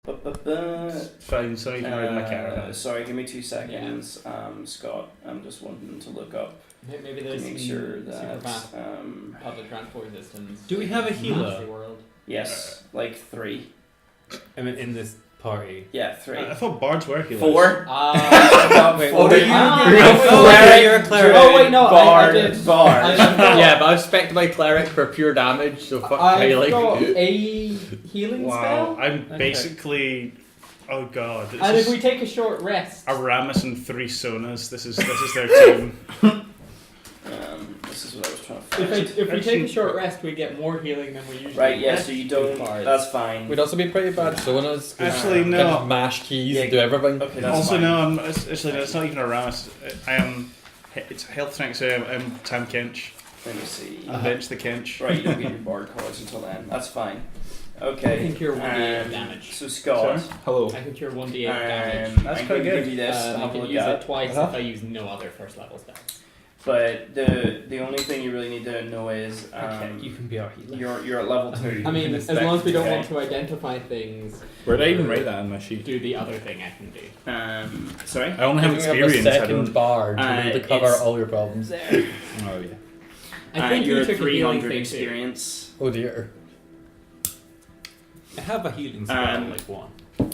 Fine, so you can read my character. Sorry, give me 2 seconds, Scott. I'm just wanting to look up Maybe to there's make some sure super that. fast public transport systems. Do we have a healer? The world. Yes, like 3. I mean, in this party. Yeah, 3. I thought bards were healers. 4. Wait, Four. what are you? You're a cleric. Oh wait, no, Bard. I did. Bard. Yeah, but I've spec'd my cleric for pure damage, so fuck I've healing. got a healing Wow, spell. I'm Okay. basically. Oh god. This And if is we take a short rest, Aramis and 3 Sonas. This is their team. This is what I was trying to find. if we take a short rest, we get more healing than we usually. Right, yeah, get so you don't. with bards. That's fine. We'd also be pretty bad sonas. Actually, Kind no. of mash keys, Yeah. do everything. Okay, that's Also, fine. no. Actually, no. It's not even Aramis. I am. It's health strength, so I'm Tam Kench. Let me see. Bench the Kench. Right, you don't get your bard cards until then. That's fine. I Okay. think you're 1d8 damage. So Scott. Hello. I think you're 1d8 damage. That's I'm quite going to good. give you this. I have a can look use at. it twice Uh-huh. if I use no other first level spell. But the only thing you really need to know is You can be our healer. you're at level 2. I mean, as long as we don't want to identify things, Where did I even write that on my sheet? do the other thing I can do. Sorry. I only have If you have a experience. I second don't. bard to be able to cover It's all your problems. there. Oh yeah. I think you're you at took a healing 300 thing experience. Oh dear. I have a healing spell, like 1.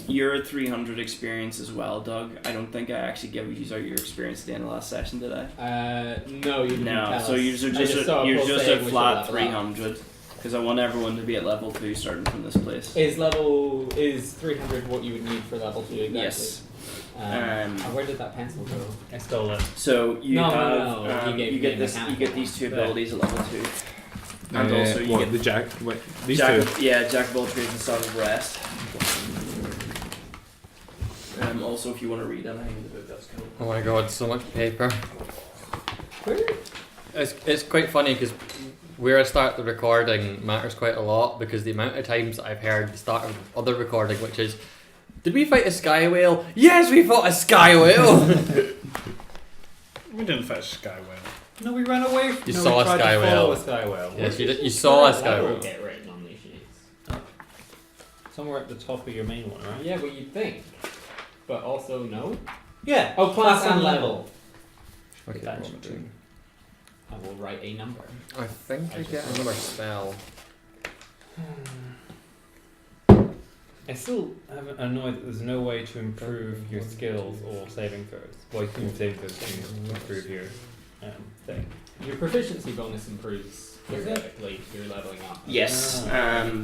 You're at 300 experience as well, Doug. I don't think I actually gave you your experience at the end of last session, did I? No, you didn't No, tell so us. you're I just saw a you're post just saying at we should flat level up. 300 because I want everyone to be at level 2 starting from this place. Is 300 what you would need for level 2 exactly? Yes. Where did that pencil go? I stole it. So you No, have no, you gave you me get a this you mechanical get these 2 one. abilities at level 2, and also you what, get the jack. Wait, these Jack 2. of, yeah Jack of all trades and Song of Rest. Also, if you want to read anything in the book, that's cool. Oh my god, so much paper. Where? It's quite funny because where I start the recording matters quite a lot because the amount of times I've heard the start of other recording, which is, did we fight a sky whale? Yes, we fought a sky whale! We didn't fight a sky whale. No, we ran away. You no, saw we a tried sky to follow whale. a sky whale. Yes, you saw a sky That will whale. get written on these sheets. Somewhere at the top of your main one, right? Yeah, well you'd think. But also no. Yeah. Oh, class and level. Okay, That what should am I do. doing? I will write a number. I think I I just get saw another it. spell. I still am annoyed that there's no way to improve your skills or saving throws. Well, you can use saving throws to improve your thing. Your proficiency bonus improves periodically if you're leveling up. Yes,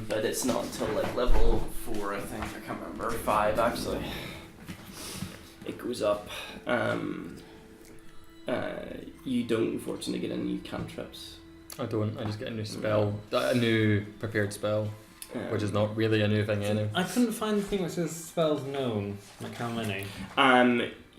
but it's not until like level 4, I think. I can't remember. 5 actually. It goes up. You don't unfortunately get any cantrips. I don't, I just get a new spell, a new prepared spell, which is not really a new thing anyway. I couldn't find the thing that says spells known. Like how many?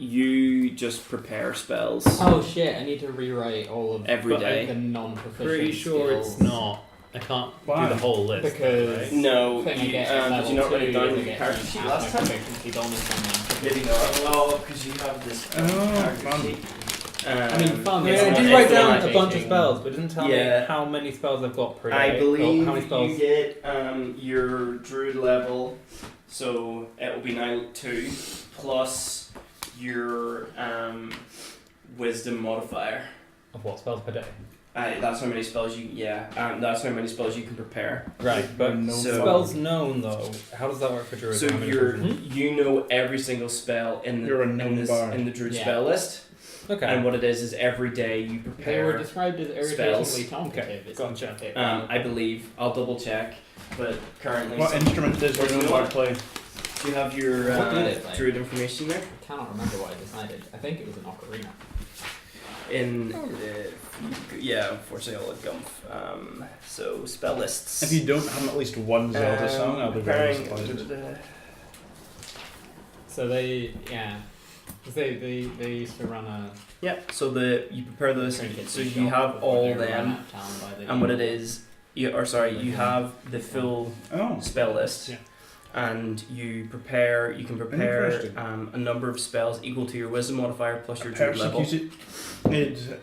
You just prepare spells. Oh shit, I need to rewrite all of Every But day. the non-proficient Pretty sure skills. it's not. I can't Why? do the whole list. Because right? No, thing I you, get at did level you not write 2 it down is in I your get character half sheet my last time? proficiency bonus on them. Maybe not. Oh, because you have this character fun. sheet. I mean, fun. Yeah, it's I not- did it's write not down like a bunch of taking- spells, but it didn't tell me Yeah. how many spells I've got per day. I or believe how many spells. you get your druid level, so it will be now 2 plus your wisdom modifier. Of what spells per day? That's how many spells you that's how many spells you can prepare. Right, but So- spells known though. How does that work for druids? So How many you're druids? you know every single spell in the You're a in, known this, bard. in the druid Yeah. spell list, Okay. and what it is every day you They were prepare. described as irritatingly talkative. It's gotcha. okay. I believe I'll double check, but currently. What instrument does your known bard play? Do you have your What did it play? druid information there? I cannot remember what I decided. I think it was an ocarina. Yeah, unfortunately I'll look Gumph. So spell lists. If you don't have at least one Zelda song, I'll be very disappointed. So they, yeah. 'Cause they used to run a Yeah, so you prepare those, trinket so shop you have before all they were run them, out of town by the and what it evil- is, you have the full Oh, spell list, Yeah. and you can prepare Interesting. a number of spells equal to your wisdom modifier plus your a druid level, persecuted.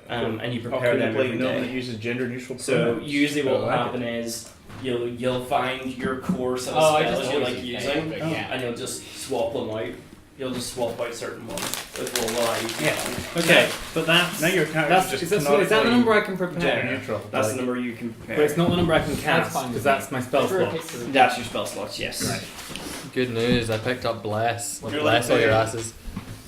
and you Oh, prepare could them play every gnome that day. uses gender neutral So pronouns? usually what will I like happen is you'll find your core set Oh, of I spells just you always like use using, Thane, but yeah. and you'll just swap them out. You'll just swap out certain ones with roll what I use. Yeah. Okay, but that's Now your character that's just is that the canonically number I can gender prepare? neutral. That's Like, the number you can prepare. But it's not the number I can That's cast fine because with that's my spell Prefer a slots. picture. That's your spell slots, yes. Right. Good news, I picked up Bless. You're Bless like all your the- asses.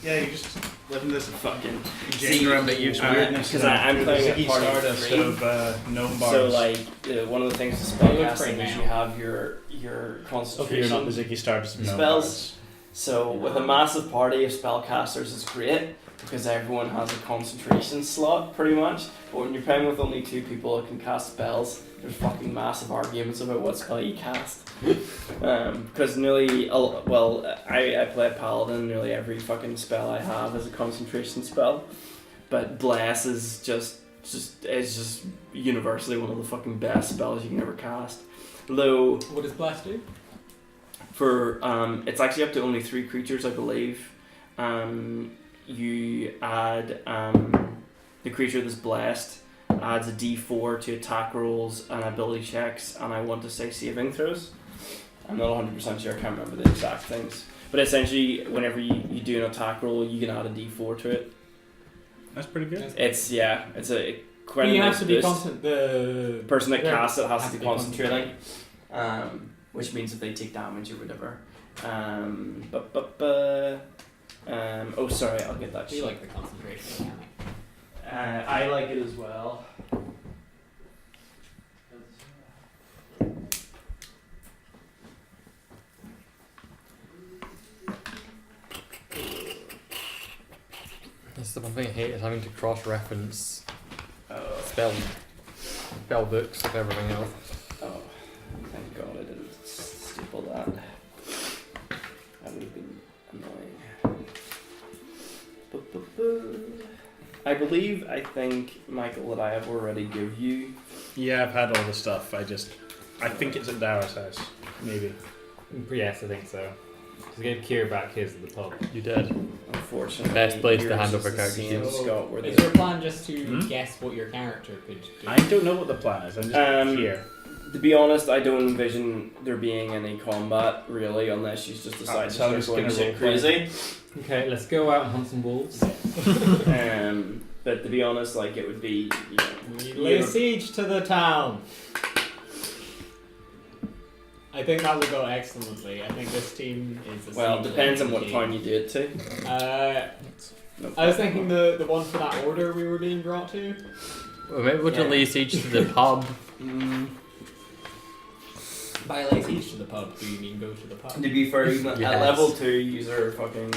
Yeah, you just live in this fucking See, gender ambiguous weirdness. because I'm playing Ziggy a party of Stardust 3. of gnome bars. So like one of the things with You look spellcasting pretty is male. you have your okay, you're concentration not the Ziggy Stardust of gnome spells. bars. So with a massive party of spellcasters, it's great because everyone has a concentration slot pretty much. But when you're playing with only 2 people who can cast spells, there's fucking massive arguments about what spell you cast. Because I play a paladin. Nearly every fucking spell I have is a concentration spell. But Bless is just universally one of the fucking best spells you can ever cast. Though What does Blast do? for it's actually up to only 3 creatures, I believe. You add the creature that's blessed adds a D4 to attack rolls and ability checks, and I want to say saving throws. I'm not 100% sure. I can't remember the exact things. But essentially, whenever you do an attack roll, you can add a D4 to it. That's pretty good. It's a quite a You nice have to be boost. constant. The Person that Yeah, casts it has to has be to be concentrating, which means if they take damage or whatever. Oh, sorry, I'll get that. Do you like the concentration mechanic? I like it as well. That's the one thing I hate is having to cross-reference Oh, spell books with everything else. oh, thank God I didn't staple that. That would have been annoying. I think, Michael, that I have already give you. Yeah, I've had all the stuff. I think it's at Dara's house. Maybe. Yes, I think so. Just gave Kier back his at the pub. You did. Unfortunately, Best place to yours hand is over the character same sheets. as Scott, where Is the- your plan just to Hmm? guess what your character could do? I don't know what the plan is. I'm just here. To be honest, I don't envision there being any combat really, unless she's just decides so I'm to just start going gonna shit roleplay. crazy. Okay, let's go out and hunt some wolves. But to be honest, like it would be, We lay siege to the town. I think that will go excellently. I think this team is. A well, siege depends on what team. town you do it to. I was thinking the one for that order we were being brought to. Well, maybe we'll Yeah. lay siege to the pub. By lay siege to the pub, do you mean go to the pub? To be fair, even at Yes. level 2, user fucking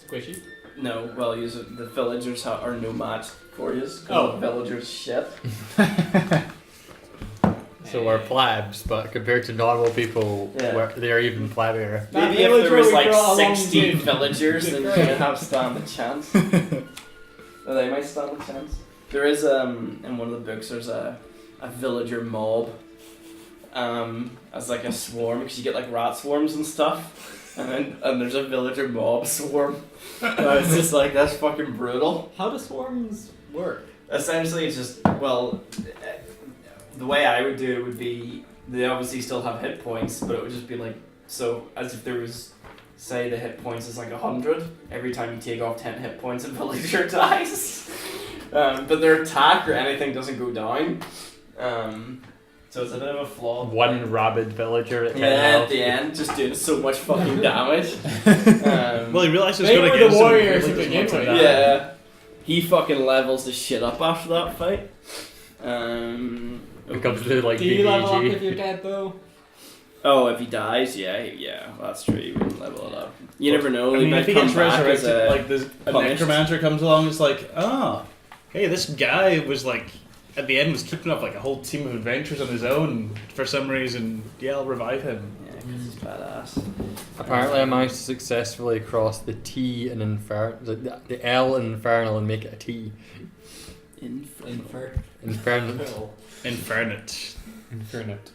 Squishy. no. Well, user the villagers are no match for you. Oh. Villagers shit. So we're plebs, but compared to normal people, Yeah. they're even plebbier. That Maybe if villager there was we like brought along 60 did- villagers, did then you great. could have stand a chance. Well, they might stand a chance. There is in one of the books there's a villager mob. As like a swarm, because you get like rat swarms and stuff, and there's a villager mob swarm. And I was just like, that's fucking brutal. How do swarms work? Essentially, it's just the way I would do it would be they obviously still have hit points, but it would just be like so as if there was, say the hit points is like 100. Every time you take off 10 hit points, a villager dies. But their attack or anything doesn't go down. So it's a bit of a flaw. One rabid villager at 10 Yeah, at health. the end, just doing so much fucking damage. Well, he realized he's They going were against the him, warriors really to doesn't begin want to with. die. Yeah, he fucking levels the shit up after that fight. It comes to like Do you level up if BBG. you're dead though? Oh, if he dies, yeah, that's true. You wouldn't level it up. You never know. I mean, He if might he gets come back as resurrected, a like a punished. necromancer comes along, it's like, hey, this guy was like, at the end was keeping up like a whole team of adventures on his own for some reason. Yeah, I'll revive him. Yeah, 'cause he's badass. Apparently, I managed to successfully cross the T in the L in Infernal and make it a T. Infernal. Infernal. Infernate. Infernate.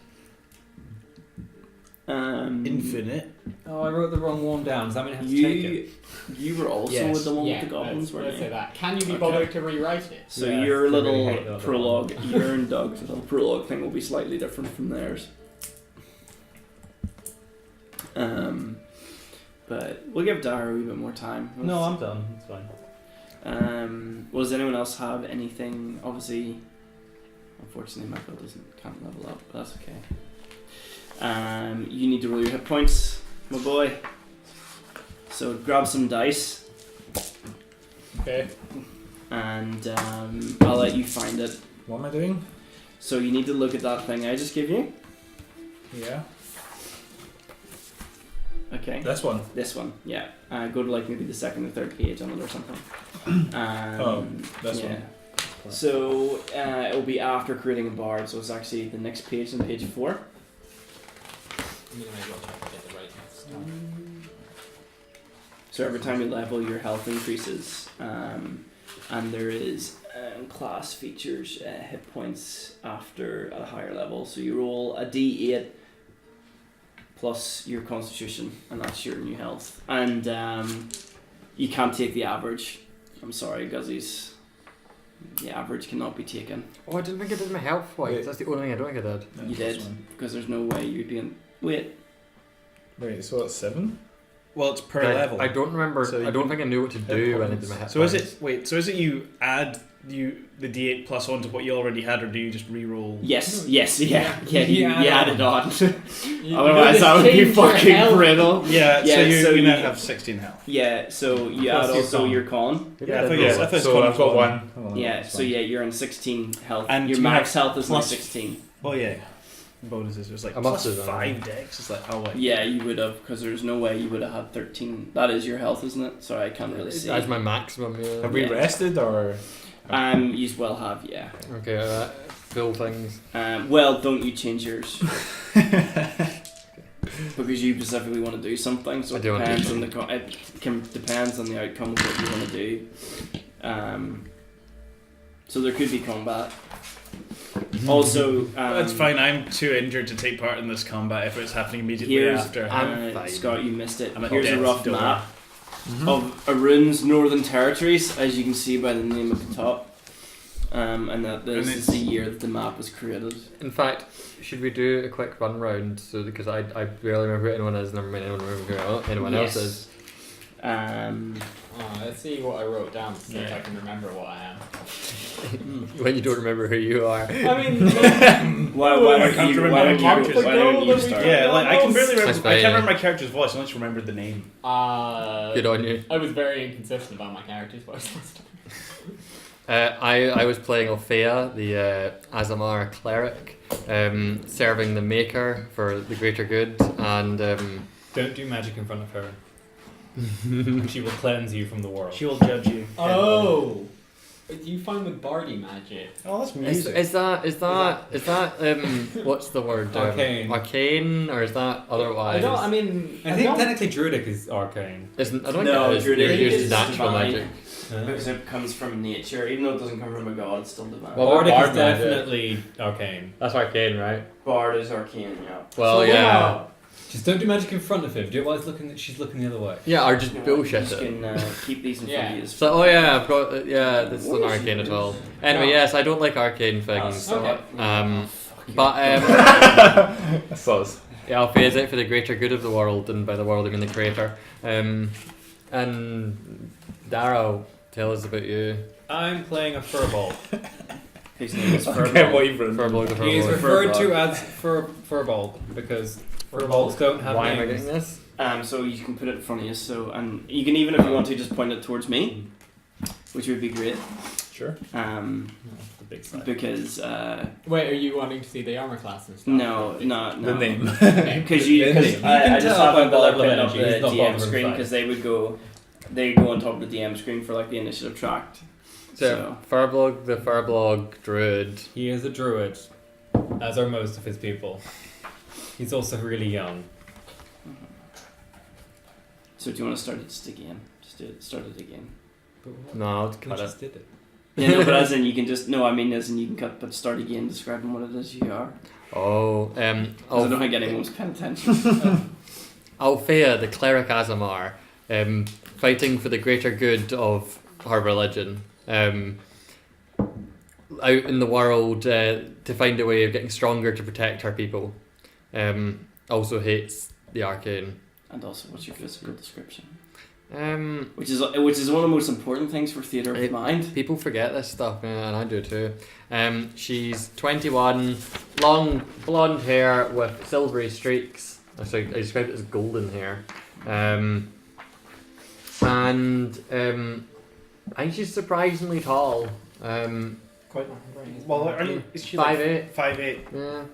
Infinite. Oh, I wrote the wrong one down. Does that mean I have to take it? You were also Yes. with the one Yeah, with the goblins, let's weren't say you? that. Can you be Okay. bothered to rewrite it? So Yeah, your I really little hate the other prologue, one. your and Doug's little prologue thing will be slightly different from theirs. But we'll give Dara a wee bit more time. No, I'm done. It's fine. Well, does anyone else have anything? Obviously, unfortunately, Michael can't level up, but that's okay. You need to roll your hit points, my boy. So grab some dice, Okay. and I'll let you find it. What am I doing? So you need to look at that thing I just gave you. Yeah. Okay. This one. This one, yeah. Go to like maybe the second or third page on it or something. This yeah. one. So it'll be after creating a bard, so it's actually the next page on page 4. I'm gonna go check to get the right stuff. So every time you level, your health increases, and there is class features, hit points after at a higher level. So you roll a d8 plus your constitution, and that's your new health. And you can't take the average. I'm sorry, Guzzies. The average cannot be taken. Oh, I didn't think I did my health wise. Wait. That's the only thing I don't think I did. You This did, one. because there's no way you'd be in. Wait. Wait, so it's 7? Well, it's per I, level. I don't remember. So I don't think I knew what to do when I did my health. So is it? Wait. So is it you add the D8 plus onto what you already had, or do you just re-roll? Yes, yeah. You You add added on. You Otherwise, gotta that would be change your fucking health. brittle. Yeah. Yeah, So you, so you now you- have 16 health. Yeah, so you Plus add your also con. your con. Yeah, I thought it's So con I've got one. one. Oh, Yeah, that's so fine. yeah, you're on 16 health. And your you max have health is now plus- 16. Oh yeah. Bonuses. It was like I must plus have done 5 dex. It's like oh wait. Yeah, you would have, because there's no way you would have had 13. That is your health, isn't it? Sorry, I can't really see. That's my maximum. Yeah. Have we Yeah. rested or? You well have, yeah. Okay, full things. Well, don't you change yours. Because you specifically want to do something, so I it do want to do depends on depends on the outcome of what you want to do. So there could be combat. Also, That's fine. I'm too injured to take part in this combat if it's happening immediately here's after. I'm fine. Scott, you missed it. I'm at Here's a death's rough door. map of Arun's Northern Territories, as you can see by the name at the top. And that this And is the year that the map was created. In fact, should we do a quick run round? So because I barely remember who anyone is, never mind anyone remember who anyone else Yes. is. Let's see what I wrote down to see if Yeah. I can remember what I am. When you don't remember who you are. I mean, Why I don't can't you? remember Why my don't characters. you? Why don't you Ago, start? Yeah, like I can barely remember. That's I fine, can't yeah. remember my character's voice. I only remembered the name. Good on you. I was very inconsistent about my character's voice last time. I was playing Althea, the Azamar cleric, serving the Maker for the greater good, and Don't do magic in front of her. She will cleanse you from the world. She will judge you. Oh! You find with Bardy magic. Oh, that's is, music. is that what's the word? Arcane. Arcane, or is that otherwise? I mean, I think technically druidic is arcane. Isn't, I don't No, think it is. Druidic You're is using natural divine. magic. Because it comes from nature, even though it doesn't come from a god, it's still divine. Well, Bardic Bard is magic. definitely arcane. That's arcane, right? Bard is arcane, yeah. Well, So, yeah. Just don't do magic in front of him. Do it while she's looking the other way. Yeah, or just You know, bullshit you just it. can keep these in front of you. as- So, oh yeah, I've got, this is What an is arcane it? at all. Anyway, No. yes, I don't like arcane things. Okay. But, That's us. yeah, I'll phase it for the greater good of the world, and by the world I mean the creator. And Darrow, tell us about you. I'm playing a furball. His name is Okay, Furball. what you've written. Furbolg the He is Furbolg. referred to Furball. as furball because furballs don't have Why am I names. getting this? So you can put it in front of you, and you can even, if you want to, just point it towards me, which would be great. Sure. The big side. Because Wait, are you wanting to see the armor class and stuff? no, The name. Because The name. I can just tell haven't by the bothered level of putting up energy, he's the not DM bothering screen fight. because they go on top of the DM screen for like the initiative track. So, Furbolg the Furbolg druid. He is a druid, as are most of his people. He's also really young. So do you want to start it just again? Just do it. Start it again. No, I'll We cut it. just did it. Yeah, no, but as in you can just I mean as in you can cut, but start again, describing what it is you are. Oh, I don't know how getting most paying attention. Althea, the cleric Azamar, fighting for the greater good of her religion, out in the world to find a way of getting stronger to protect her people. Also hates the arcane. And also, what's your physical description? Which is one of the most important things for theatre of mind. People forget this stuff, yeah, and I do too. She's 21, long blonde hair with silvery streaks. Sorry, I described it as golden hair. And I think she's surprisingly tall. Quite. Well, is she 5'8". 5'8".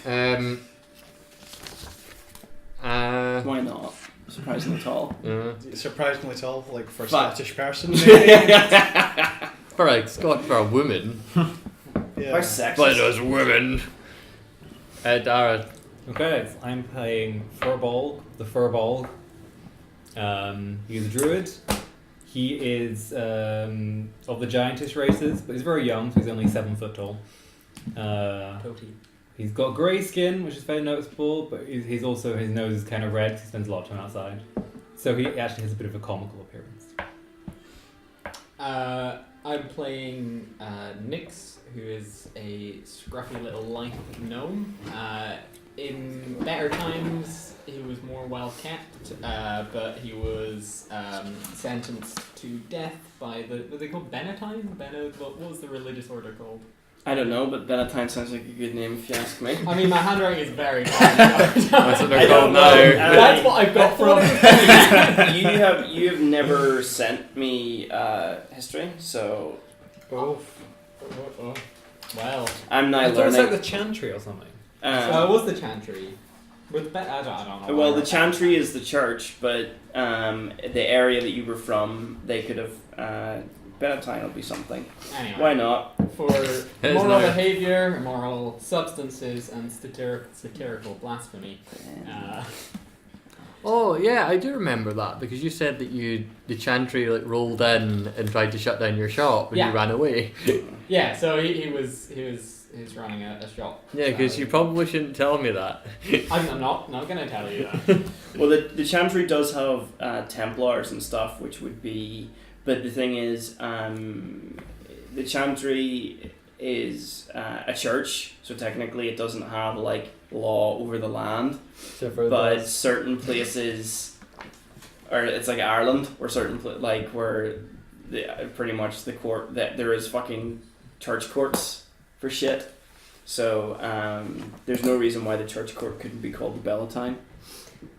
Yeah. Why not? Surprisingly tall. Surprisingly tall, like for a But- Scottish person. For a woman. How Yeah. sexist. But as women. Dara. Okay, so I'm playing Furbolg, the Furbolg. He's a druid. He is of the giantish races, but he's very young, so he's only 7 foot tall. He's got grey skin, which is very noticeable, but he's also, his nose is kind of red because he spends a lot of time outside. So he actually has a bit of a comical appearance. I'm playing Nyx, who is a scruffy little light gnome. In better times, he was more well kept, but he was sentenced to death by were they called Benedictine? What was the religious order called? I don't know, but Benedictine sounds like a good name if you ask me. I mean, my handwriting is very bad. That's what I they're don't called know. now. That's what I've got from. you have never sent me history, so Well, I'm now I thought it was like learning. the Chantry or something. so it was the Chantry. With I don't know. Well, the Chantry is the church, but the area that you were from, they could have. Benedictine will be something. Anyway. Why not? For Here's moral now. behaviour, immoral substances, and satirical blasphemy. Oh yeah, I do remember that because you said that the Chantry like rolled in and tried to shut down your shop and Yeah. you ran away. Yeah, so he was running a shop. Yeah, because you probably shouldn't tell me that. I'm not gonna tell you that. Well, the Chantry does have Templars and stuff, which would be. But the thing is, the Chantry is a church, so technically it doesn't have like law over the land. But certain places, or it's like Ireland, where certain where pretty much the court that there is fucking church courts for shit. So there's no reason why the church court couldn't be called the Bellatine.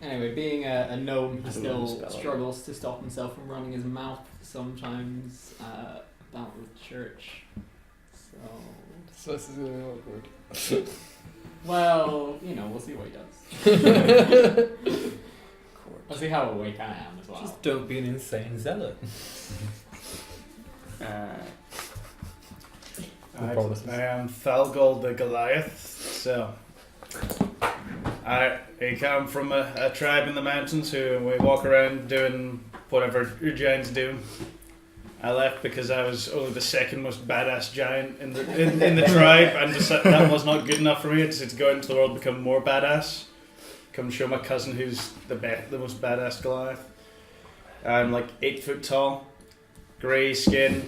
Anyway, being a gnome, he I don't know the still spell. struggles to stop himself from running his mouth sometimes about with church. So, this is really awkward. well, we'll see what he does. We'll see how awake I am as well. Just don't be an insane zealot. I am Thalgold the Goliath, so I come from a tribe in the mountains who we walk around doing whatever your giants do. I left because I was only the second most badass giant in the tribe, and that was not good enough for me. It's to go out into the world and become more badass. Come show my cousin who's the most badass Goliath. I'm like 8 foot tall, grey skin,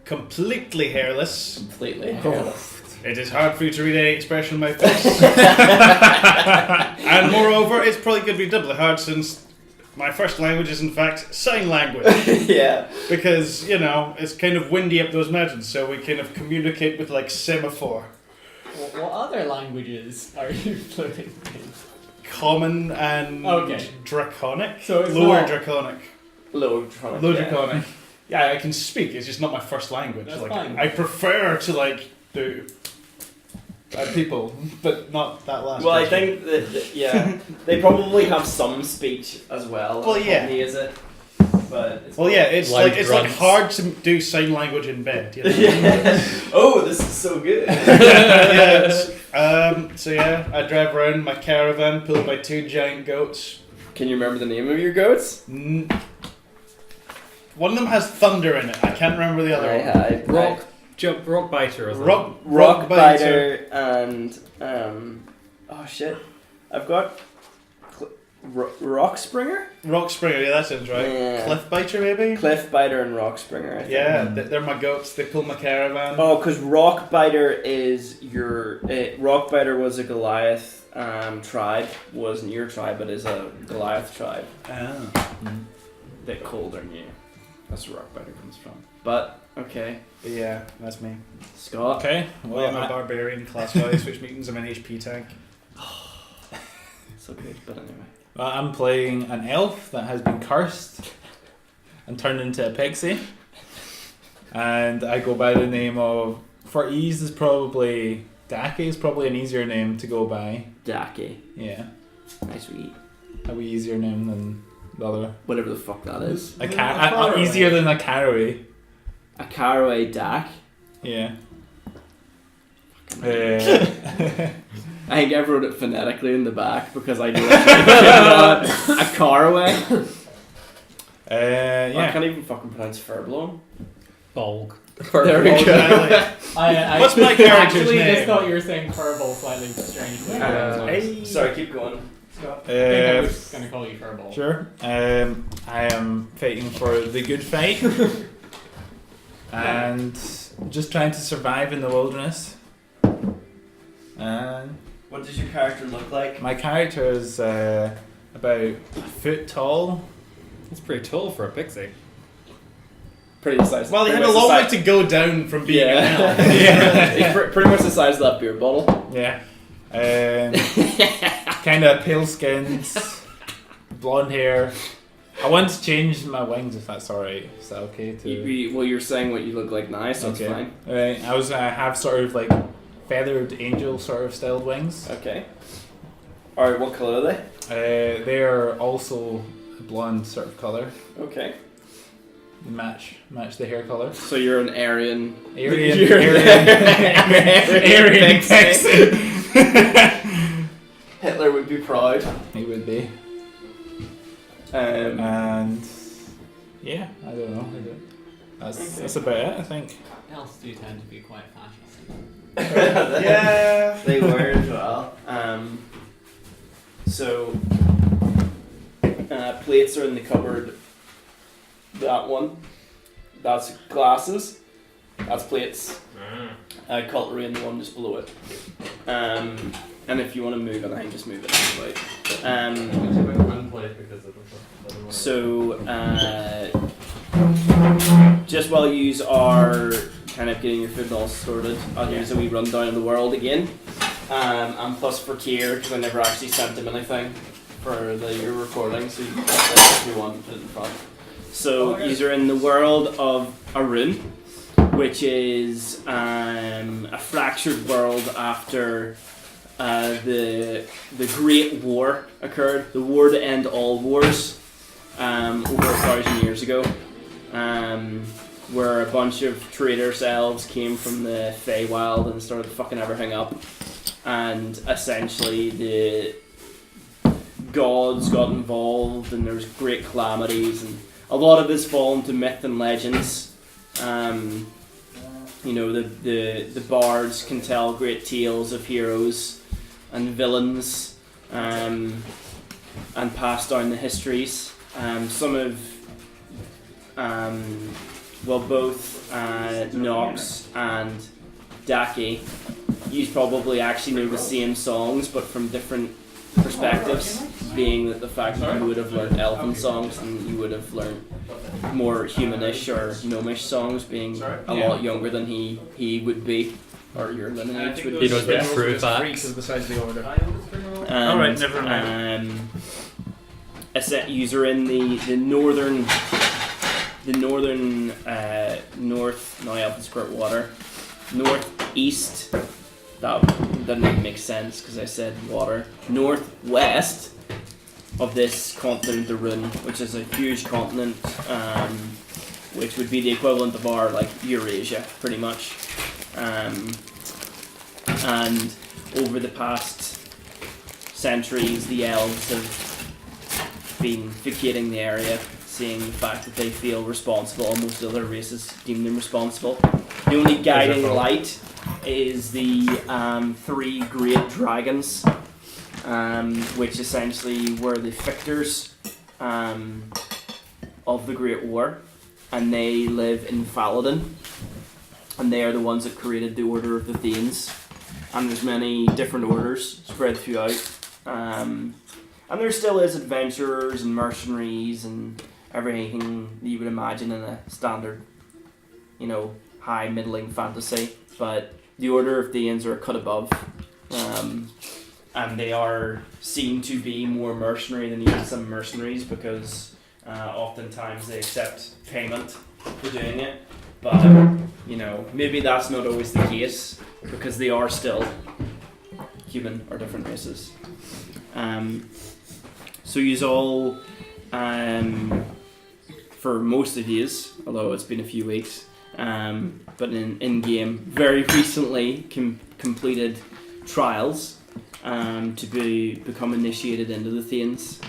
completely hairless. Completely hairless. It is hard for you to read any expression on my face. And moreover, it's probably going to be doubly hard since my first language is in fact sign language. Yeah. Because, it's kind of windy up those mountains, so we kind of communicate with like semaphore. What other languages are you fluent in? Common and Okay. Draconic. So it's Lower not- Draconic. Low draconic. Low yeah. Draconic. Yeah, I can speak, it's just not my first language. That's like fine. I prefer to do people, but not that last Well, I person. think that they probably have some speech as well. Well, yeah. Is it? But it's Well, yeah, it's Loud like grunts. hard to do sign language in bed. Yeah. Oh, this is so good. So yeah, I drive around my caravan pulled by 2 giant goats. Can you remember the name of your goats? One of them has thunder in it. I can't remember the other one. Rock rock biter or something. Rock biter. and oh shit, I've got rock springer. Rock Springer, yeah, that sounds right. Yeah. Cliff Biter, maybe? Cliff biter and rock springer. I think. Yeah, they're my goats. They pull my caravan. Oh, because rock biter is your rock biter was a Goliath tribe. Wasn't your tribe, but is a Goliath tribe. Ah. Bit colder than you. That's where rock biter comes from. But okay, But yeah, that's me. Scott. Okay. Well, I'm a Well, barbarian class wise, which means I'm an HP tank. So good, but anyway. I'm playing an elf that has been cursed and turned into a pixie. And I go by the name of, for ease is probably, Daki is probably an easier name to go by. Daki. Yeah. Nice wee. A wee easier name than the other. Whatever the fuck that is. Easier than a caraway. A caraway Dak. Yeah. I think I wrote it phonetically in the back because I knew a caraway. I Yeah. can't even fucking pronounce furblown. Bulg. There we go. I What's my character's actually name? just thought you were saying furball slightly strangely. Hey. Sorry, keep going. I think I was just going to call you furball. Sure. I am fighting for the good fight. And just trying to survive in the wilderness. And What does your character look like? my character is about a foot tall. That's pretty tall for a pixie. Pretty the size. Well, he had pretty a much long the way size- to go down from being an elf. Yeah. He's pretty much the size of that beer bottle. Yeah. Kind of pale skinned, blonde hair. I want to change my wings if that's alright. Is that okay to? Well, you're saying what you look like now, so Okay. it's fine. Right. I was have sort of like feathered angel sort of styled wings. Okay. Alright, what colour are they? They are also a blonde sort of color. Okay. Match the hair color. So you're an Aryan. Aryan pixie. pixie. Hitler would be proud. He would be. And yeah, I don't know. That's about it, I think. Elves do tend to be quite fascist. Yeah. They were as well. So plates are in the cupboard. That one. That's glasses. That's plates. Cutlery in the one just below it. And if you want to move it, I can just move it anyway. So just while you are kind of getting your food all sorted, I'll use a wee rundown of the world again. And plus for Kier, because I never actually sent him anything for your recording, so you can if you want to put it in front. So these are in the world of Arun, which is a fractured world after the Great War occurred, the war to end all wars, over 1,000 years ago, where a bunch of traitors elves came from the Feywild and started fucking everything up, and essentially the gods got involved and there was great calamities, and a lot of this fall into myth and legends. You know, the bards can tell great tales of heroes and villains, and pass down the histories. Some of, both Nox and Daki, you probably actually know the same songs, but from different perspectives, being that the fact that you would have learned elven songs and you would have learned more humanish or gnomish songs, being a lot younger than he would be, or your lineage would be. He knows the true Freaks facts. is besides the order. And, Alright, never mind. A set user in the northern north, now up in Squirt Water, northeast. That doesn't even make sense because I said water. Northwest of this continent, the Rune, which is a huge continent, which would be the equivalent of our Eurasia, pretty much. And over the past centuries, the elves have been vacating the area seeing the fact that they feel responsible, and most other races deem them responsible. The only guiding light is the 3 great dragons, which essentially were the victors of the Great War, and they live in Faladin, and they are the ones that created the Order of the Thanes. And there's many different orders spread throughout. And there still is adventurers and mercenaries and everything that you would imagine in a standard, high middling fantasy. But the Order of Thanes are a cut above. And they are seen to be more mercenary than even some mercenaries, because oftentimes they accept payment for doing it. But, maybe that's not always the case, because they are still human or different races. So yous all, for most of yous, although it's been a few weeks, but in-game, very recently completed trials to become initiated into the Thanes.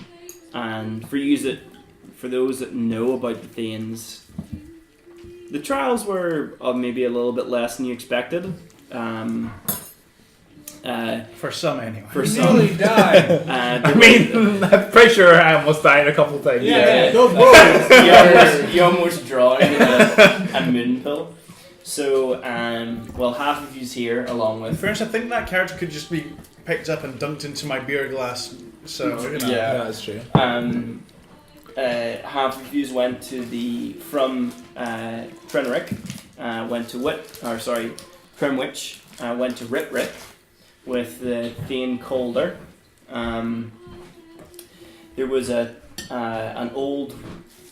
And for those that know about the Thanes, the trials were maybe a little bit less than you expected. For some, anyway. For some. Nearly died. I'm pretty sure I almost died a couple of times. Those boys. You almost drowned in a moon pill. So, half of you's here along In with. fairness, I think that character could just be picked up and dunked into my beer glass. So, Yeah. That's true. Half of yous went to from Trenrick, went to Kremwich, went to Ritrick with the Thane Calder. There was an old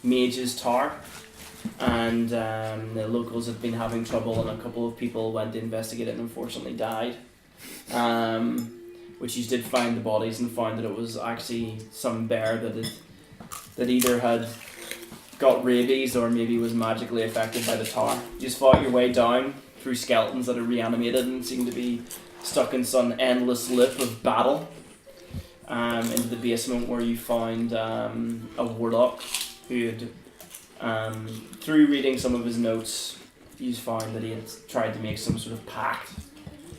mage's tower, and the locals had been having trouble, and a couple of people went to investigate it and unfortunately died. Which you did find the bodies and found that it was actually some bear that either had got rabies or maybe was magically affected by the tower. You just fought your way down through skeletons that are reanimated and seem to be stuck in some endless loop of battle into the basement, where you found a warlock who had, through reading some of his notes, you found that he had tried to make some sort of pact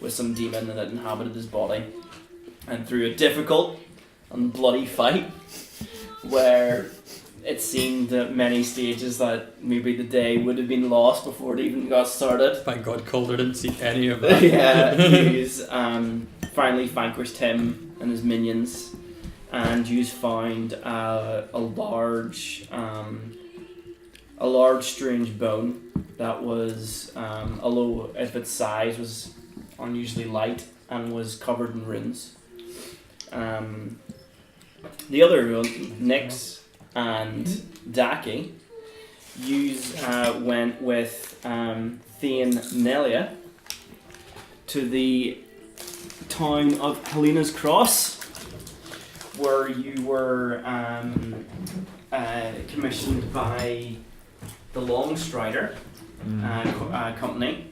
with some demon that had inhabited his body. And through a difficult and bloody fight, where it seemed at many stages that maybe the day would have been lost before it even got started. Thank God Calder didn't see any of that. Yeah, he's finally vanquished him and his minions, and you found a large strange bone that was, although if its size was unusually light and was covered in runes. The other one, Nyx and Daki, went with Thane Nelia to the town of Helena's Cross, where you were commissioned by the Longstrider company,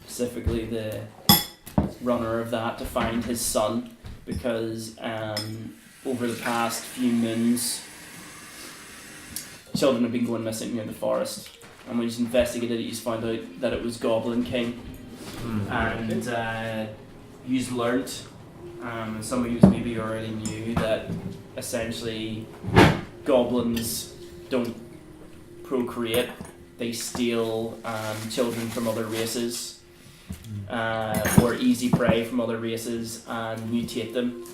specifically the runner of that, to find his son, because over the past few moons, children have been going missing near the forest, and when you investigated it, you found out that it was Goblin King. And you've learnt, some of you maybe already knew, that essentially goblins don't procreate, they steal children from other races, or easy prey from other races, and mutate them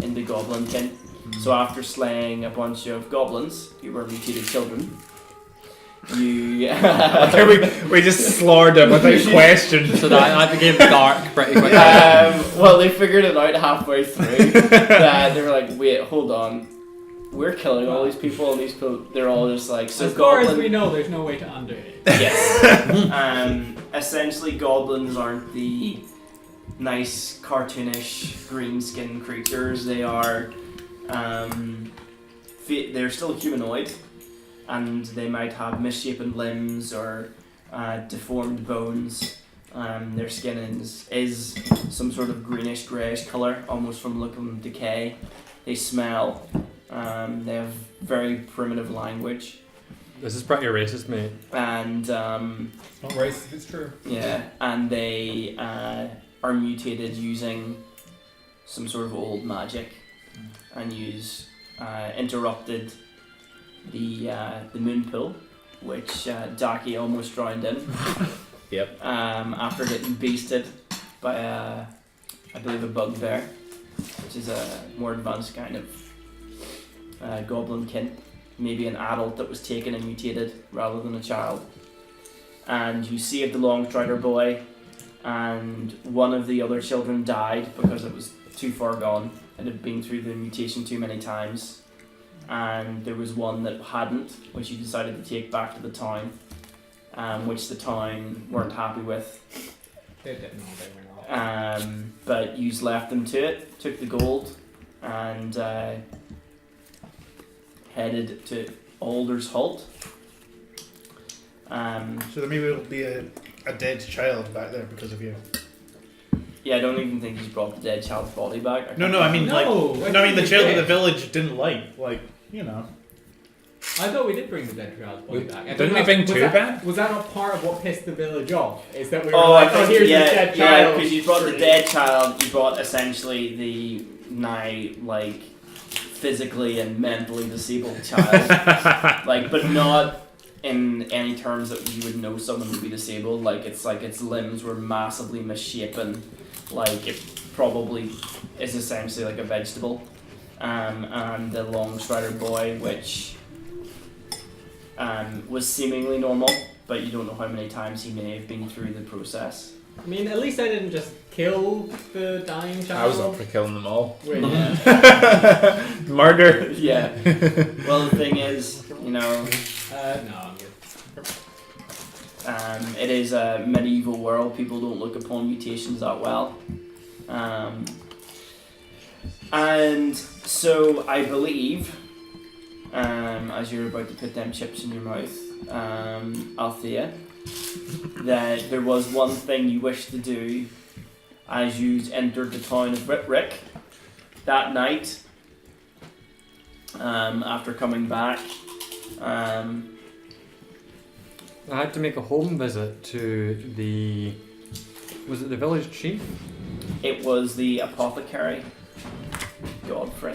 into Goblin Kin. So after slaying a bunch of goblins who were mutated children, you we just slaughtered them without question. So that became dark pretty quickly. well, they figured it out halfway through. That they were like, wait, hold on, we're killing all these people, and these people, they're all just like, so as far goblin. as we know, there's no way to undo it. Yes. Essentially, goblins aren't the nice, cartoonish, green-skinned creatures. They are, they're still humanoid, and they might have misshapen limbs or deformed bones. Their skin is some sort of greenish, greyish colour, almost from look and decay. They smell They have very primitive language, This is pretty racist, mate. and It's not racist if it's true. yeah, and they are mutated using some sort of old magic, and interrupted the moon pool, which Daki almost drowned in. Yep. After getting beasted by I believe a bugbear, which is a more advanced kind of goblin kin, maybe an adult that was taken and mutated rather than a child. And you saved the Longstrider boy, and one of the other children died because it was too far gone. It had been through the mutation too many times. And there was one that hadn't, which you decided to take back to the town, which the town weren't happy with. They didn't know they were not. But you left them to it, took the gold, and headed to Alder's Halt. So there maybe will be a dead child back there because of you. Yeah, I don't even think he's brought the dead child's body back. No, I mean No, like, I no, I think mean the they child that did. the village didn't like, you know. I thought we did bring the dead child's body back. I Didn't think we that's- bring was two that- back? Was that not part of what pissed the village off? Is that we were Oh, like, I think here's yeah, the dead yeah, child. because you brought the dead child. You brought essentially the now like physically and mentally disabled child, like, but not in any terms that you would know someone would be disabled. Like its limbs were massively misshapen, like it probably is essentially like a vegetable. And the Longstrider boy, which was seemingly normal, but you don't know how many times he may have been through the process. I mean, at least I didn't just kill the dying child. I was up for killing them all. Wait, Murder. Yeah. Well, the thing is, you know, no, I'm good. it is a medieval world. People don't look upon mutations that well. And so I believe, as you're about to put them chips in your mouth, Althea, that there was one thing you wished to do as you entered the town of Ritrick that night, after coming back. I had to make a home visit to was it the village chief? It was the apothecary, Godfrey.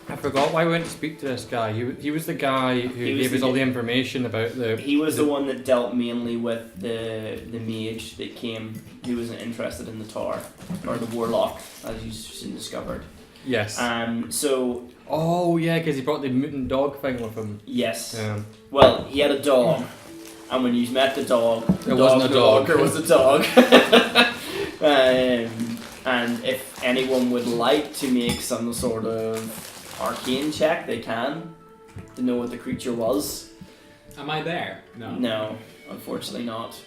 I forgot why we went to speak to this guy. He was the guy who He was gave us the- all the information about the... He was the one that dealt mainly with the mage that came, who was interested in the tower, or the warlock, as you soon discovered. Yes. So, Oh, yeah, because he brought the mutant dog thing with him. yes. Well, He had a dog, and when you met the dog, It wasn't a dog. It was a dog. And if anyone would like to make some sort of arcane check, they can, to know what the creature was. Am I there? No. No, unfortunately not.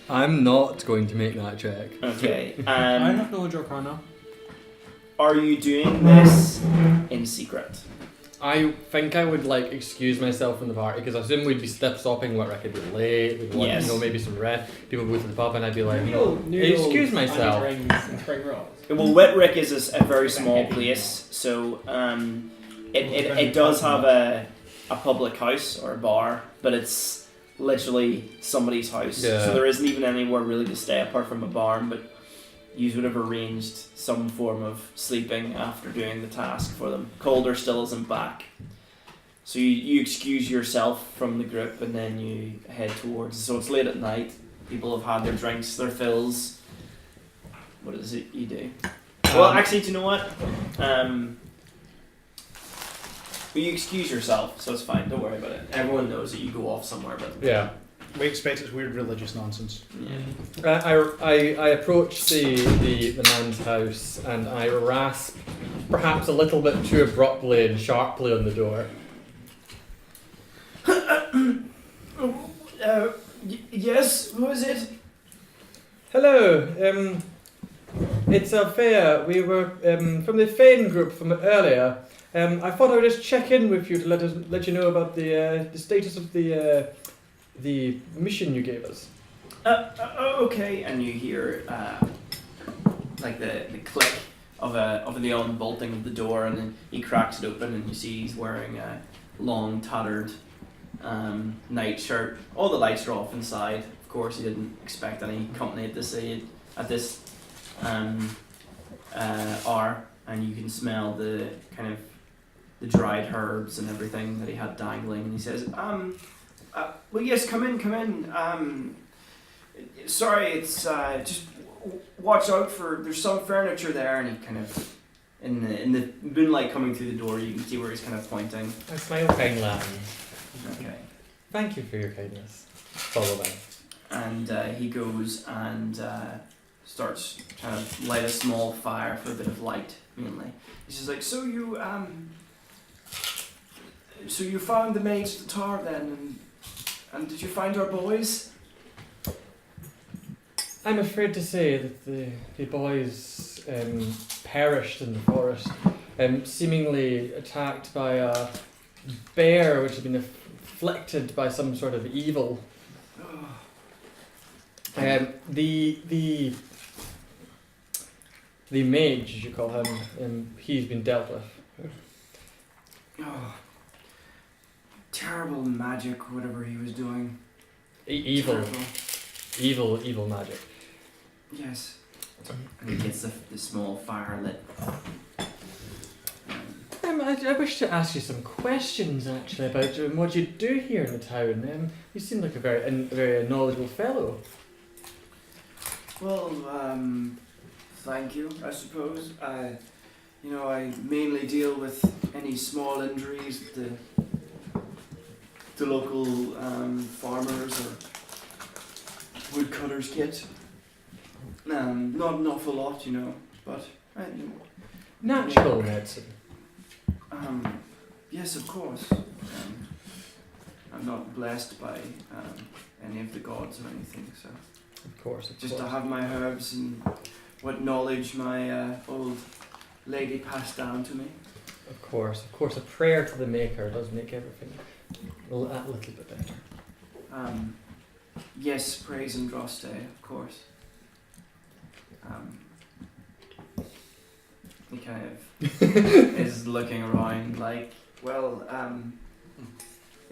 I'm not going to make that check. Okay. I have knowledge arcana. Are you doing this in secret? I think I would excuse myself from the party because I assume we'd be stopping what I could be late. We'd want, Yes. maybe some rest. People would go to the pub and I'd be like, Noodles, excuse myself. onion rings, and spring rolls. Well, Whitrick is a very small place, so it does have a public house or a bar, but it's literally somebody's house. Yeah. So there isn't even anywhere really to stay apart from a barn, but you would have arranged some form of sleeping after doing the task for them. Calder still isn't back. So you excuse yourself from the group and then you head towards. So it's late at night. People have had their drinks, their fills. What is it you do? Well, actually, do you know what? Well, you excuse yourself, so it's fine. Don't worry about it. Everyone knows that you go off somewhere, but Yeah. We expect it's weird religious nonsense. yeah. I approach the man's house and I rasp perhaps a little bit too abruptly and sharply on the door. Yes. Who is it? Hello, it's Althea. We were from the Thane group from earlier. I thought I would just check in with you to let you know about the status of the mission you gave us. Okay. And you hear like the click of the unbolting of the door, and then he cracks it open, and you see he's wearing a long tattered nightshirt. All the lights are off inside. Of course, he didn't expect any company at this hour, and you can smell the kind of the dried herbs and everything that he had dangling. And he says, well, yes, come in. Sorry, it's just watch out for. There's some furniture there, and he kind of in the moonlight coming through the door, you can see where he's kind of pointing. I smile, kind lad. Okay. Thank you for your kindness. Follow them. And he goes and starts trying to light a small fire for a bit of light, mainly. He's just like, so you found the mage at the tower then, and did you find our boys? I'm afraid to say that the boys perished in the forest, seemingly attacked by a bear which had been afflicted by some sort of evil. The mage, as you call him, he's been dealt with. Oh, terrible magic, whatever he was doing. Evil, Terrible. evil magic. Yes. And he gets the small fire lit. I wish to ask you some questions, actually, about what you do here in the town. You seem like a very knowledgeable fellow. Well, thank you, I suppose. I mainly deal with any small injuries that the local farmers or woodcutters get. Not an awful lot, but Natural medicine. yes, of course. I'm not blessed by any of the gods or anything, so Of course. just to have my herbs and what knowledge my old lady passed down to me. Of course, a prayer to the Maker does make everything that little bit better. Yes, praise and droste, of course. He kind of is looking around like, well,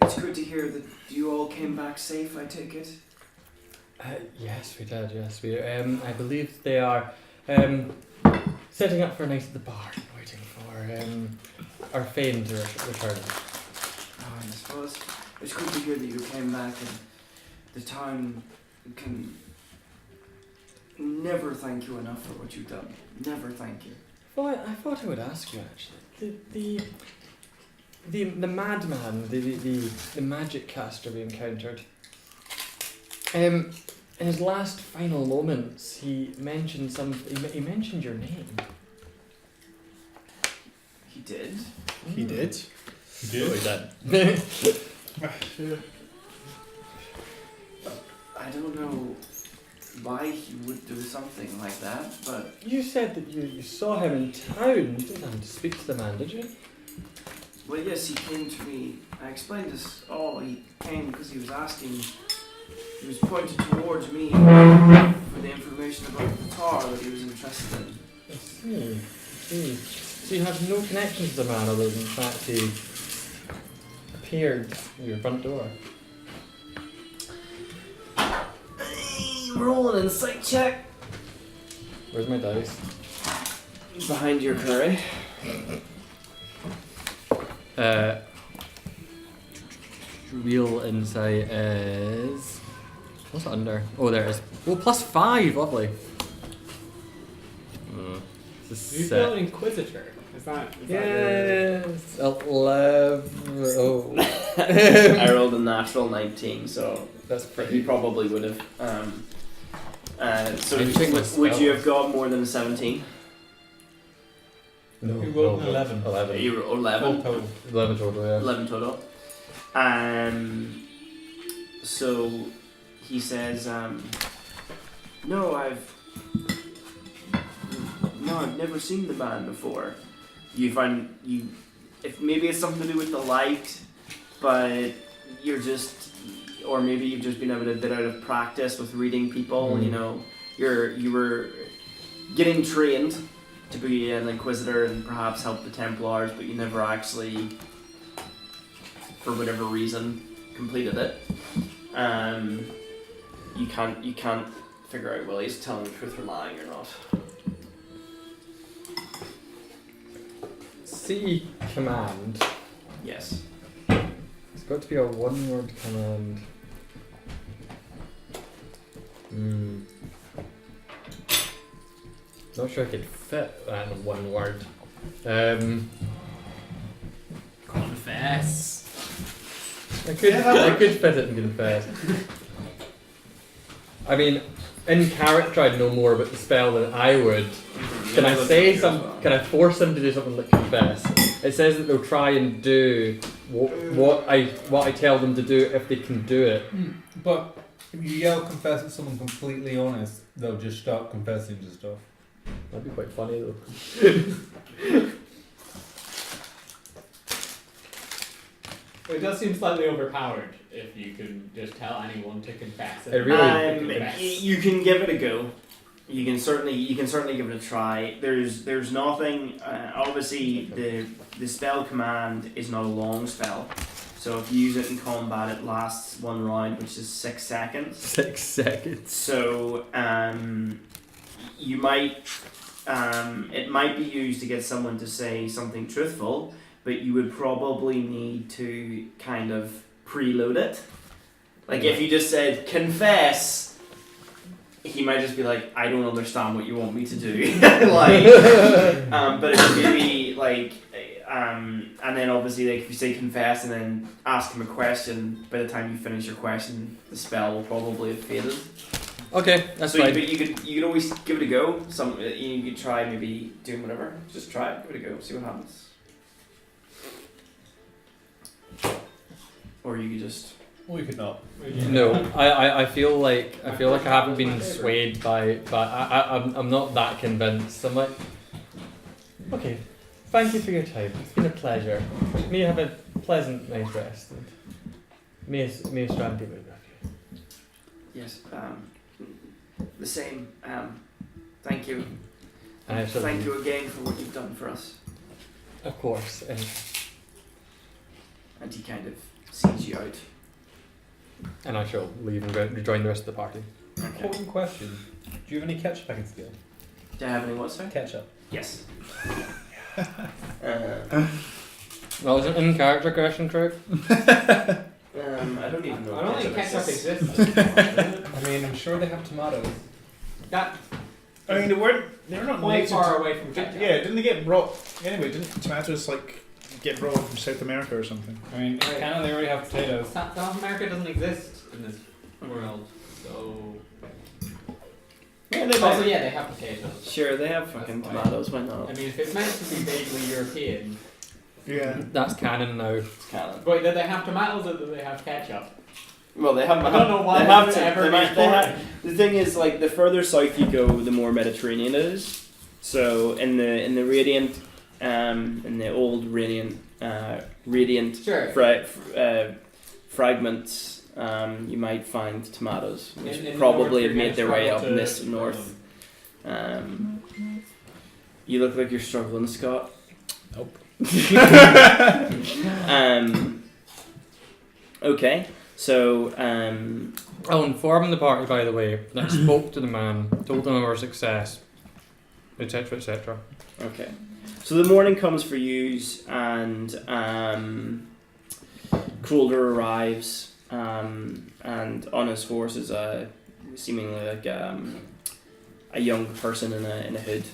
it's good to hear that you all came back safe, I take it. Yes, we did. Yes, we. I believe they are setting up for a night at the bar, waiting for our fame to return. I suppose it's good to hear that you came back, and the town can never thank you enough for what you've done. Never thank you. Well, I thought I would ask you actually. The madman, the magic caster we encountered. In his last final moments, he mentioned he mentioned your name. He did. He did. I don't know why he would do something like that, but You said that you saw him in town. You didn't have to speak to the man, did you? well, yes, he came to me. I explained this all. He came because he was asking. He was pointed towards me for the information about the tower that he was interested in. I see. So you have no connection to the man other than the fact he appeared at your front door. Roll an insight check. Where's my dice? Behind your curry. Real insight is. What's it under? Oh, there it is. Oh, +5, lovely. This You is feel Inquisitor. Is that Yes, 11. Oh, I rolled a natural 19, so that's he pretty. probably would have. So I'm checking my would you have spells. got more than a 17? No, You rolled an no, 11. 11. You rolled 11. total? 11 total, yeah. 11 total. So he says, no, I've never seen the man before. You find if maybe it's something to do with the light, but you're just, or maybe you've just been a bit out of practice with reading people. Mm. You were getting trained to be an Inquisitor and perhaps help the Templars, but you never actually, for whatever reason, completed it. You can't figure out whether he's telling the truth or lying or not. C command. Yes. It's got to be a one-word command. Not sure I could fit that in one word. Confess. I could fit it in confess. I mean, in character, I'd know more about the spell than I would. Can I say some? Can I force them to do something like confess? It says that they'll try and do what I tell them to do if they can do it. But if you yell confess at someone completely honest, they'll just start confessing to stuff. That'd be quite funny though. It does seem slightly overpowered if you can just tell anyone to confess. It really- Confess. You can give it a go. You can certainly give it a try. There's nothing. Obviously, the spell command is not a long spell, so if you use it in combat, it lasts 1 round, which is 6 seconds. 6 seconds. So you might it might be used to get someone to say something truthful, but you would probably need to kind of preload it. Like if you just said confess, he might just be like, I don't understand what you want me to do. Like, but if you maybe like, and then obviously like if you say confess and then ask him a question, by the time you finish your question, the spell will probably have faded. Okay, that's So, fine. but you could always give it a go. You could try maybe doing whatever. Just try it, give it a go, see what happens. Or you could just. Or you could not. No, I feel like I haven't been swayed by I'm not that convinced. I'm like, okay, thank you for your time. It's been a pleasure. May you have a pleasant night's rest. And may Strand be with you. Yes. The same. Thank you. I shall Thank leave. you again for what you've done for us. Of course. And he kind of sees you out. And I shall leave and go rejoin the rest of the party. Okay. Important question. Do you have any ketchup I can steal? Do I have any what, sir? Ketchup. Yes. Well, is it in character question, Craig? I don't even know. I don't think ketchup exists. exists. I mean, I'm sure they have tomatoes. That I mean, they're not quite native far to- away from ketchup. Yeah, didn't they get brought? Anyway, didn't tomatoes like get brought from South America or something? I mean, in Canada they already have potatoes. South America doesn't exist in this world, so. Yeah, they Also, might. yeah, they have potatoes. Sure, they have fucking That's fine. tomatoes. Why I not? mean, if it's meant to be vaguely European, Yeah. That's canon now. It's canon. wait, do they have tomatoes or do they have ketchup? Well, they have. I don't know why they have this to. would ever They be might, they important. have, the thing is, like, the further south you go, the more Mediterranean it is. So in the Radiant, in the old Radiant Sure. fragments, you might find tomatoes, which In probably north, have you're made their gonna way up struggle this to- north. You look like you're struggling, Scott. Nope. Okay, so I'll inform the party, by the way, that I spoke to the man, told him of our success, etc., etc. okay, so the morning comes for yous, and Crolder arrives, and on his horse is seemingly like a young person in a hood,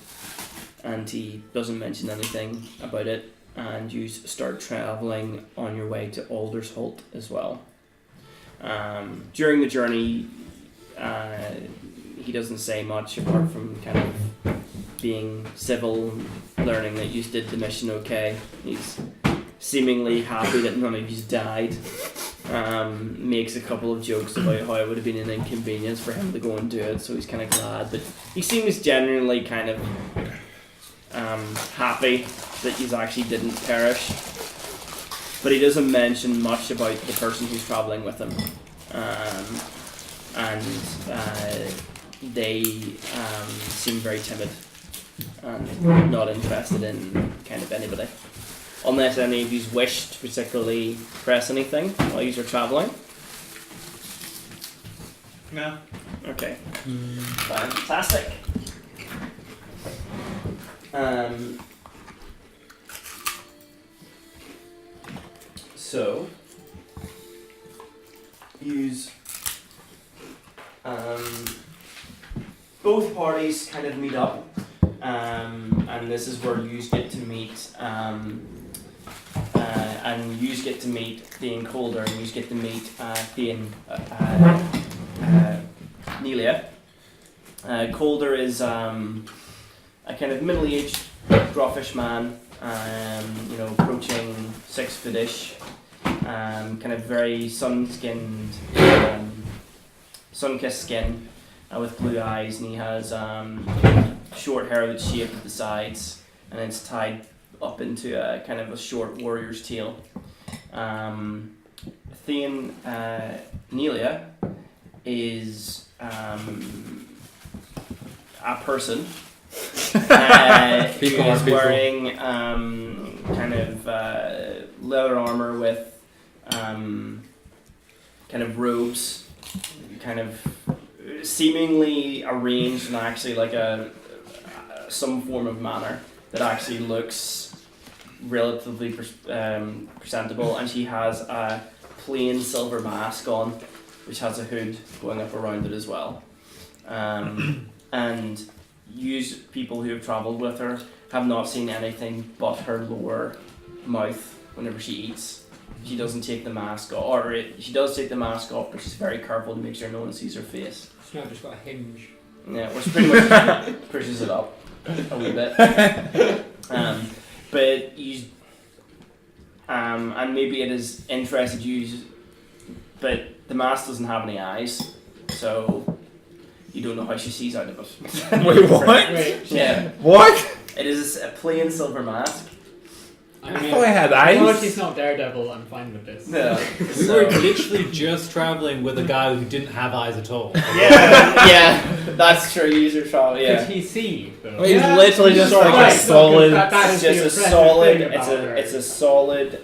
and he doesn't mention anything about it. And you start travelling on your way to Aldersholt as well. During the journey, he doesn't say much apart from kind of being civil, learning that you did the mission okay. He's seemingly happy that none of you died. Makes a couple of jokes about how it would have been an inconvenience for him to go and do it, so he's kind of glad. But he seems genuinely kind of happy that he's actually didn't perish, but he doesn't mention much about the person who's travelling with him, and they seem very timid. and not interested in kind of anybody. Unless any of you wish to particularly press anything while you are travelling. No. Okay. Fantastic. So use both parties kind of meet up, and this is where you get to meet, and you get to meet Thane Colder, and you get to meet Thane Nelia. Colder is a kind of middle-aged, gruffish man, approaching 6 foot-ish, kind of very sun-skinned, sun-kissed skin, with blue eyes, and he has short hair that's shaved at the sides, and it's tied up into a kind of a short warrior's tail. Thane Nelia is a person who is wearing kind of leather armor with kind of robes, kind of seemingly arranged in actually like some form of manner that actually looks relatively presentable, and she has a plain silver mask on which has a hood going up around it as well. And people who have travelled with her have not seen anything but her lower mouth whenever she eats. She doesn't take the mask off, or she does take the mask off, but she's very careful to make sure no one sees her face. It's not just got a hinge. Yeah, which pretty much pushes it up a wee bit. But you, and maybe it has interested you, but the mask doesn't have any eyes, so you don't know how she sees out of it. Wait, what? Wait. Yeah. What? It is a plain silver mask. I I mean, thought I had as long as eyes. he's not Daredevil, I'm fine with this. No. We were literally just traveling with a guy who didn't have eyes at all. Yeah, that's true. User trial. Could Yeah. he see, though? He's literally just Sorry. like Right, a solid. that It's is just the a impressive solid. thing It's about her. a solid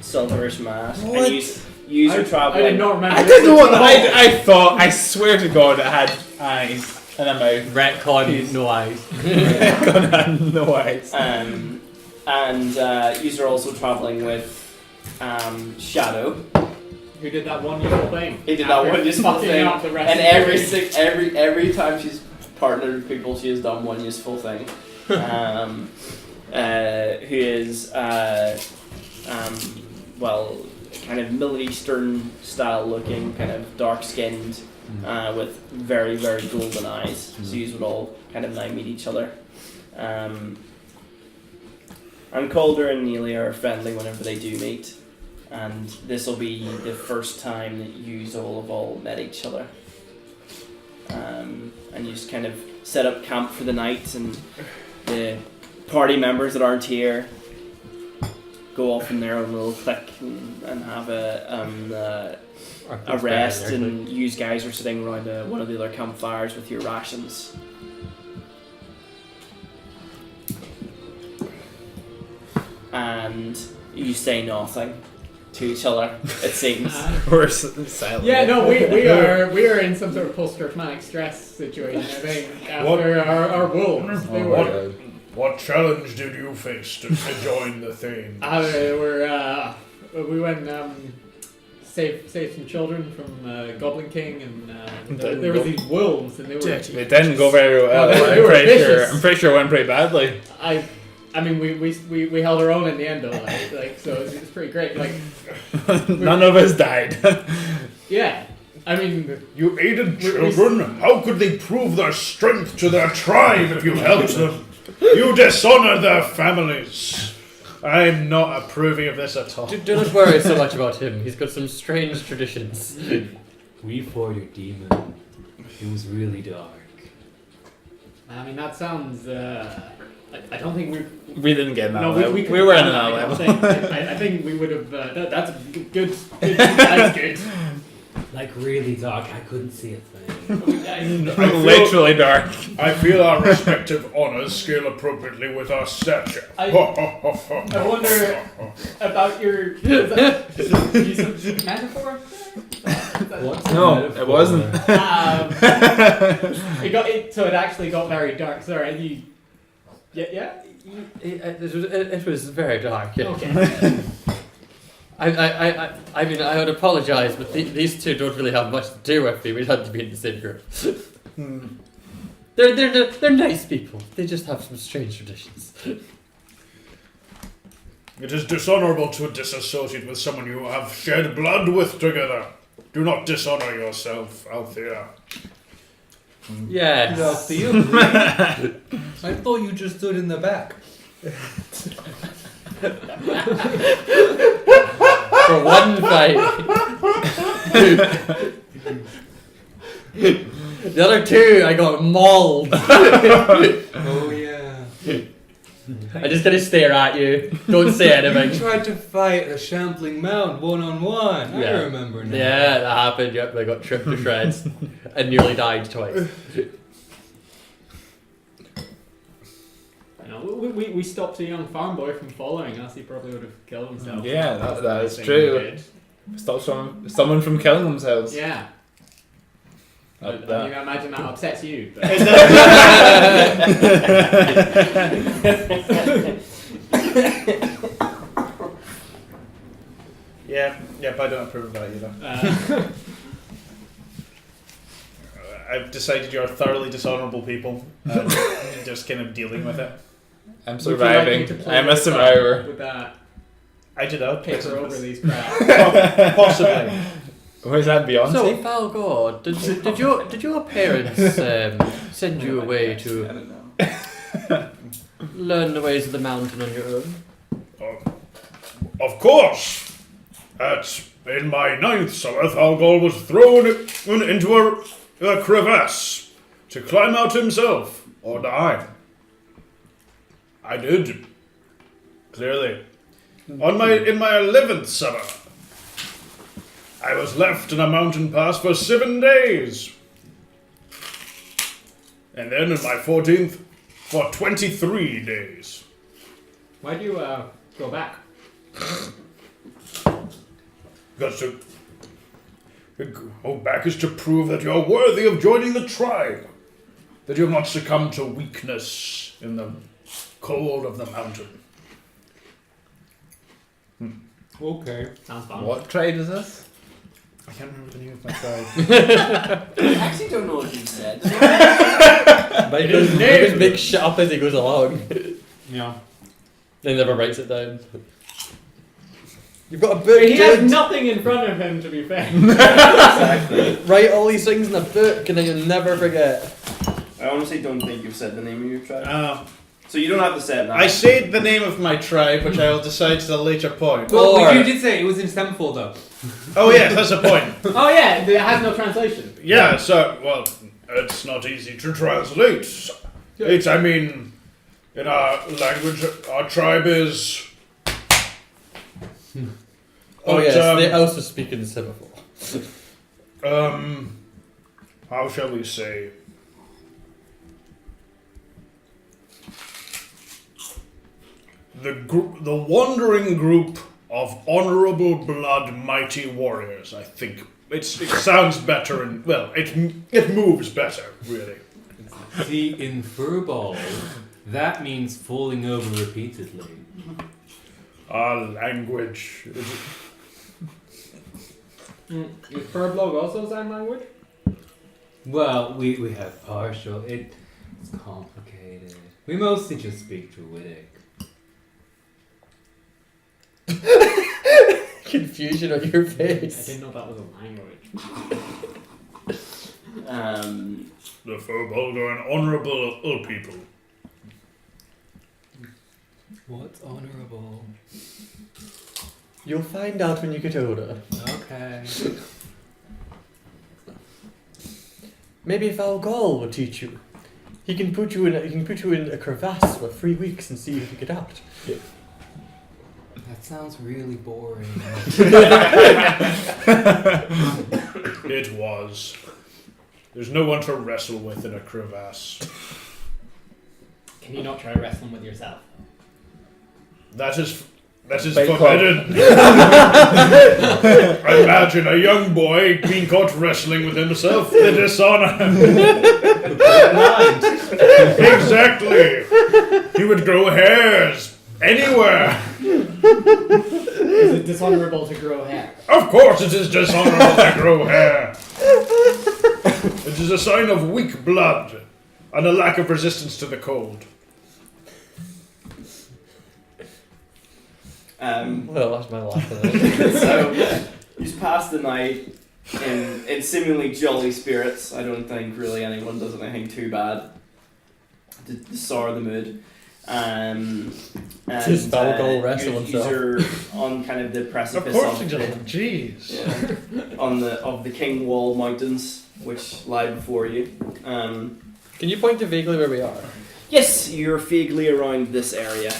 silverish mask. What? And user I traveling. did not remember. I this didn't know what at all. I thought. I swear to God, it had eyes and a mouth. Retcon, no eyes. God, had no eyes. And user also traveling with Shadow. Who did that one useful thing? He did that After one useful fucking thing, up the rest and of the every time she's partnered with people, she has done one useful thing. Who is kind of Middle Eastern style looking, kind of dark skinned, with very very golden eyes. So you would all kind of now meet each other. And Calder and Neely are friendly whenever they do meet, and this will be the first time that you all have all met each other. And you just kind of set up camp for the night, and the party members that aren't here go off in their own little clique and have a rest, and you guys are sitting around one of the other campfires with your rations. And you say nothing to each other, it seems. We're silent. Yeah, no, we are in some sort of post-traumatic stress situation, I think, after our wolves. They were, What challenge did you face to join the thing? we went save some children from Goblin King, and there were these wolves, and they were. It didn't go very well. No, they were vicious. I'm pretty sure it went pretty badly. I mean, we held our own in the end, though. Like so, it's pretty great. Like, None of us died. yeah. I mean, You aided children? How could they prove their strength to their tribe if you helped them? You dishonor their families. I'm not approving of this at all. Do not worry so much about him. He's got some strange traditions. We fought your demon. It was really dark. I mean, that sounds. I don't think We didn't get that No, level. we We were in I that don't level. think- I think we would have. That's good. That's good. Like really dark. I couldn't see a thing. Literally dark. I feel our respective honours scale appropriately with our stature. I wonder about your use of metaphor. What's No, it wasn't. So it actually got very dark. Sorry, you. Yeah. It was very dark. Yeah. Okay. I mean, I would apologise, but these two don't really have much to do with me. We'd have to be in the same group. They're nice people. They just have some strange traditions. It is dishonourable to disassociate with someone you have shed blood with together. Do not dishonour yourself, Althea. Yes. Althea? I thought you just stood in the back. For one fight. The other two, I got mauled. Oh yeah. I just gotta stare at you. Don't say You anything. tried to fight a shambling mount one-on-one. Yeah. I remember now. Yeah, that happened. Yep, I got tripped to shreds and nearly died twice. We stopped a young farm boy from following us. He probably would have killed himself. Yeah, that is Thing true. we did. Stop someone from killing themselves. Yeah. I imagine that upsets you. But. Yep, I don't approve of that either. I've decided you're thoroughly dishonourable people, and just kind of dealing with it. I'm Would you like me surviving. to play I'm a this up survivor. With that I did out paper over these cracks. Possibly. Where's that Beyonce? So, Val God, did your parents send you away to learn the ways of the mountain on your own? Of course. In my 9th summer, Thalgol was thrown into a crevasse to climb out himself or die. I did. Clearly. In my 11th summer, I was left in a mountain pass for 7 days. And then in my 14th, for 23 days. Why'd you go back? Because to go back is to prove that you're worthy of joining the tribe. That you have not succumbed to weakness in the cold of the mountain. Okay. Sounds fun. What tribe is this? I can't remember the name of my tribe. I actually don't know what you said. Because makes shit up as he goes along. Yeah. He never writes it down. You've got a book, He has dude. nothing in front of him, to be fair. Exactly. Write all these things in a book and then you'll never forget. I honestly don't think you've said the name of your tribe. Uh, So you don't have to say it now. I said the name of my tribe, which I will decide at a later point. Well, Or- you did say it was in Stemfold though. Oh yes, that's a point. Oh yeah, it has no translation. Yeah, so, well, it's not easy to translate. I mean, in our language, our tribe is... Oh But, yes, they also speak in semaphore. how shall we say? The wandering group of honourable blood mighty warriors, I think. It sounds better and, well, it moves better, really. See, in furball, that means falling over repeatedly. Our language. Is Furblog also sign language? Well, we have partial. It's complicated. We mostly just speak Druidic. Confusion on your I face. didn't know that was a language. The Furbolg are an honourable people. What's honourable? You'll find out when you get older. Okay. Maybe Valgol will teach you. He can put you in a crevasse for 3 weeks and see if you get out. That sounds really boring. It was. There's no one to wrestle with in a crevasse. Can you not try wrestling with yourself? That is Bait forbidden. Imagine a young boy being caught wrestling with himself. The dishonor. Exactly. He would grow hairs anywhere. Is it dishonorable to grow hair? Of course it is dishonorable to grow hair. It is a sign of weak blood and a lack of resistance to the cold. Well, that's my laugh. So, you pass the night in seemingly jolly spirits. I don't think really anyone does anything too bad to sour the mood. And Just Balgol wrestle himself. You're on kind of the Of precipice course he does. Jeez. of the King Wall Mountains, which lie before you. Can you point to vaguely where we are? Yes, you're vaguely around this area.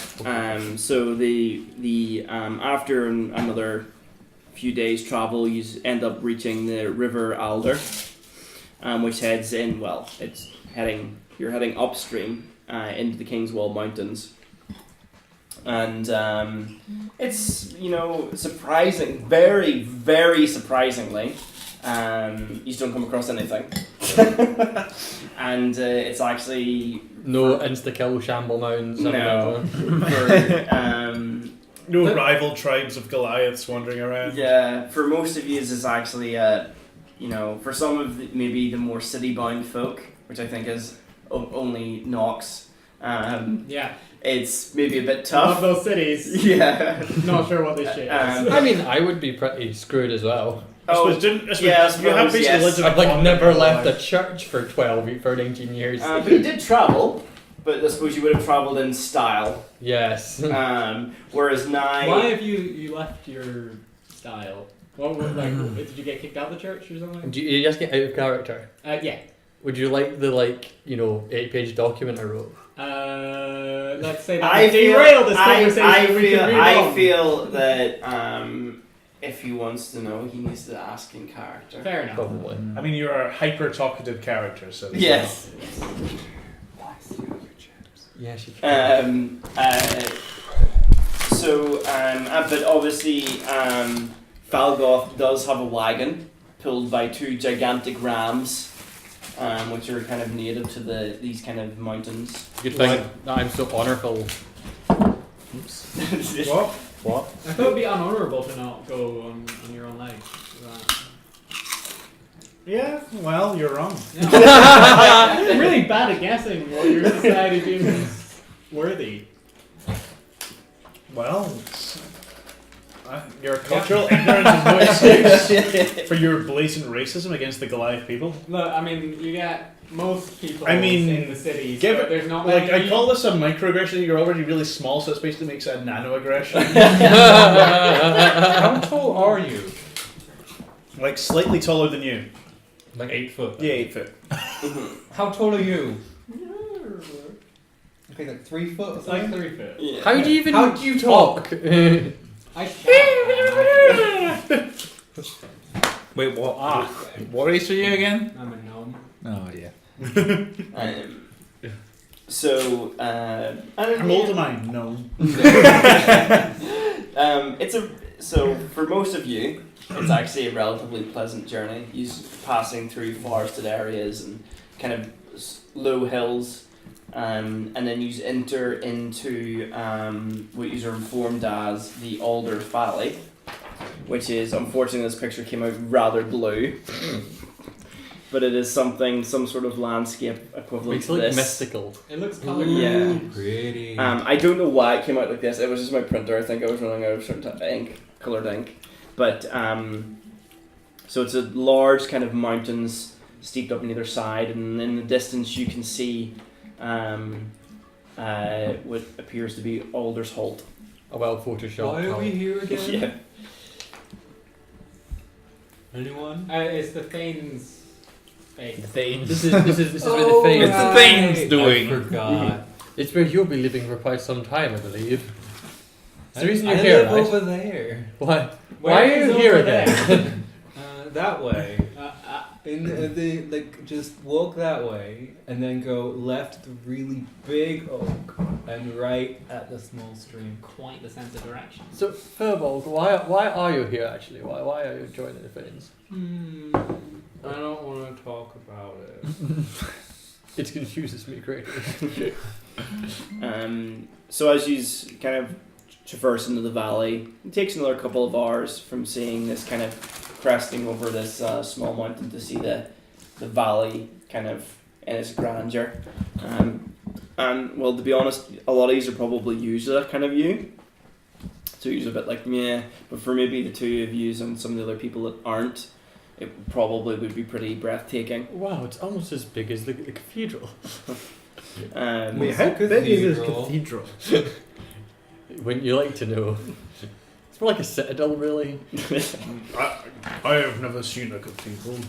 So the after another few days travel, you end up reaching the River Alder, which heads in. Well, you're heading upstream into the Kingswall Mountains, and it's surprising, very very surprisingly. You just don't come across anything, and it's actually. No insta-kill shamble mounds. No. No rival tribes of Goliaths wandering around. Yeah, for most of you, this is actually, for some of maybe the more city-bound folk, which I think is only Knox. Yeah. It's maybe a bit Love tough. those cities. Yeah. Not sure what this shit is. I mean, I would be pretty screwed as well. I suppose you have basically lived in a I've like commune never all left a life. church for 19 years. But you did travel, but I suppose you would have travelled in style. Yes. Whereas now... Why have you left your style? What did you get kicked out of the church or something? Do you just get out of character? Yeah. Would you like the 8-page document I wrote? Let's say that we derailed this conversation. I feel feel that if he wants to know, he needs to ask in character. Fair enough. Probably. I mean, you're a hyper-talkative character, so... Yes. Yeah, she can. But obviously, Falgoth does have a wagon pulled by two gigantic rams, which are kind of native to these kind of mountains. Good thing that I'm so honourful. Oops. What? What? I thought it'd be unhonourable to not go on your own legs. Yeah, well, you're wrong. I'm really bad at guessing what your society deems worthy. Well, your cultural ignorance is no excuse for your blatant racism against the Goliath people. Look, I mean, you get most people I mean, in the cities, give but it- there's not Like, many... I call this a microaggression. You're already really small, so it basically makes it a nano-aggression. How tall are you? Like, slightly taller than you. Like 8 foot. Yeah, 8 foot. How tall are you? Okay, like 3 foot. It's like 3 foot. Yeah. How do you even How do you talk? I can't. Wait, what? What race are you again? I'm a gnome. Oh yeah. I'm old am I? No. So for most of you, it's actually a relatively pleasant journey. You're passing through forested areas and kind of low hills, and then you enter into what you are informed as the Alder Valley, which is, unfortunately, this picture came out rather blue. But it is some sort of landscape equivalent It's to like this. mystical. It looks colourful. Yeah. Pretty. I don't know why it came out like this. It was just my printer. I think I was running out of certain type of ink, coloured ink. But so it's a large kind of mountains steeped up on either side, and in the distance you can see what appears to be Alder's Holt. A well photoshopped. Why are we here again? Yeah. Anyone? It's the Thane's face. This is where the thing. It's the things doing. I forgot. It's where you'll be living for quite some time, I believe. It's the reason I you're here, live right? over there. Why? Where Why are is you over here there? again? That way. Just walk that way and then go left the really big oak and right at the small stream. Quite the sense of direction. So, Furbolg, why are you here actually? Why are you joining the Thanes? I don't want to talk about it. It confuses me greatly. So as you kind of traverse into the valley, it takes another couple of hours from seeing this kind of cresting over this small mountain to see the valley kind of in its grandeur. And well, to be honest, a lot of these are probably used to that kind of view. So you're a bit like meh, but for maybe the two of you and some of the other people that aren't, it probably would be pretty breathtaking. Wow, it's almost as big as the cathedral. Wait, how big is this cathedral? Wouldn't you like to know? It's more like a citadel, really. I have never seen a cathedral.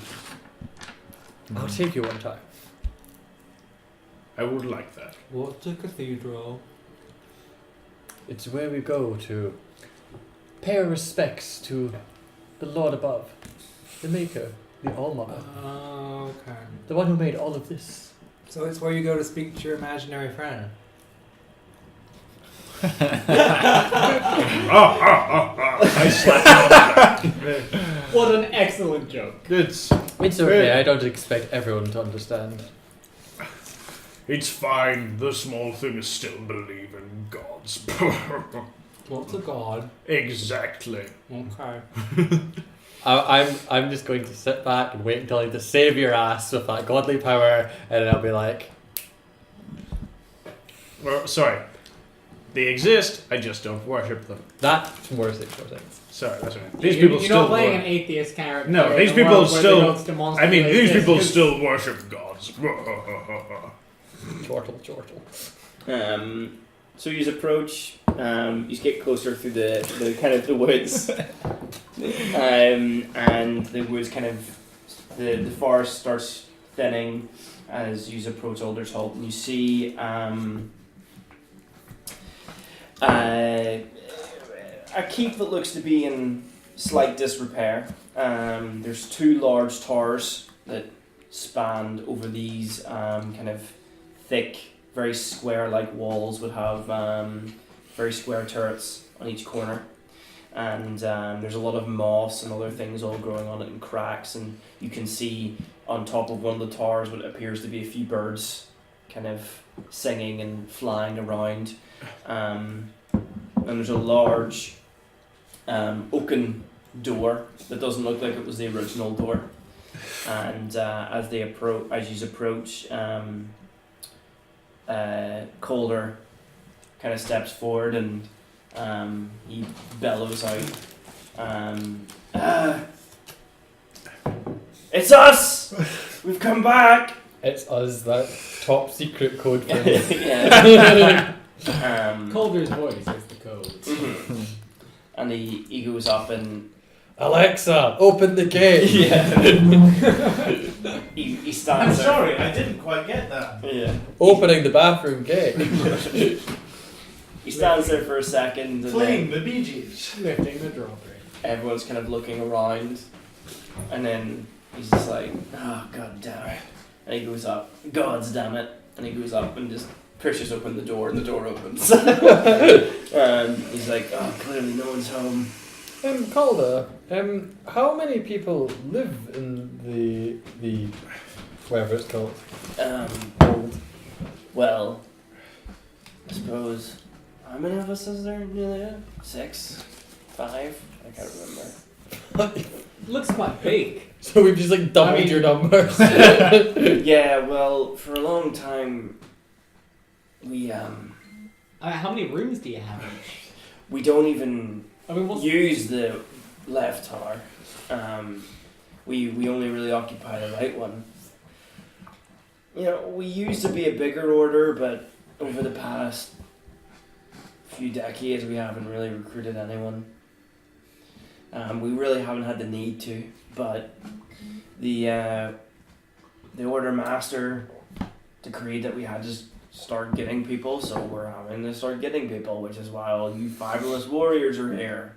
I'll take you one time. I would like that. What's a cathedral? It's where we go to pay our respects to the Lord above, the Maker, the Allmother, Okay. the one who made all of this. So it's where you go to speak to your imaginary friend. I slapped him on the back. What an excellent joke. It's okay, I don't expect everyone to understand. It's fine. The small thing is still believe in gods. What's a god? Exactly. Okay. I'm just going to sit back and wait until I to save your ass with that godly power, and then I'll be like, Well, sorry. They exist. I just don't worship them. that's worse things. Sorry, that's right. These You're people not still playing an wor- aatheist character. No, in these a people world where still- the gods demonstrably I mean, these exist, people 'cause- still worship gods. Chortle. So you approach, you get closer through the kind of the woods, and the woods kind of the forest starts thinning as you approach Alder's Halt, and you see a keep that looks to be in slight disrepair. There's two large towers that spanned over these kind of thick, very square-like walls, would have very square turrets on each corner, and there's a lot of moss and other things all growing on it and cracks, and you can see on top of one of the towers what appears to be a few birds kind of singing and flying around, and there's a large oaken door that doesn't look like it was the original door, and as you approach, Calder kind of steps forward and he bellows out, "It's us! We've come back!" It's us, that top secret code phrase. Yeah. Calder's voice is the code. And he goes up and Alexa, open the gate. he stands there. I didn't quite get that. Yeah. Opening the bathroom gate. He stands there for a second and then the Bee Gees. Lifting the drawbridge. everyone's kind of looking around, and then he's just like, "Oh, god damn it," and he goes up, "God's damn it," and he goes up and just pushes open the door, and the door opens. And he's like, "Oh, clearly no one's home." Calder, how many people live in the whatever it's called? Well, I suppose, how many of us is there nearly? 6? 5? I can't remember. Looks quite big. So we've just like doubled I mean- your numbers. Yeah, well, for a long time, we How many rooms do you have? we don't even I mean, what's use the left tower. We only really occupy the right one. You know, we used to be a bigger order, but over the past few decades, we haven't really recruited anyone. We really haven't had the need to, but the order master decreed that we had to start getting people, so we're having to start getting people, which is why all you fabulous warriors are here.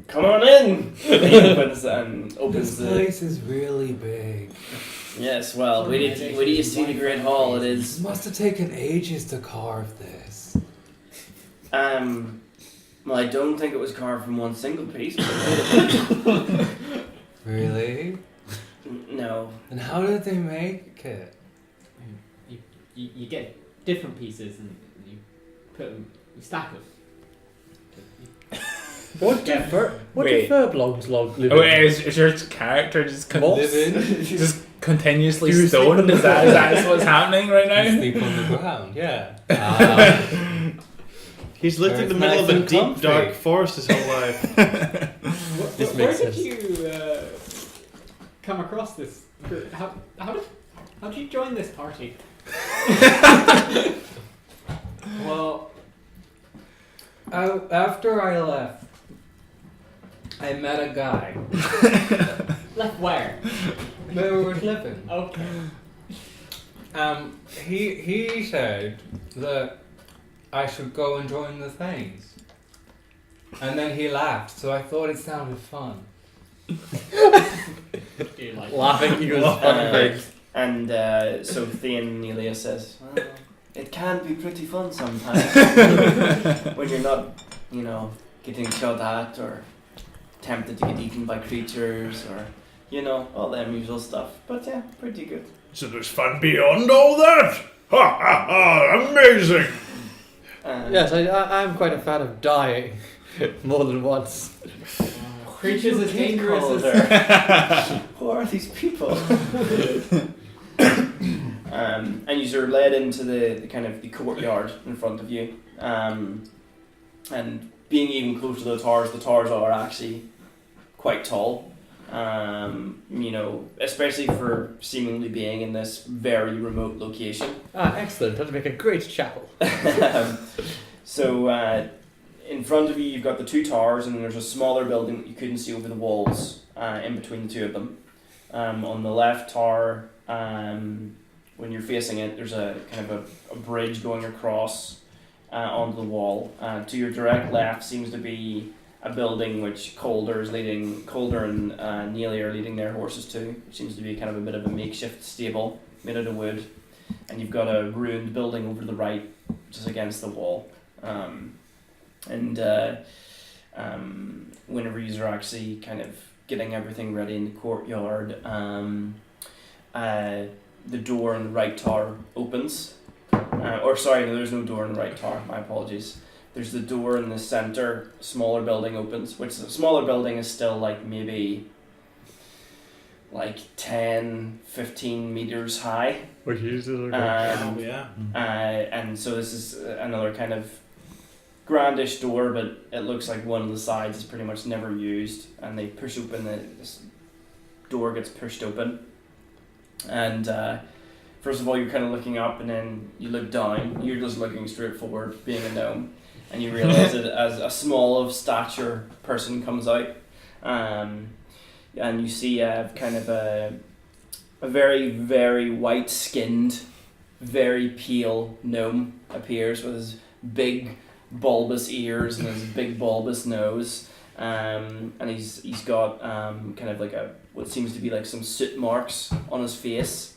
come on in. He opens This place is really big. Yes, well, wait till you see the Great Hall. It is. Must have taken ages to carve this. Well, I don't think it was carved from one single piece. Really? No. And how did they make it? You get different pieces and you put them, you stack them. What do Wait. furbolgs live Oh, in? wait, is your character just Live just continuously Do you sleep stoned? on the Is that what's happening right in? now? Sleep on the ground, yeah. He's lived Where in the it's middle nice of a and deep, comfy. dark forest his whole life. This Where makes did sense. you come across this? How did you join this party? Well, after I left, I met a guy Left where? where we were living. Okay. He said that I should go and join the Thanes. And then he laughed, so I thought it sounded fun. Do you like Laughing, he goes, fun things. And so Thane Nelia says, well, it can be pretty fun sometimes when you're not, getting shot at or tempted to get eaten by creatures or, all that usual stuff. But yeah, pretty good. So there's fun beyond all that? Ha ha ha! Amazing! Yes, I'm quite a fan of dying more than once. creatures as dangerous as Who are these people? And you're led into the kind of the courtyard in front of you. And being even close to the towers are actually quite tall. Especially for seemingly being in this very remote location. Excellent. That'd make a great chapel. So in front of you, you've got the two towers, and then there's a smaller building that you couldn't see over the walls in between the two of them. On the left tower, when you're facing it, there's a kind of a bridge going across onto the wall. To your direct left seems to be a building which Calder and Neely are leading their horses to, which seems to be kind of a bit of a makeshift stable made out of wood. And you've got a ruined building over to the right, just against the wall. Whenever you are actually kind of getting everything ready in the courtyard, the door in the right tower opens. There's no door in the right tower, my apologies. There's the door in the center, smaller building opens, which the smaller building is still maybe 10, 15 meters high. Which usually And so this is another kind of grandish door, but it looks like one of the sides is pretty much never used, and they push open this door gets pushed open, and first of all you're kind of looking up, and then you look down. You're just looking straight forward, being a gnome, and you realize that as a small of stature person comes out, and you see kind of a very, very white-skinned, very pale gnome appears with his big bulbous ears and his big bulbous nose, and he's got kind of what seems to be some soot marks on his face.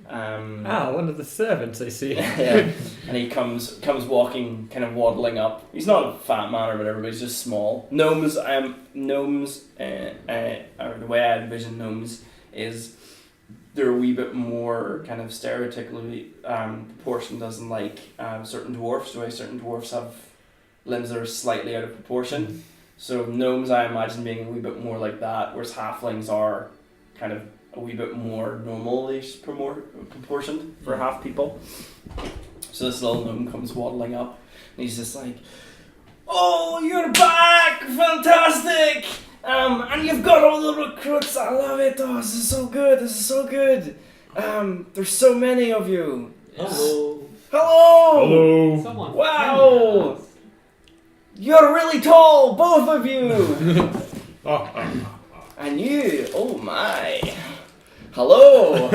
one of the servants, I see. Yeah, and he comes walking, kind of waddling up. He's not a fat man or whatever, but he's just small. Gnomes, or the way I envision gnomes is they're a wee bit more kind of stereotypically proportioned, as in certain dwarfs. The way certain dwarfs have limbs that are slightly out of proportion. So gnomes, I imagine, being a wee bit more like that, whereas halflings are kind of a wee bit more normally proportioned for half people. So this little gnome comes waddling up, and he's just like, "Oh, you're back! Fantastic! And you've got all the recruits. I love it. Oh, this is so good. This is so good. There's so many of you. Hello. Hello. Hello. Someone. Wow. You're really tall, both of you. And you. Oh my. Hello.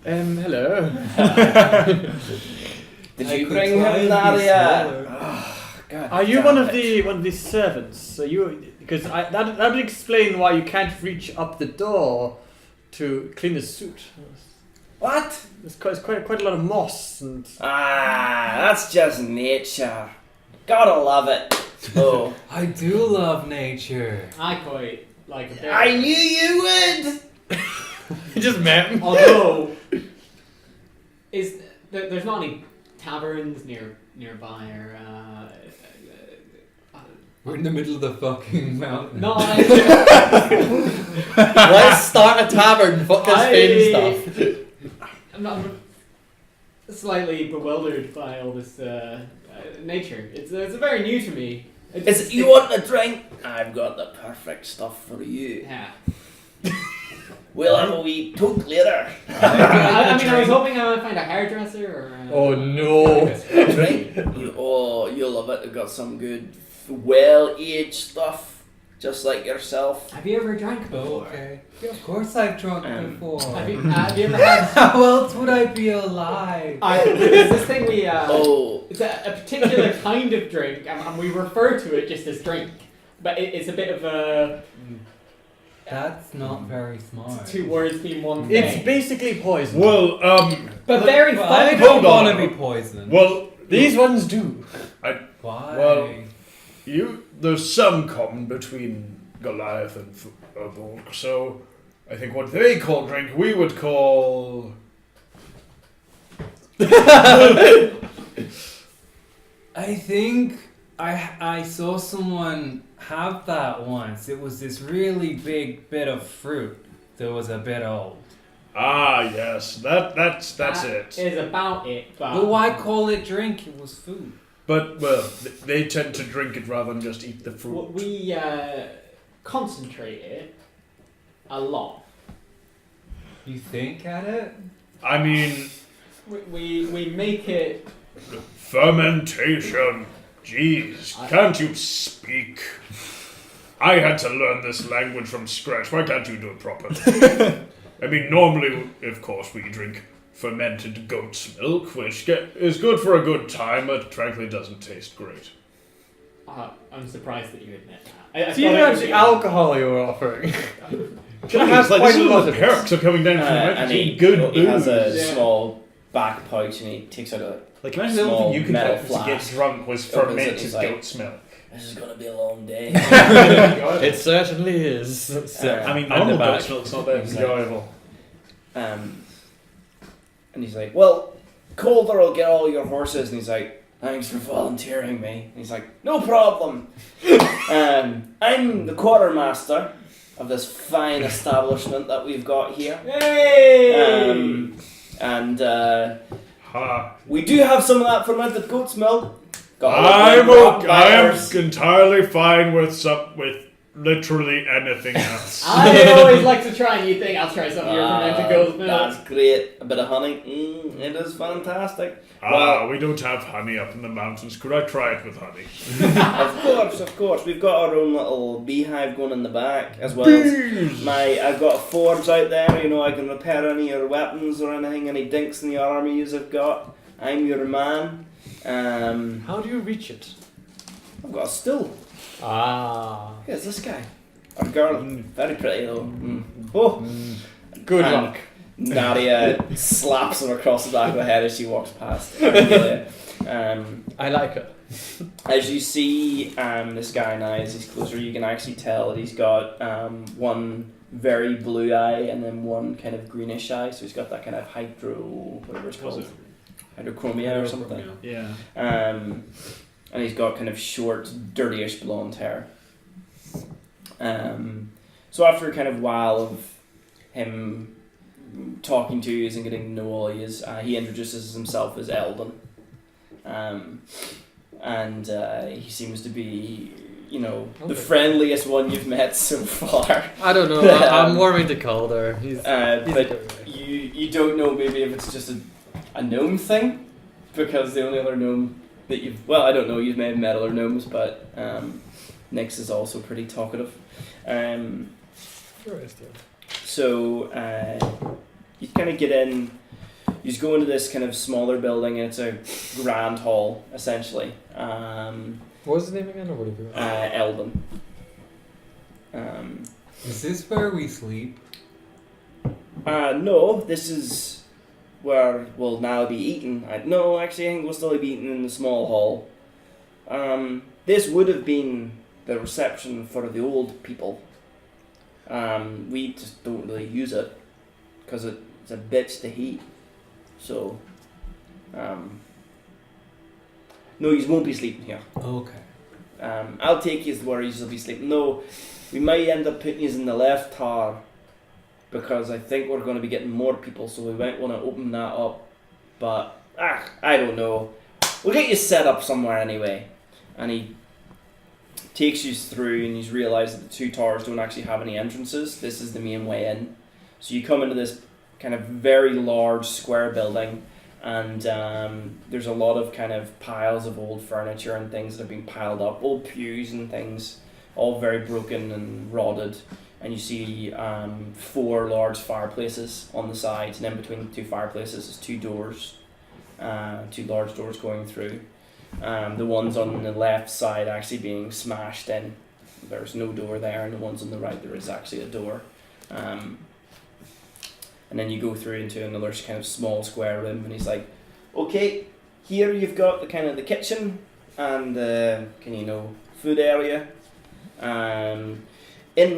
Hello. Did you bring him, Nadia? Oh, God Are you damn one of it. the servants? Are you because that would explain why you can't reach up the door to clean the suit. What? There's quite a lot of moss and. That's just nature. Gotta love it. Oh, I do love nature. I quite like a bear. I knew you would. You just met him. Although, there's not any taverns nearby or. We're in the middle of the fucking mountain. No, Let's start a tavern. Fuck this Thane stuff. I'm slightly bewildered by all this nature. It's very new to me. You want a drink? I've got the perfect stuff for you. Yeah. We'll have a wee talk later. I mean, I was hoping I might find a hairdresser or. Oh no! A drink? You'll love it. They've got some good, well-aged stuff, just like yourself. Have you ever drank before? Okay. Yeah, of course I've drunk before. Have you ever had? How else would I be alive? There's this thing we. Oh, It's a particular kind of drink, and we refer to it just as drink. But it's a bit of a. That's not very smart. Two words mean one thing. It's basically poison. Well, but very But fun. I Hold don't on. want to be poisoned. well, These ones do. Why? well, there's some common between Goliath and Volk, so I think what they call drink, we would call. I think I saw someone have that once. It was this really big bit of fruit that was a bit old. Ah, yes, that's That it. is about it. But why call it drink? It was food. But well, they tend to drink it rather than just eat the fruit. We concentrate it a lot. You think at it? I mean, We make it. fermentation. Jeez, can't you speak? I had to learn this language from scratch. Why can't you do it properly? I mean, normally, of course, we drink fermented goat's milk, which is good for a good time, but frankly doesn't taste great. I'm surprised that you admit that. I Do you thought know it how was much you. alcohol you were offering? Can I have like quite this a is lot what of perks are coming down from and it. Good he has booze. a Yeah. small back pouch and he takes out a. Like, imagine the only small thing you could metal have to get flask. drunk was Opens it, fermented he's like- goat's milk. This is gonna be a long day. It certainly is. I mean, And normal the back. goat's milk's not that enjoyable. And he's like, well, Calder will get all your horses. And he's like, thanks for volunteering me. And he's like, no problem. I'm the quartermaster of this fine establishment that we've got here. Hey! Ha. We do have some of that fermented goat's milk. I am Vampires. entirely fine with literally anything else. I always like to try new thing. I'll try some of your fermented goat's milk. That's great. A bit of honey. It is fantastic. Well, We don't have honey up in the mountains. Could I try it with honey? of course. We've got our own little beehive going in the back, as well as I've got a forge out there. You know, I can repair any of your weapons or anything, any dinks in the army you've got. I'm your man. How do you reach it? I've got a stool. Here's this guy. Or girl. Very pretty though. Oh. Good And luck. Nadia slaps him across the back of the head as she walks past. I like it. As you see this guy now, as he's closer, you can actually tell that he's got one very blue eye and then one kind of greenish eye. So he's got that kind of whatever it's called, hydrochromia or something. Yeah. And he's got kind of short, dirtyish blonde hair. So after a kind of while of him talking to you and getting to know all he is, he introduces himself as Eldon. And he seems to be, the friendliest one you've met so far. I don't know. I'm warming to Calder. But you don't know maybe if it's just a gnome thing, because the only other gnome that I don't know, you've maybe met other gnomes, but Nyx is also pretty talkative. So you kind of get in, you go into this kind of smaller building, and it's a grand hall, essentially. What was his name again, or what have you got? Eldon. Is this where we sleep? No, this is where we'll now be eating. No, actually, I think we'll still be eating in the small hall. This would have been the reception for the old people. We just don't really use it because it's a bitch to heat. So, no, you won't be sleeping here. Okay. I'll take you where you'll be sleeping. No, we might end up putting you in the left tower because I think we're going to be getting more people, so we might want to open that up. But, I don't know. We'll get you set up somewhere anyway. And he takes you through and you realise that the two towers don't actually have any entrances. This is the main way in. So you come into this kind of very large square building, and there's a lot of kind of piles of old furniture and things that have been piled up, old pews and things, all very broken and rotted. And you see 4 large fireplaces on the sides, and in between the 2 fireplaces is 2 doors, 2 large doors going through. The ones on the left side actually being smashed in. There's no door there, and the ones on the right there is actually a door. And then you go through into another kind of small square room, and he's like, okay, here you've got the kind of the kitchen and the food area. In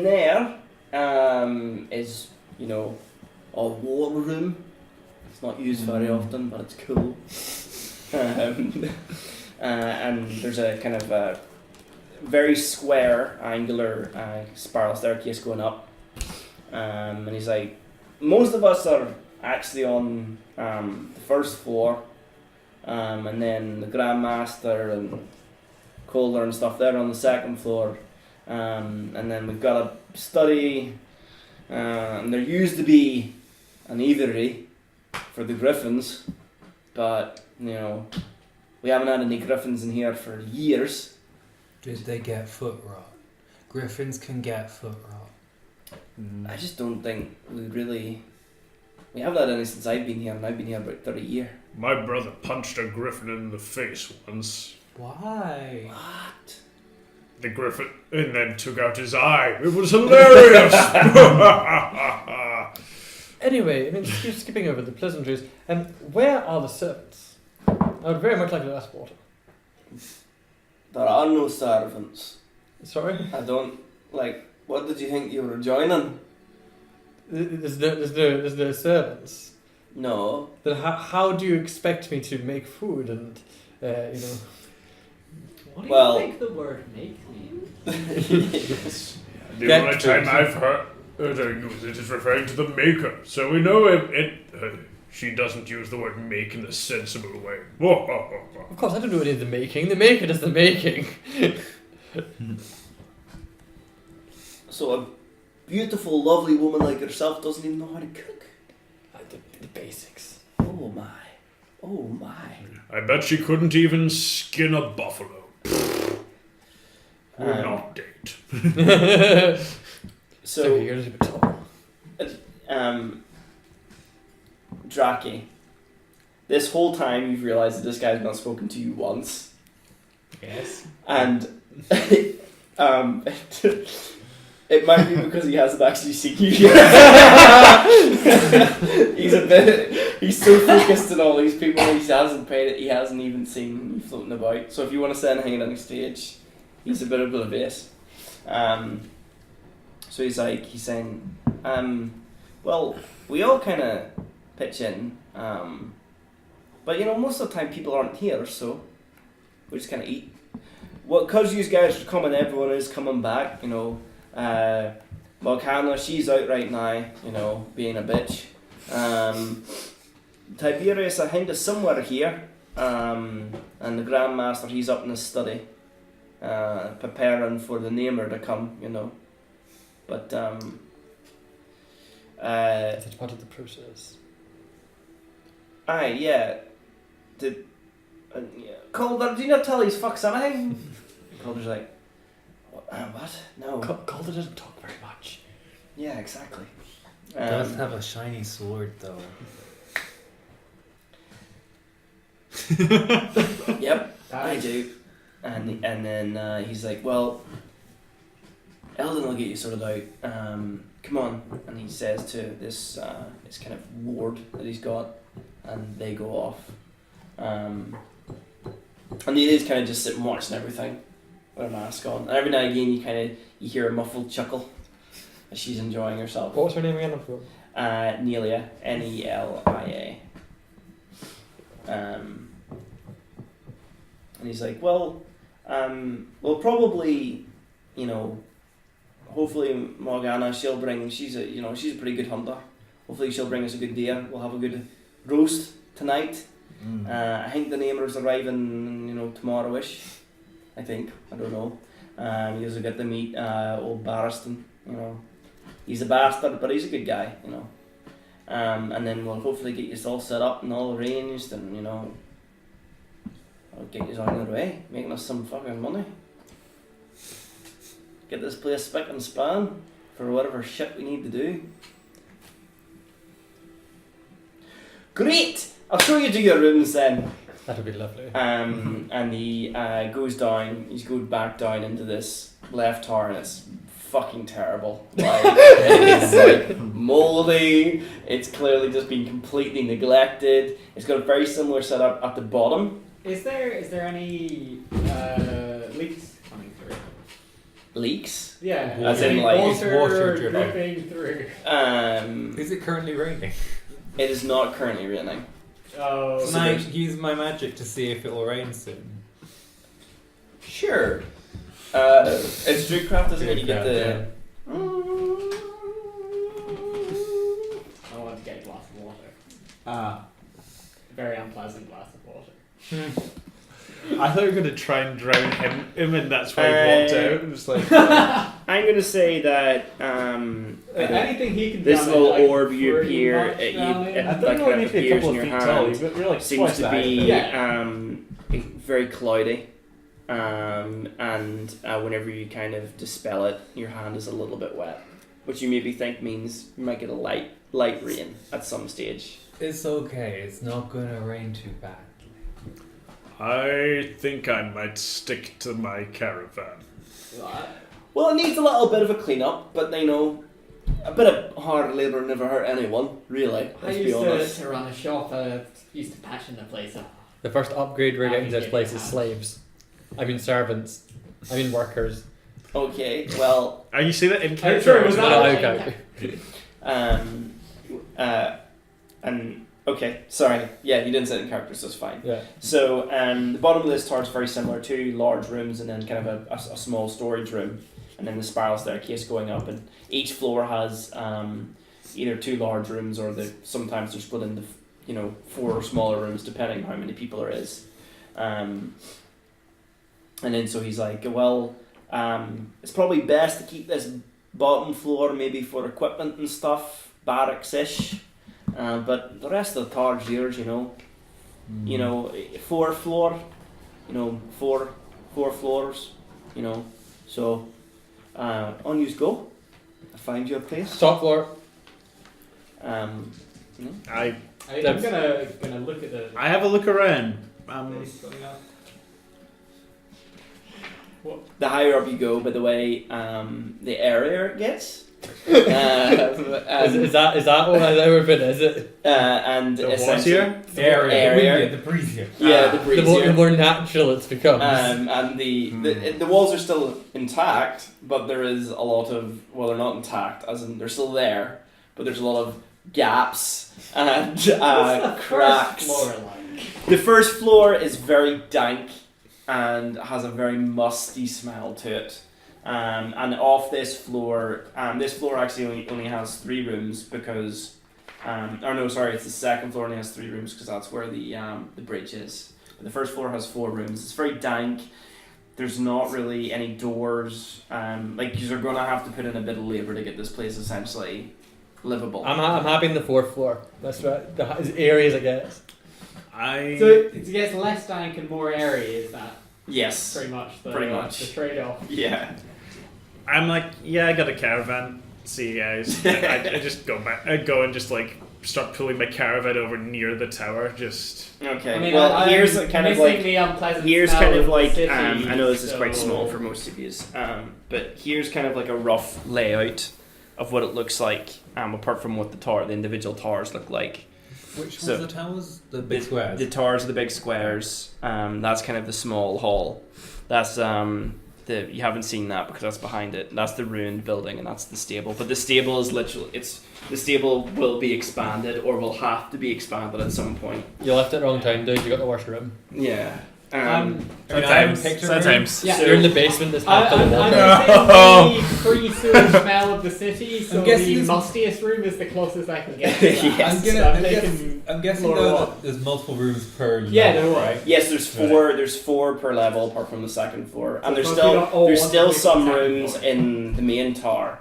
there is a war room. It's not used very often, but it's cool. And there's a kind of a very square, angular spiral staircase going up. And he's like, most of us are actually on the first floor, and then the Grandmaster and Calder and stuff, they're on the second floor. And then we've got a study, and there used to be an aviary for the griffins, but we haven't had any griffins in here for years. Did they get foot rot? Griffins can get foot rot. I just don't think we haven't had any since I've been here, and I've been here about 30 years. My brother punched a griffin in the face once. Why? What? The griffin, and then took out his eye. It was hilarious! Anyway, I mean, you're skipping over the pleasantries. Where are the servants? I would very much like to ask Walter. There are no servants. Sorry? I don't, what did you think you were joining? There's no servants. No. Then how do you expect me to make food and, What do Well- you think the word make means? The only time I've heard it use it is referring to the maker, so we know she doesn't use the word make in a sensible way. Of course, I don't do any of the making. The maker does the making. So a beautiful, lovely woman like yourself doesn't even know how to cook. The basics. Oh my. Oh my. I bet she couldn't even skin a buffalo. We're not date. So, you're a little bit tall. Draki, this whole time you've realised that this guy's not spoken to you once. Yes. And it might be because he hasn't actually seen you yet. He's so focused on all these people he hasn't even seen you floating about. So if you want to say anything at any stage, he's a bit oblivious. So he's saying, well, we all kind of pitch in, but most of the time people aren't here, so we just kind of eat. Well, because you guys are coming, everyone is coming back, Malkana, she's out right now, being a bitch. Tiberius, I think, is somewhere here, and the Grandmaster, he's up in his study, preparing for the namer to come, But, That's part of the process. aye, yeah. Calder, do you not tell these fucks anything? Calder's like, what? No. Calder doesn't talk very much. Yeah, exactly. Does have a shiny sword though. Yep, I do. and then he's like, well, Eldon will get you sorted out. Come on. And he says to this his kind of ward that he's got, and they go off. And he is kind of just sitting watching everything with a mask on. And every now and again you hear a muffled chuckle as she's enjoying herself. What was her name again? Nelia, Nelia. And he's like, well, we'll probably, hopefully Morgana, she's a pretty good hunter. Hopefully she'll bring us a good deer. We'll have a good roast tonight. I think the namer's arriving, tomorrow-ish. I think. I don't know. You'll get to meet old Barriston, He's a bastard, but he's a good guy, and then we'll hopefully get you all set up and all arranged, and I'll get you on your way, making us some fucking money. Get this place spick and span for whatever shit we need to do. Great! I'll show you to your rooms then. That'll be lovely. And he goes down. He's going back down into this left tower, and it's fucking terrible. Like, it's like moldy. It's clearly just been completely neglected. It's got a very similar setup at the bottom. Is there any leaks coming through? Leaks? Yeah. As in, like, water dripping. dripping through. Is it currently raining? It is not currently raining. Oh. So Can I there's- use my magic to see if it will rain soon? Sure. It's Druidcraft, isn't it? You get Druidcraft, the. I want to get a glass of water. Ah. A very unpleasant glass of water. I thought you were going to try and drown him and that's why he walked out. It was like, I'm going to say that. Anything he can This drown little in, like, orb you pretty appear, much it drown in. I that think kind only of be a appears couple in of your feet tall. hand. You've got really Seems twice to that. be very cloudy, and whenever you kind of dispel it, your hand is a little bit wet, which you maybe think means you might get a light rain at some stage. It's okay. It's not gonna rain too bad. I think I might stick to my caravan. Well, it needs a little bit of a clean up, but a bit of hard labour never hurt anyone, really. I Let's be used honest. to run a shop. Used to patching the place up. The first upgrade we're getting to this Yeah. place is slaves. I mean servants. I mean workers. Okay, well, And you see that in I'm character? sure it was as not well? okay. and okay, sorry, yeah, you didn't say it in character, so it's fine. Yeah. So, the bottom of this tower is very similar to large rooms and then kind of a small storage room, and then the spiral staircase going up, and each floor has either two large rooms or sometimes they're split into 4 smaller rooms depending on how many people there is. And then so he's like, well, it's probably best to keep this bottom floor maybe for equipment and stuff, barracks-ish. But the rest of the tower's yours, 4th floor, 4 floors, So, on you go. Find your place. Top floor. No? I'm I'm gonna look at the. I have a look around. place going up. The higher up you go, by the way, the airier it gets. Is that what has ever been? Is it And The essentially, here? The area, Area. the breezier. yeah, the the more breezier. natural it's become? And the walls are still intact, but there is a lot of they're not intact, as in they're still there, but there's a lot of gaps and What's the cracks. first floor like? The first floor is very dank and has a very musty smell to it. And off this floor actually only has 3 rooms because, it's the second floor only has 3 rooms because that's where the bridge is. But the first floor has 4 rooms. It's very dank. There's not really any doors. You're gonna have to put in a bit of labour to get this place essentially livable. I'm happy in the 4th floor. That's right. The areas I guess. So it gets less dank and more airy. Is that Yes. pretty much the Pretty trade-off? Yeah. I'm like, yeah, I got a caravan. See you guys. I just go back. I go and just like start pulling my caravan over near the tower. Just Okay. I mean, well, here's I'm kind of missing like the unpleasant here's smell kind of the like city, I know this is so- quite small for most of you, but here's kind of like a rough layout of what it looks like. Apart from what the individual towers look like. Which So- ones are the towers? The big squares. The towers are the big squares. That's kind of the small hall. That's you haven't seen that because that's behind it. That's the ruined building, and that's the stable. But the stable is literally the stable will be expanded or will have to be expanded at some point. You left it wrong time, dude. You got the worst room. Yeah. Sometimes. Yeah. You're in the basement. That's half of the I'm water. missing the pre-sewer smell of the city, so guessing the this- mustiest room is the closest I can get to that. Yes. I'm guessing floor though wall. that there's multiple rooms per level, Yeah, there were. right? Yes, there's four. There's four per level, apart from the second floor, and So there's it's not all there's one still place some on the second rooms floor. in the main tower,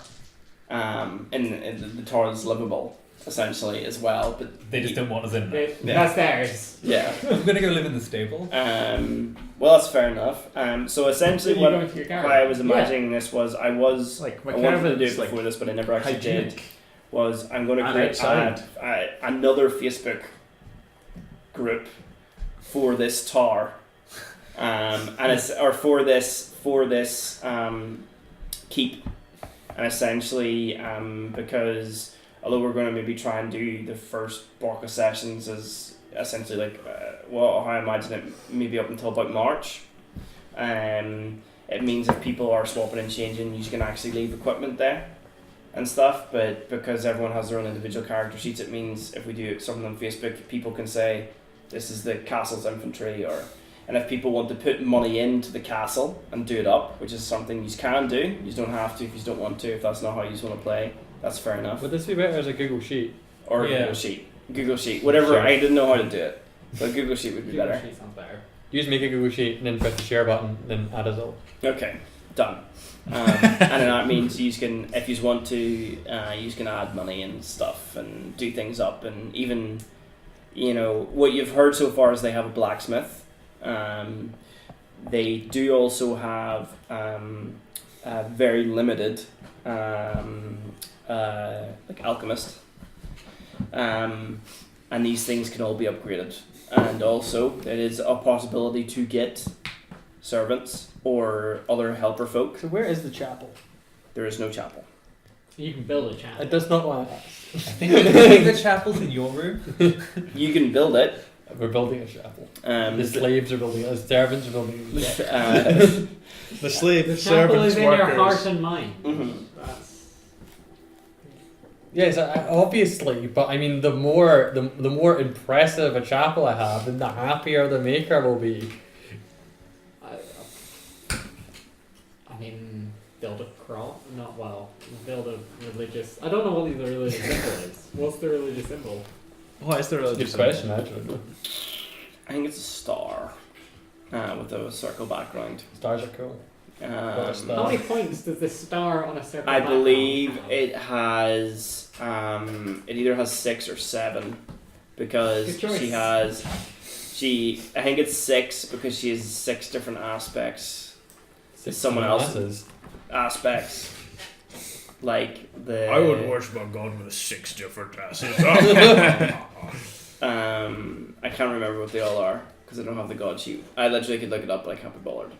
in the tower that's livable essentially as well. But They just don't want us in there. That's theirs. yeah. I'm gonna go live in the stable. Well, that's fair enough. So essentially, You what go into your car. why I was imagining this was I wanted like my to do caravan's it like before this, but I never actually did. hygienic. Was I'm going to And create outside. another Facebook group for this tower, and it's or for this keep, and essentially because although we're going to maybe try and do the first block of sessions as essentially like how I imagine it maybe up until about March, it means if people are swapping and changing, you can actually leave equipment there and stuff, but because everyone has their own individual character sheets, it means if we do something on Facebook, people can say this is the castle's infantry, and if people want to put money into the castle and do it up, which is something you can do, you don't have to if you don't want to, if that's not how you want to play, that's fair enough. Would this be better as a Google Sheet? Or Yeah. Google Sheet, whatever. Sure. I didn't know how to do it, but Google Sheet would be Google better. Sheet sounds better. You just make a Google Sheet and then press the share button, then add us all. Okay, done. And then that means you can, if you want to, you can add money and stuff and do things up, and even, what you've heard so far is they have a blacksmith. They do also have a very limited, like alchemist, and these things can all be upgraded. And also, it is a possibility to get servants or other helper folk. So where is the chapel? There is no chapel. You can build a chapel. It does not want us. I think the chapel's in your room. You can build it. We're building a chapel. Um, The slaves are building it. The servants are building it. The slave, The chapel servants, is in your workers. heart and mind. Mhm. That's Yes, obviously, but I mean, the more impressive a chapel I have, then the happier the maker will be. I mean, build a cross? Build a religious. I don't know what the religious symbol is. What's the religious symbol? Why is there a Good question, actually. I think it's a star with a circle background. Stars are cool. Um, star? How many points does the star on a circle? I background believe have? it has. It either has 6 or 7, because Good choice. she has. I think it's 6 because she has 6 different aspects. Someone else. Classes. Aspects. Like the. I would worship a god with 6 different classes. I can't remember what they all are because I don't have the god sheet. I literally could look it up, but I can't be bothered.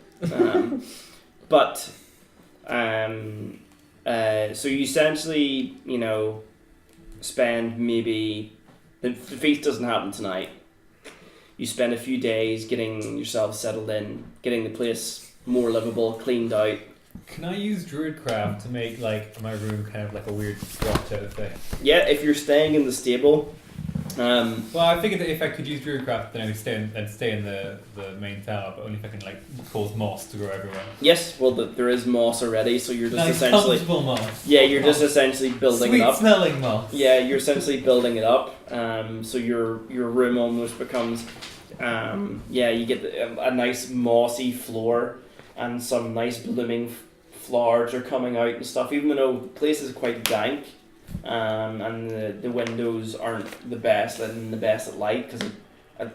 So you essentially, spend maybe the feast doesn't happen tonight. You spend a few days getting yourself settled in, getting the place more livable, cleaned out. Can I use Druidcraft to make my room kind of like a weird squat type of thing? Yeah, if you're staying in the stable. Well, I figured that if I could use Druidcraft, then I would stay in the main tower, but only if I can cause moss to grow everywhere. Yes, well, there is moss already, so you're just Nice, essentially. comfortable moss. Yeah, you're just essentially building Sweet it up. smelling moss. Yeah, you're essentially building it up. So your room almost becomes. You get a nice mossy floor, and some nice blooming flowers are coming out and stuff. Even though the place is quite dank, and the windows aren't the best and the best at light, because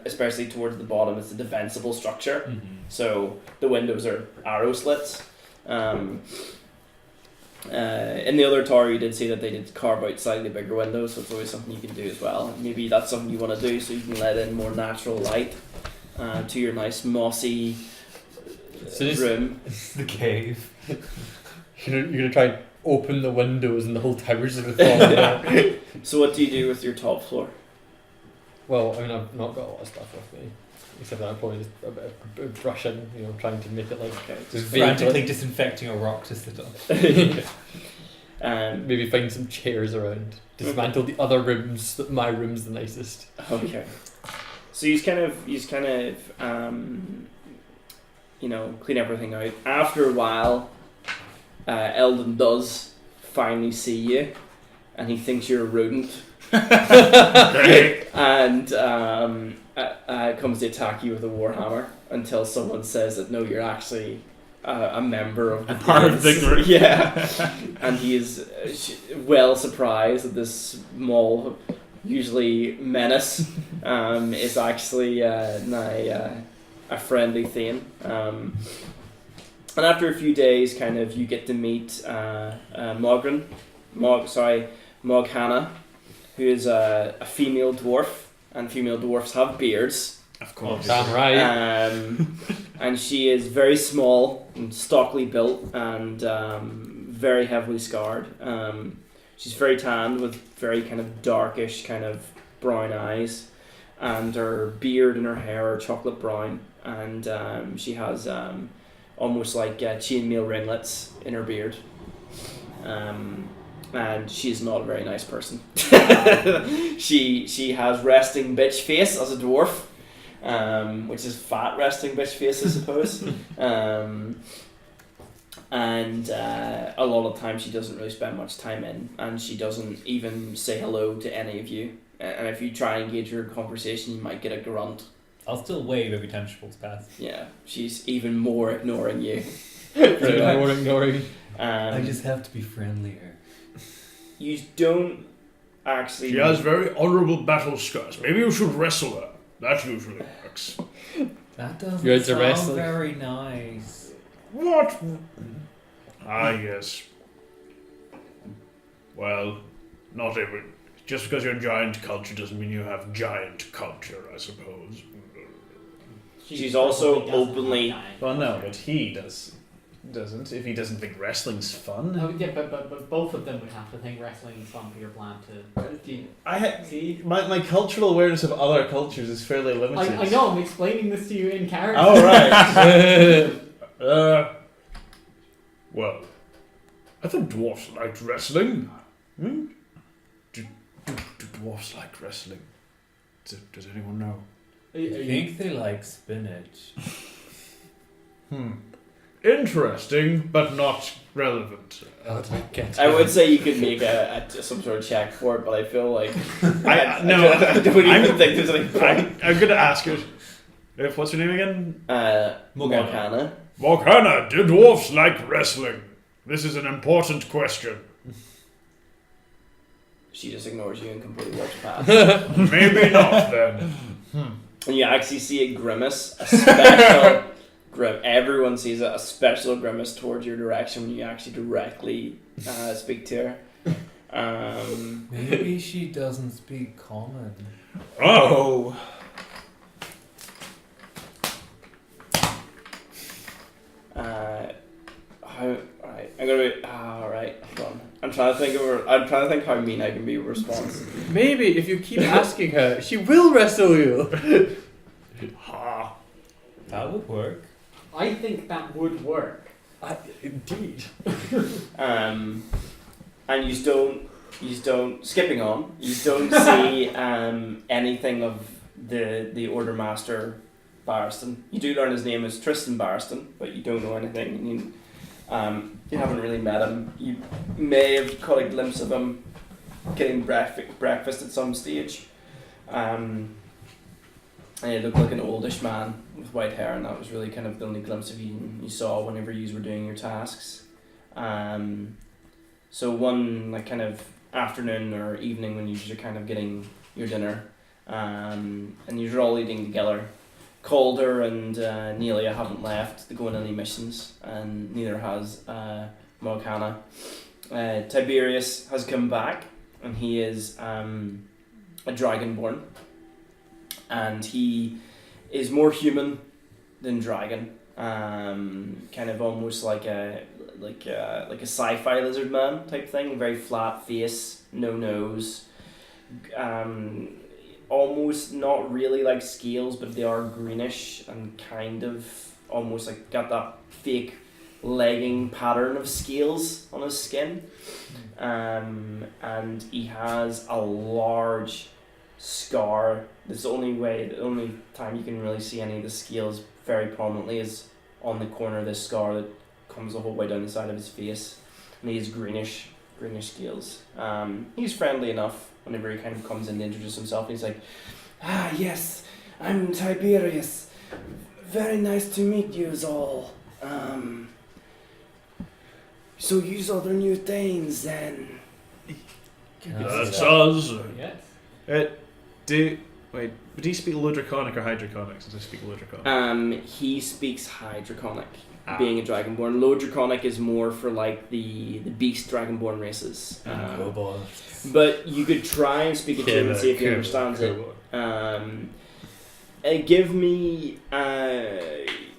especially towards the bottom, it's a defensible structure. Mm-hmm. So the windows are arrow slits. In the other tower, you did see that they did carve out slightly bigger windows, so it's always something you can do as well. And maybe that's something you want to do, so you can let in more natural light to your nice mossy room. It's the cave. You're gonna try and open the windows and the whole tower's gonna fall down. So what do you do with your top floor? Well, I mean, I've not got a lot of stuff with me. Except that I'm probably just a bit of brushing, trying to make it like Just frantically disinfecting a rock to sit on. maybe find some chairs around. Dismantle the other rooms. My room's the nicest. Okay. So you kind of clean everything out. After a while, Eldon does finally see you, and he thinks you're a rodent. And comes to attack you with a warhammer until someone says that no, you're actually a member of the part of the group. Yeah, and he is well surprised that this small, usually menace, is actually now a friendly Thane. And after a few days, kind of, you get to meet Morghana, who is a female dwarf, and female dwarfs have beards. Of course. Damn right. And she is very small and stockily built and very heavily scarred. She's very tanned with very kind of darkish kind of brown eyes, and her beard and her hair are chocolate brown, and she has almost like chainmail ringlets in her beard. And she's not a very nice person. She has resting bitch face as a dwarf, which is fat resting bitch face, I suppose. And a lot of times she doesn't really spend much time in, and she doesn't even say hello to any of you. And if you try and engage her in conversation, you might get a grunt. I'll still wave every time she walks past. Yeah, she's even more ignoring you. More ignoring. I just have to be friendlier. You don't actually... She has very honourable battle scars. Maybe you should wrestle her. That usually works. That doesn't You're into sound wrestling. very nice. What? Ah, yes. Well, not every... Just because you're giant culture doesn't mean you have giant culture, I suppose. She's also probably doesn't openly- have time. Well, no, but he doesn't. If he doesn't think wrestling's fun. Oh, yeah, but both of them would have to think wrestling is fun for your plan to. Do you see? My cultural awareness of other cultures is fairly limited. I know, I'm explaining this to you in character. Oh, right. Well, I thought dwarfs liked wrestling. Hmm? Do dwarfs like wrestling? Does anyone know? I think they like spinach. Interesting, but not relevant. I would say you could make some sort of check for it, but I feel like I don't even think there's any point. I'm going to ask it. What's your name again? Morghana. Morghana, do dwarfs like wrestling? This is an important question. She just ignores you and completely walks past. Maybe not then. And you actually see a grimace, a special everyone sees a special grimace towards your direction when you actually directly speak to her. Maybe she doesn't speak common. Oh. Alright, hold on. I'm trying to think how mean I can be with response. Maybe if you keep asking her, she will wrestle you. Ha. That would work. I think that would work. Indeed. And you don't skipping on. You don't see anything of the Order Master Barristan. You do learn his name is Tristan Barristan, but you don't know anything. You haven't really met him. You may have caught a glimpse of him getting breakfast at some stage. And he looked like an oldish man with white hair, and that was really kind of the only glimpse of you saw whenever you were doing your tasks. So one kind of afternoon or evening when you're kind of getting your dinner, and you're all eating together, Calder and Nelia haven't left to go on any missions, and neither has Morghana. Tiberius has come back, and he is a dragonborn, and he is more human than dragon. Kind of almost like a sci-fi lizard man type thing. Very flat face, no nose. Almost not really like scales, but they are greenish and kind of almost like got that fake legging pattern of scales on his skin. And he has a large scar. That's the only time you can really see any of the scales very prominently is on the corner of this scar that comes the whole way down the side of his face. And he has greenish scales. He's friendly enough whenever he kind of comes in to introduce himself. He's like, yes, I'm Tiberius. Very nice to meet you all. So you are the new Thanes then? That's us. Yes. Do you speak Low Draconic or High Draconic? Since I speak Low Draconic. He speaks High Draconic, being a Dragonborn. Low Draconic is more for like the beast Dragonborn races. But you could try and speak it to him and see if he understands it. Give me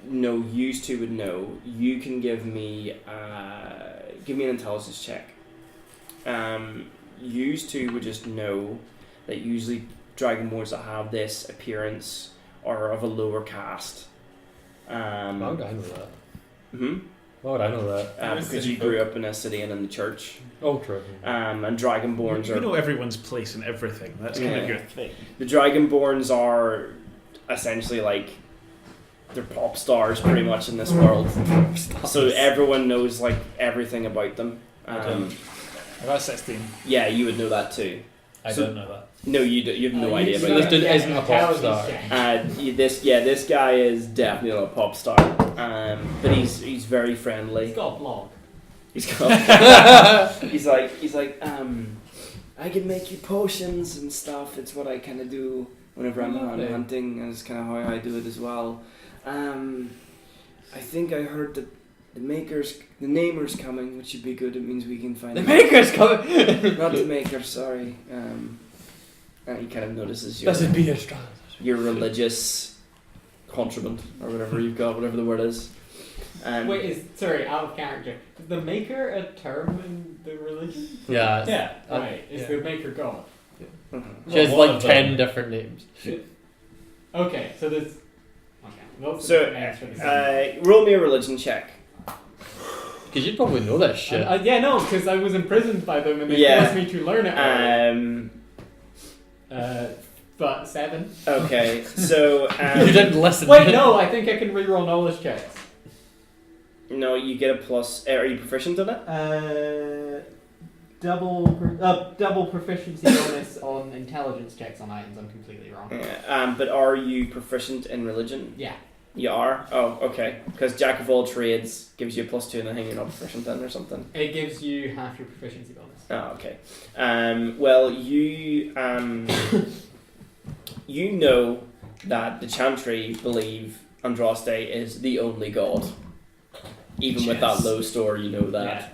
no, used to would know. You can give me an intelligence check. Used to would just know that usually Dragonborns that have this appearance are of a lower caste. Why would I know that? Hmm? Why would I know that? Because you grew up in a city and in the church. Oh, true. And Dragonborns You are... know everyone's place and everything. That's kind of your thing. The Dragonborns are essentially like... They're pop stars pretty much in this world. So everyone knows like everything about them. I got 16. Yeah, you would know that too. I don't know that. No, you have no idea about This that. dude isn't a pop star. This guy is definitely not a pop star. But he's very friendly. He's got a blog. He's like I can make you potions and stuff. It's what I kind of do whenever I'm hunting, and it's kind of how I do it as well. I think I heard that the namer's coming, which should be good. It means we can find The maker's coming! not the maker. Sorry. And he kind of notices Be a strong. your religious contraband or whatever you've got, whatever the word is. Wait, sorry, out of character. Is the maker a term in the religion? Yeah. Yeah, right. Is the maker God? She has One like of 10 different names. Okay, so there's... Okay, what's So, the names for the roll me a religion check. Because you'd probably know that shit. yeah, no, because I was imprisoned by them and they Yeah. forced me to learn it. But 7. Okay, so you didn't listen. Wait, no, I think I can reroll knowledge checks. no, you get a plus. Are you proficient in it? Double proficiency bonus on intelligence checks on items. I'm completely wrong. Yeah. But are you proficient in religion? Yeah. You are? Oh, okay. Because Jack of all trades gives you a +2 in the thing you're not proficient in or something. It gives you half your proficiency bonus. Oh, okay. Well, you you know that the Chantry believe Andraste is the only god. Even with that low score, you know that.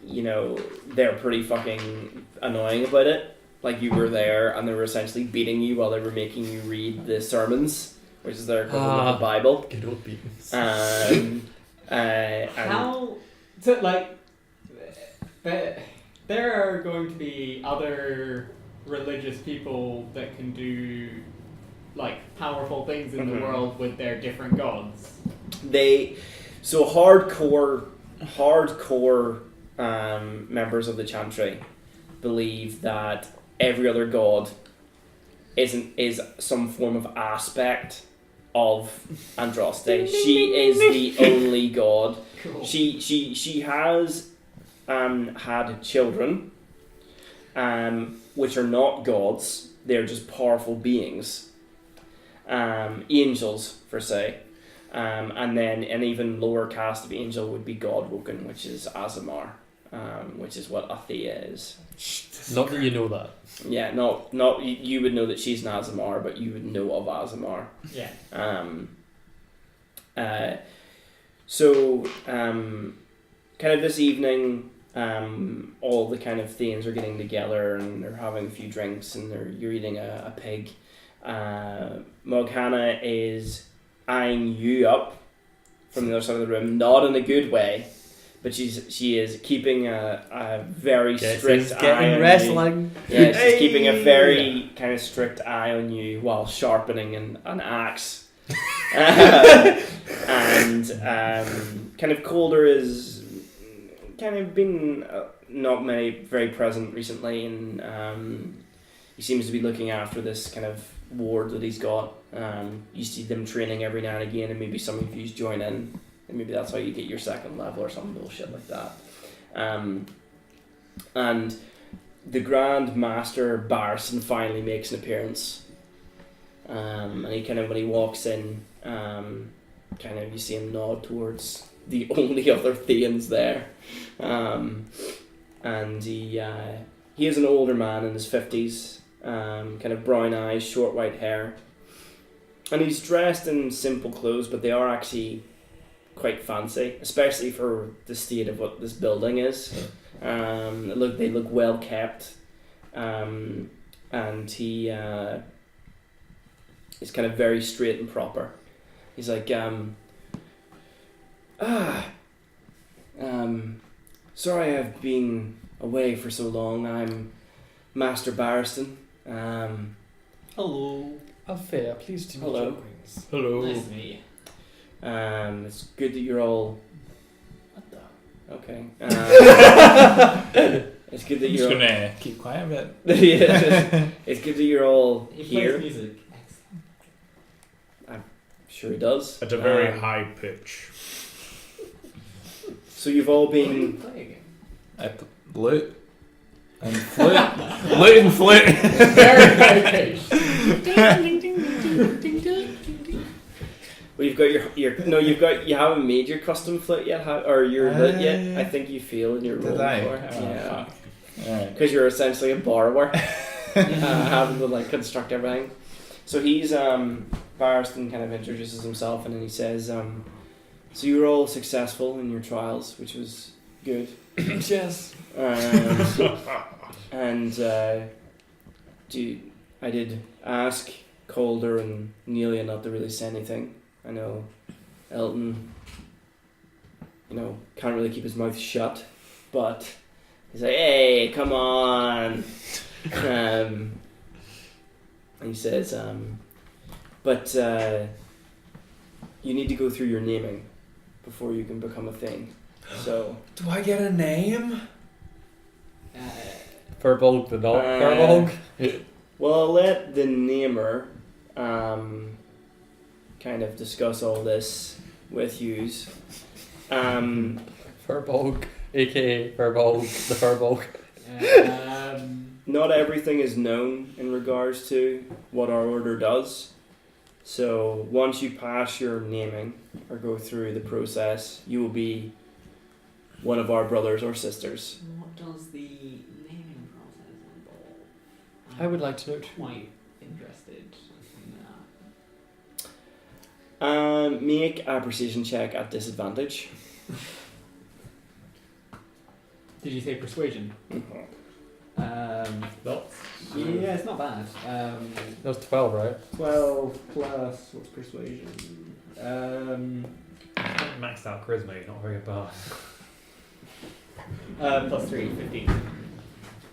You know, they're pretty fucking annoying about it. Like, you were there and they were essentially beating you while they were making you read the sermons, which is their equivalent of the Bible. Good old beatings. How... So, like... There are going to be other religious people that can do, like, powerful things in the world with their different gods. So hardcore members of the Chantry believe that every other god is some form of aspect of Andraste. She is the only god. Cool. She has had children, which are not gods. They're just powerful beings, angels per se. And then an even lower caste of angel would be Godwoken, which is Azamar, which is what Athea is. Not that you know that. Yeah, not you would know that she's an Azamar, but you would know of Azamar. Yeah. kind of this evening, all the kind of Thanes are getting together and they're having a few drinks and you're eating a pig. Morgana is eyeing you up from the other side of the room, not in a good way, but she is keeping a very strict eye on wrestling. you. Yeah, she's keeping a very kind of strict eye on you while sharpening an axe. And kind of Calder is kind of been not very present recently, and he seems to be looking after this kind of ward that he's got. You see them training every now and again, and maybe some of you join in, and maybe that's how you get your second level or some bullshit like that. And the Grand Master Barson finally makes an appearance, and he kind of, when he walks in, kind of you see him nod towards the only other Thanes there, and he is an older man in his 50s, kind of brown eyes, short white hair, and he's dressed in simple clothes, but they are actually quite fancy, especially for the state of what this building is. They look well kept, and he is kind of very straight and proper. He's like, sorry I've been away for so long. I'm Master Barriston. Hello. Althea, pleased to meet Hello. you, Queens. Hello. Nice to meet you. It's good that you're all. What the? Okay. It's good that I'm just you're. gonna keep quiet a bit. Yeah, it's good that you're all He here. plays music. Sure, he does. At a very high pitch. So you've all What are you been. playing? Loot and flute. Loot and flute. Very high pitch. Well, you've got your no. You haven't made your custom flute yet, or your lute yet. I think you feel in your Did role I? for it. Oh, Yeah, fuck. Alright. because you're essentially a borrower, having to like construct everything. So he's Barriston kind of introduces himself, and then he says, "So you were all successful in your trials, which was good." Yes. And I did ask Calder and Nelia not to really say anything. I know Elton, can't really keep his mouth shut, but he's like, "Hey, come on." And he says, but you need to go through your naming before you can become a thing. So Do I get a name? Furbolg the dog. Furbolg. well, I'll let the namer kind of discuss all this with yous. Furbolg, aka Furbolg the Furbolg. Not everything is known in regards to what our order does. So once you pass your naming or go through the process, you will be one of our brothers or sisters. What does the naming process involve? I would like to know too. Quite interested in that. Make a precision check at disadvantage. Did you say persuasion? Yeah, it's not bad. That was 12, right? 12 plus what's persuasion? Maxed out charisma, you're not very bad. Plus 3, 15.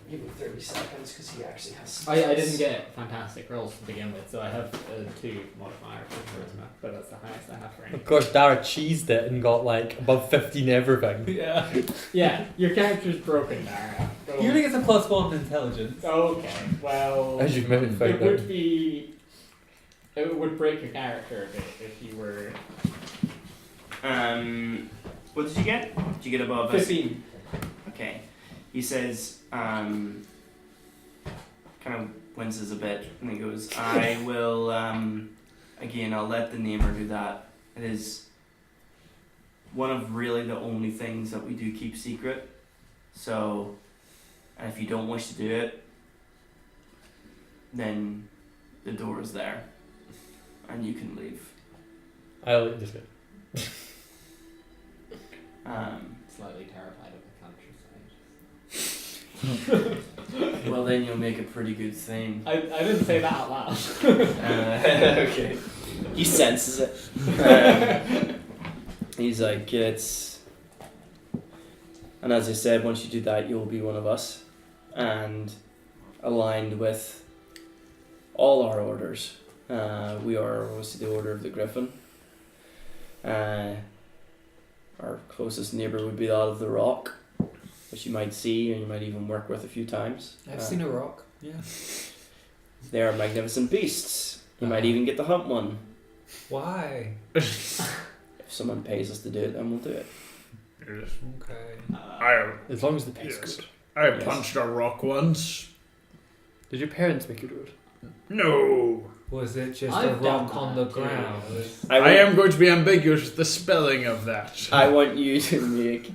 Give me 30 seconds because he actually has. I didn't get fantastic rolls to begin with, so I have a 2 modifier for charisma, but that's the highest I have for any. Of course, Dara cheesed it and got like above 15 everything. Yeah. Yeah, your character's broken, Dara. You only get a +1 intelligence. Okay, well, As you've moved it would be. It would break your character a bit if you were. What did you get? Did you get above 15. Okay. He says, kind of winces a bit, and he goes, I will, again, I'll let the namer do that. It is one of really the only things that we do keep secret. So, and if you don't wish to do it, then the door is there, and you can leave. I'll just go. Slightly terrified. Well, then you'll make a pretty good thing. I didn't say that out loud. Okay. He senses it. He's like, it's. And as I said, once you do that, you'll be one of us. And aligned with all our orders. We are obviously the Order of the Griffin. Our closest neighbour would be that of the Rock, which you might see and you might even work with a few times. I've seen a rock. Yeah. They are magnificent beasts. You might even get to hunt one. Why? If someone pays us to do it, then we'll do it. Okay. As long as the pay's Yes. good. I Yes. punched a rock once. Did your parents make you do it? No. Was it just a I've done rock on that the too. ground? I am going to be ambiguous with the spelling of that. I want you to make.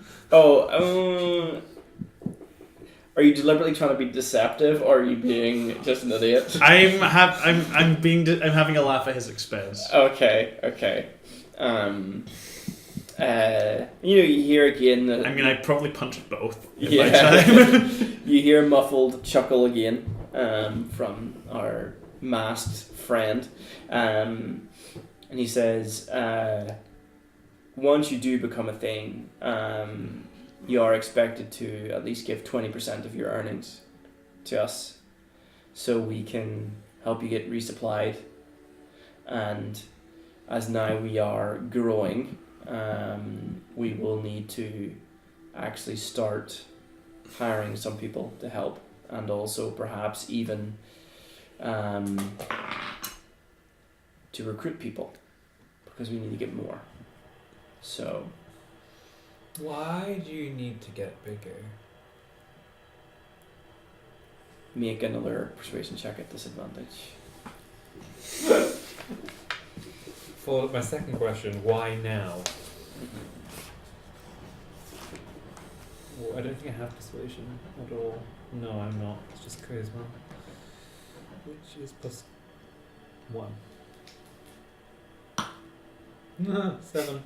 Are you deliberately trying to be deceptive, or are you being just an idiot? I'm having a laugh at his expense. Okay. You hear again. I mean, I probably punched both. In Yeah. my time. You hear a muffled chuckle again from our masked friend, and he says, "Once you do become a thing, you are expected to at least give 20% of your earnings to us, so we can help you get resupplied. And as now we are growing, we will need to actually start hiring some people to help, and also perhaps even to recruit people, because we need to get more. So Why do you need to get bigger? make another persuasion check at disadvantage. For my second question, why now? Well, I don't think I have persuasion at all. No, I'm not. It's just charisma. Which is +1. 7.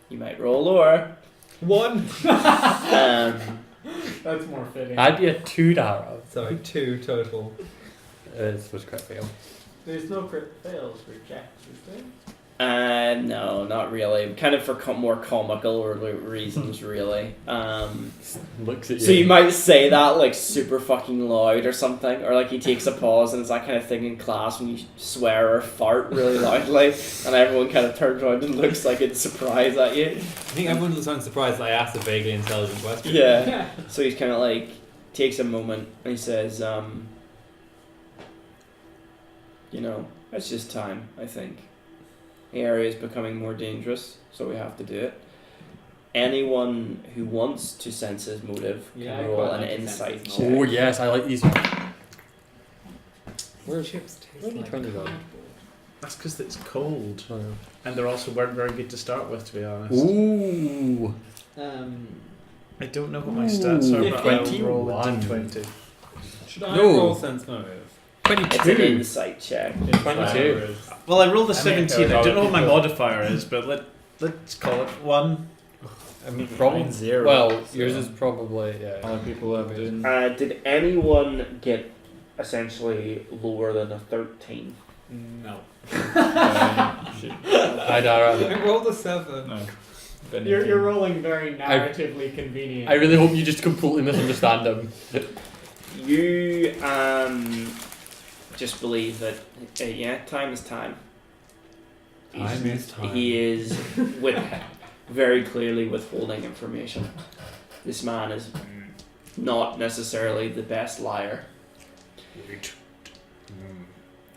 You might roll lower. 1! That's more fitting. I'd be a 2 Dara. Sorry, 2 total. This was crit fail. There's no crit fails for checks, is there? No, not really. Kind of for more comical reasons, really. Looks at you. So you might say that like super fucking loud or something, or like he takes a pause and it's that kind of thing in class when you swear or fart really loudly, and everyone kind of turns around and looks like it's surprised at you. I think everyone was surprised that I asked a vaguely intelligent question. Yeah. So he's kind of like takes a moment and he says, it's just time. I think the area is becoming more dangerous, so we have to do it. Anyone who wants to sense his motive can Yeah, I roll quite an like to insight sense his check. Oh yes, I like these. Where chips taste Where are you like trying to go? cardboard. That's because it's cold. Oh, no. And they're also weren't very good to start with, to be honest. Ooh. I don't know what my stats are, but I'll roll a 21. d20. Should I No. roll sense motive? It's an 22. insight check. 22. Well, I rolled a I mean, 17. I there's don't know what my other people- modifier is, but let's call it 1. I mean, probably Mine's 0. Well, so yours is probably yeah. Other people have been. Did anyone get essentially lower than a 13? No. I Dara. I rolled a 7. No. You're rolling very narratively convenient. I really hope you just completely misunderstand him. You just believe that time is time. Time is time. He is very clearly withholding information. This man is not necessarily the best liar. Wait.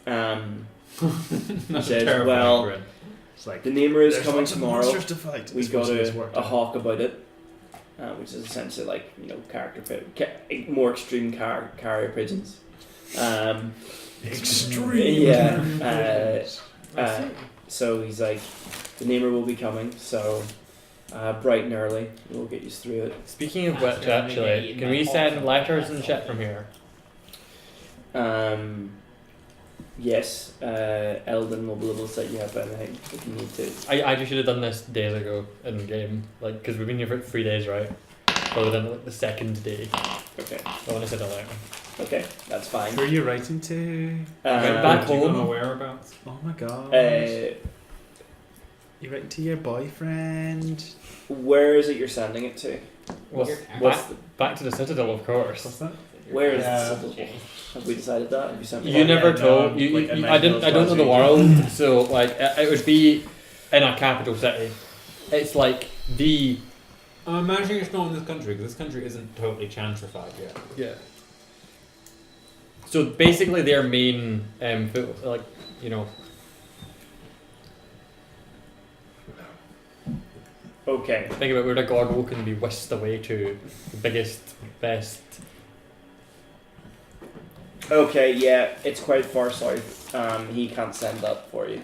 Not says, terrifying well, grin. It's like The namer is there's coming lots of tomorrow. monsters to fight. We This got wasn't as a worked hawk about it, which is essentially like character more extreme carrier pigeons. Extreme. Yeah. So he's like, the namer will be coming. So bright and early, we'll get you through it. Speaking of which, actually, can we send letters and shit from here? Yes, Eldon will be able to set you up anything if you need to. I just should have done this days ago in the game, like because we've been here for 3 days, right? Probably done it like the second day. Okay. I want to send a letter. Okay, that's fine. Who are you writing to? Back Do you know home. whereabouts? Oh my god. Uh, You writing to your boyfriend? where is it you're sending it to? What's, What's back to the Citadel, of course. What's that? Where is Yeah. the Citadel? Have we decided that? Have you sent me You that? never no, told. You, like, you, a I didn't. I don't know the Minecraft world, so like it would be in a capital city. It's like the I'm imagining it's not in this country because this country isn't totally chantrified yet. yeah. So basically, their main like you know. Okay. Think about where the Gorgo can be whisked away to the biggest, best. Okay, yeah, it's quite far south. He can't send that for you.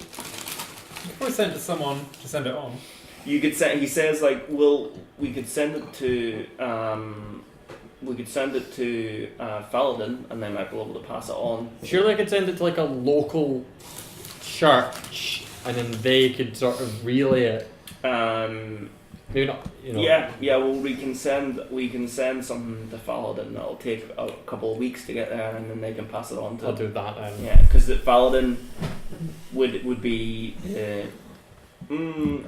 Or send it to someone to send it on. You could send. He says like, we could send it to Faladin, and they might be able to pass it on. Surely I could send it to like a local church, and then they could sort of relay it. Maybe not. You know. Yeah. Well, we can send something to Faladin. It'll take a couple of weeks to get there, and then they can pass it on to. I'll do that then. Yeah, because the Faladin would be.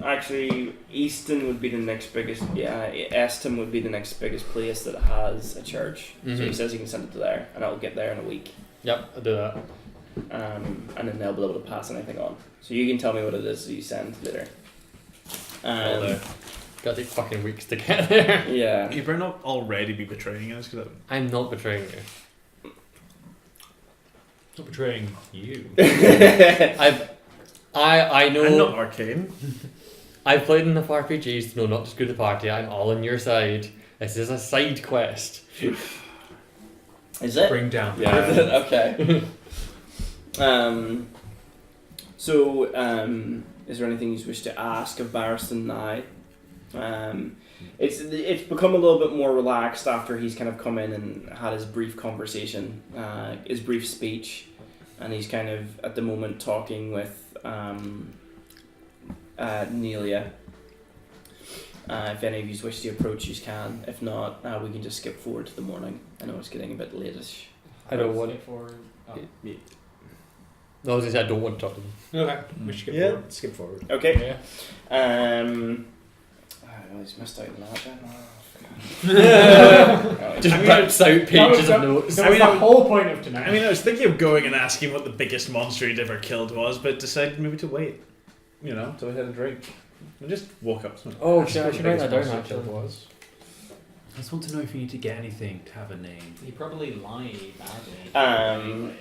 Actually, Easton would be the next biggest. Yeah, Eston would be the next biggest place that has a church. So he Mhm. says he can send it to there, and it'll get there in a week. Yep, I'll do that. And then they'll be able to pass anything on. So you can tell me what it is that you send later. Gotta take fucking weeks to get there. Yeah. You better not already be betraying us, because I'm not betraying you. Not betraying you. I know. I'm not arcane. I've played enough RPGs to know not to screw the party. I'm all on your side. This is a side quest. Is it? Bring down. Yeah. Okay. Is there anything you wish to ask of Barristan now? It's become a little bit more relaxed after he's kind of come in and had his brief conversation, his brief speech, and he's kind of at the moment talking with Nelia. If any of you wish to approach, you can. If not, we can just skip forward to the morning. I know it's getting a bit lateish. I don't want. For, No, I was gonna say I don't want to talk to them. Okay. We should get Yeah, forward. skip forward. Okay. Yeah. I always missed out on that then. Just I mean, rips out pages of notes. That was the whole point of tonight. I mean, I was thinking of going and asking what the biggest monster he'd ever killed was, but decided maybe to wait. You know, till we had a drink. I just woke up. Oh, Ask shit, I what should the write that biggest down, monster actually. killed was. I just want to know if you need to get anything to have a name. he probably lied badly.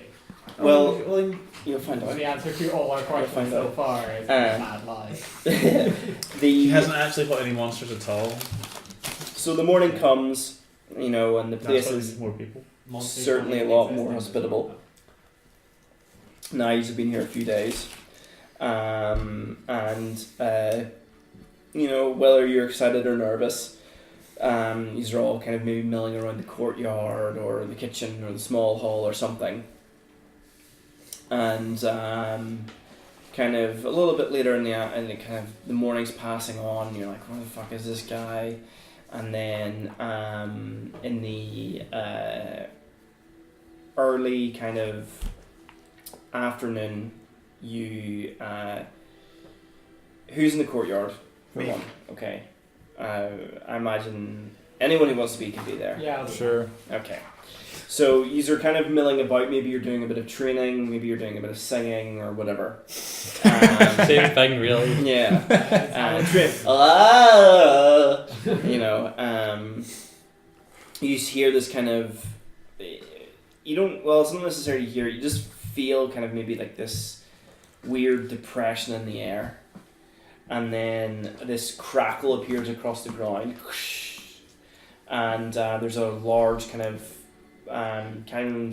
Well, well, you'll find So out. the answer to all our questions find so out. far is a bad lie. he the hasn't actually put any monsters at all. So the morning comes, you know, and the place That's why is we need more people. certainly a lot more hospitable. Now you've been here a few days, and you know, whether you're excited or nervous, these are all kind of maybe milling around the courtyard or the kitchen or the small hall or something. And kind of a little bit later in the morning's passing on, and you're like, where the fuck is this guy? And then in the early kind of afternoon, you who's in the courtyard for Me. one? Okay. I imagine anyone who wants to be can be there. Yeah, Sure. Okay. So you're kind of milling about. Maybe you're doing a bit of training. Maybe you're doing a bit of singing or whatever. Same thing, really. Yeah. You know. You just hear this kind of. You don't. Well, it's not necessarily hear. You just feel kind of maybe like this weird depression in the air, and then this crackle appears across the ground, and there's a large kind of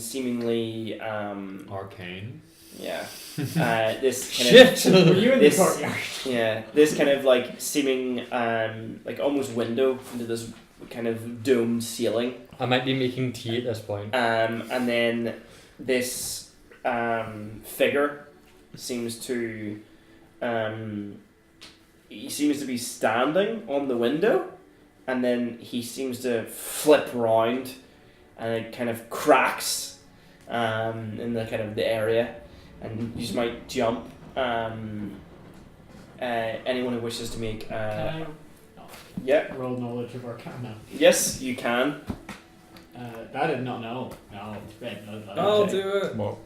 seemingly Arcane. yeah this kind Shit! Were you in the This- courtyard? yeah this kind of like seeming like almost window into this kind of domed ceiling, I might be making tea at this point. and then this figure seems to he seems to be standing on the window, and then he seems to flip round and it kind of cracks in the kind of the area, and you just might jump. Anyone who wishes to make Can yeah, I roll knowledge of Arcana? yes, you can. I did not know. No, it's red. I'll do it. Well,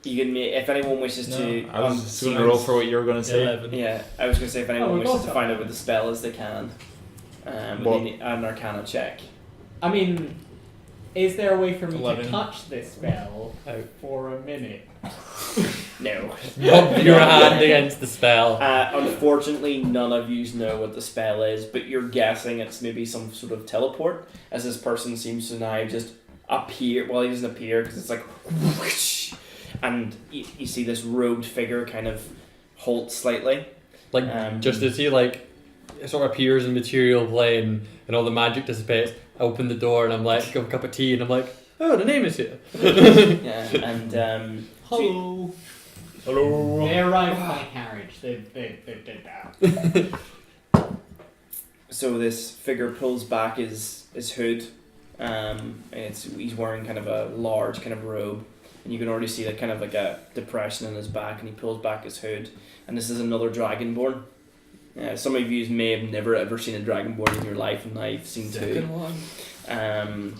You can make if anyone wishes to. I was just going to roll for what you were going to say. 11. Yeah, I was going to say if anyone we wishes both to got find that. out what the spell is, they can. What? With an Arcana check. I mean, is there a way for me 11. to touch this spell for a minute? No. Rub your hand against the spell. Unfortunately, none of you know what the spell is, but you're guessing it's maybe some sort of teleport, as this person seems to now just appear. Well, he doesn't appear because it's like whoosh, and you see this robed figure kind of halt slightly. Like, just as he, like, sort of appears in material plane and all the magic dissipates, I open the door and I'm like, give a cup of tea and I'm like, oh, the name is here. Yeah, and Hello. Hello. They arrived by carriage. They did that. so this figure pulls back his hood. He's wearing kind of a large kind of robe, and you can already see that kind of like a depression in his back, and he pulls back his hood, and this is another dragonborn. Some of you may have never ever seen a dragonborn in your life, and I've seen two. One.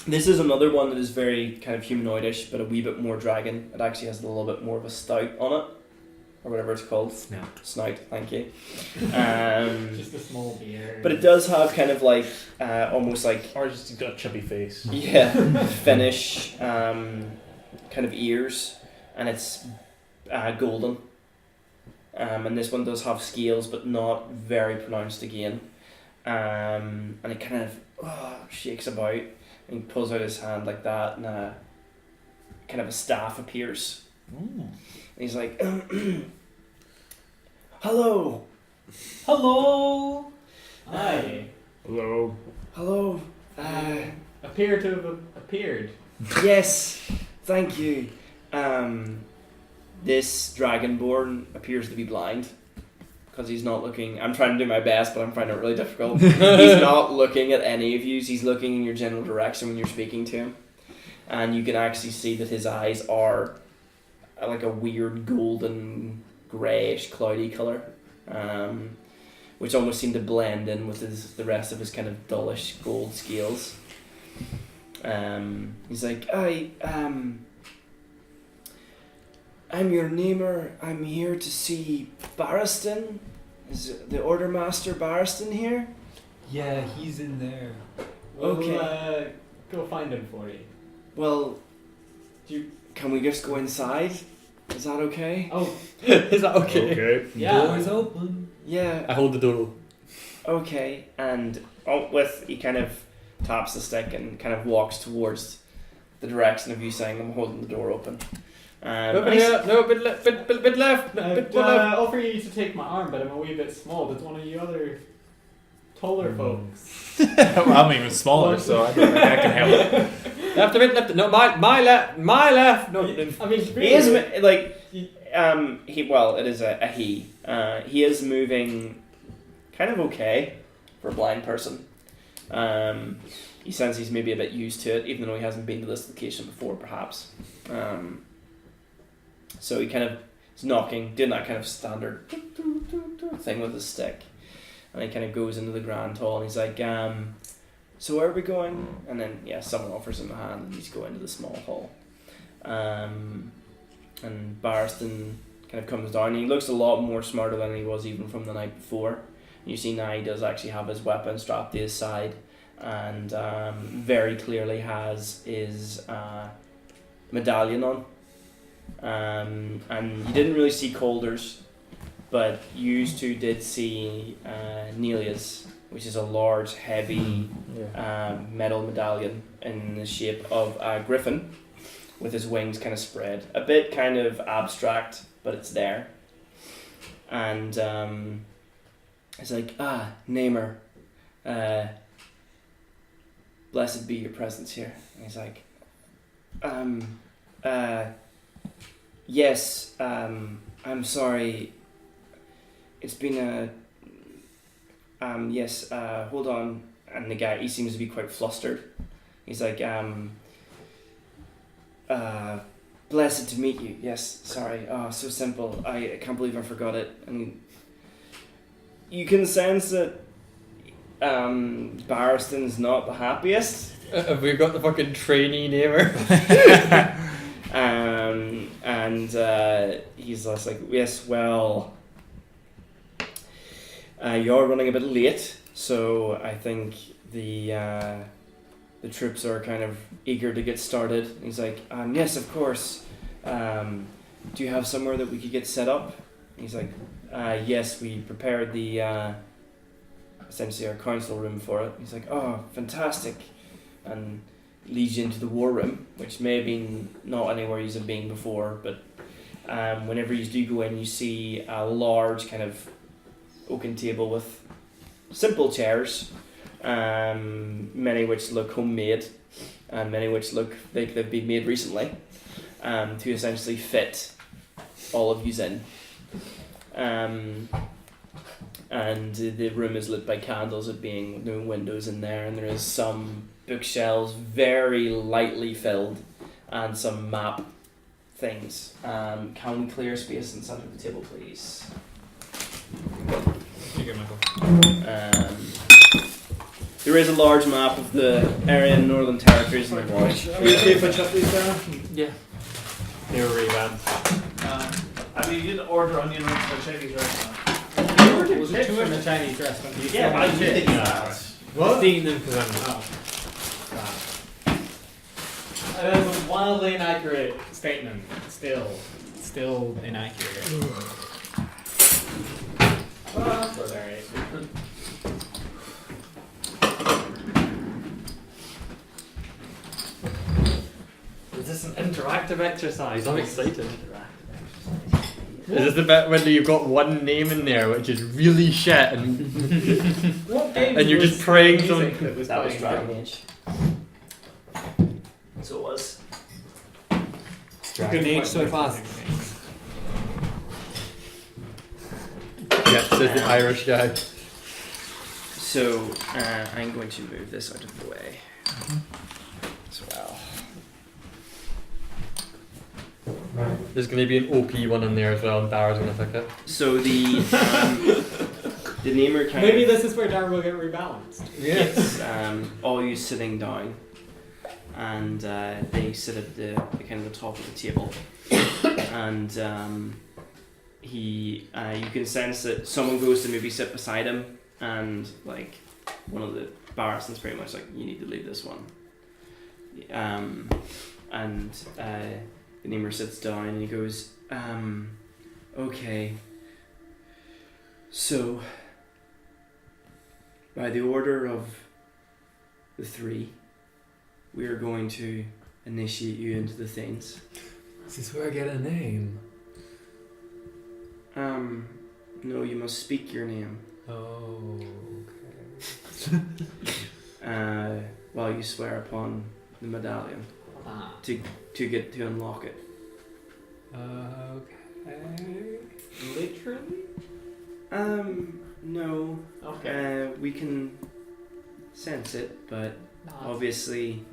This is another one that is very kind of humanoidish, but a wee bit more dragon. It actually has a little bit more of a snout on it, or whatever it's called. Snout, thank you. Just a small beard. But it does have kind of like almost like Or just got a chubby face. Finnish kind of ears, and it's golden. And this one does have scales, but not very pronounced again. And it kind of shakes about, and he pulls out his hand like that, and kind of a staff appears. And he's like, hello. Hello. Hi. Hello. Hello. Appear to have appeared. Yes, thank you. This dragonborn appears to be blind because he's not looking. I'm trying to do my best, but I'm finding it really difficult. He's not looking at any of you. He's looking in your general direction when you're speaking to him, and you can actually see that his eyes are like a weird golden greyish cloudy colour, which almost seem to blend in with the rest of his kind of dullish gold scales. He's like, I'm your namer. I'm here to see Barristan. Is the Order Master Barristan here? Yeah, he's in there. We'll, Okay. Go find him for you. Well, can we just go inside? Is that okay? Oh, Is that okay? Okay. yeah. Door's open. Yeah. I hold the door. Okay. And he kind of taps the stick and kind of walks towards the direction of you saying, "I'm holding the door open." Open here. No, bit left. Bit left. I'd Bit left. offer you to take my arm, but I'm a wee bit small. There's one of you other taller folks. Well, I'm even smaller, so I don't think I can help. Left a bit. Left. No, my left. My left. No. I mean, He is like it is a he. He is moving kind of okay for a blind person. He sounds he's maybe a bit used to it, even though he hasn't been to this location before, perhaps. So he kind of is knocking, doing that kind of standard thing with his stick, and he kind of goes into the grand hall, and he's like, "So where are we going?" And then someone offers him a hand, and he's going into the small hall. And Barristan kind of comes down. And he looks a lot more smarter than he was even from the night before. You see now he does actually have his weapon strapped to his side, and very clearly has his medallion on. And you didn't really see Calder's, but you two did see Nelia's, which is a large, heavy metal medallion in the shape of a griffin with his wings kind of spread. A bit kind of abstract, but it's there. And it's like, Namer, blessed be your presence here. And he's like, yes, I'm sorry. It's been hold on. And the guy, he seems to be quite flustered. He's like, blessed to meet you. Yes, sorry. Oh, so simple. I can't believe I forgot it. And you can sense that Barriston's not the happiest. Have we got the fucking trainee namer? And he's just like, yes, well, you're running a bit late, so I think the troops are kind of eager to get started. And he's like, yes, of course. Do you have somewhere that we could get set up? And he's like, yes, we prepared the essentially our council room for it. He's like, oh, fantastic. And leads you into the war room, which may have been not anywhere you've been before, but whenever you do go in, you see a large kind of oaken table with simple chairs, many which look homemade, and many which look like they've been made recently, to essentially fit all of yous in. And the room is lit by candles, it being no windows in there, and there is some bookshelves very lightly filled and some map things. Can we clear space in center of the table, please? There is a large map of the area in Northern Territories in the watch. Are we okay if I chuck these down? Yeah. They were revamped. I mean, you did order onion rings for Chinese restaurant. Was it two in the Chinese restaurant? Yeah, but I did that. What? Seeing them because I'm That was a wildly inaccurate statement. Still inaccurate. But alright. Is this an interactive exercise? I'm excited. Is this the bit when you've got one name in there which is really shit and and you're just praying something? That was Dragon Age. So it was. Dragon Age so fast. Yeah, says the Irish guy. So I'm going to move this out of the way as well. There's going to be an OP one in there as well, and Dara's going to pick it. So the namer kind Maybe of this is where Dara will get rebalanced. gets all you sitting down, and they sit at the kind of the top of the table, and you can sense that someone goes to maybe sit beside him, and like one of the Barriston's pretty much like, you need to leave this one, and the namer sits down and he goes, okay, so by the order of the three, we are going to initiate you into the things. Is this where I get a name? No, you must speak your name. Oh, While you swear upon the medallion to get to unlock it. okay. Literally? No. Okay. We can sense it, but No, obviously,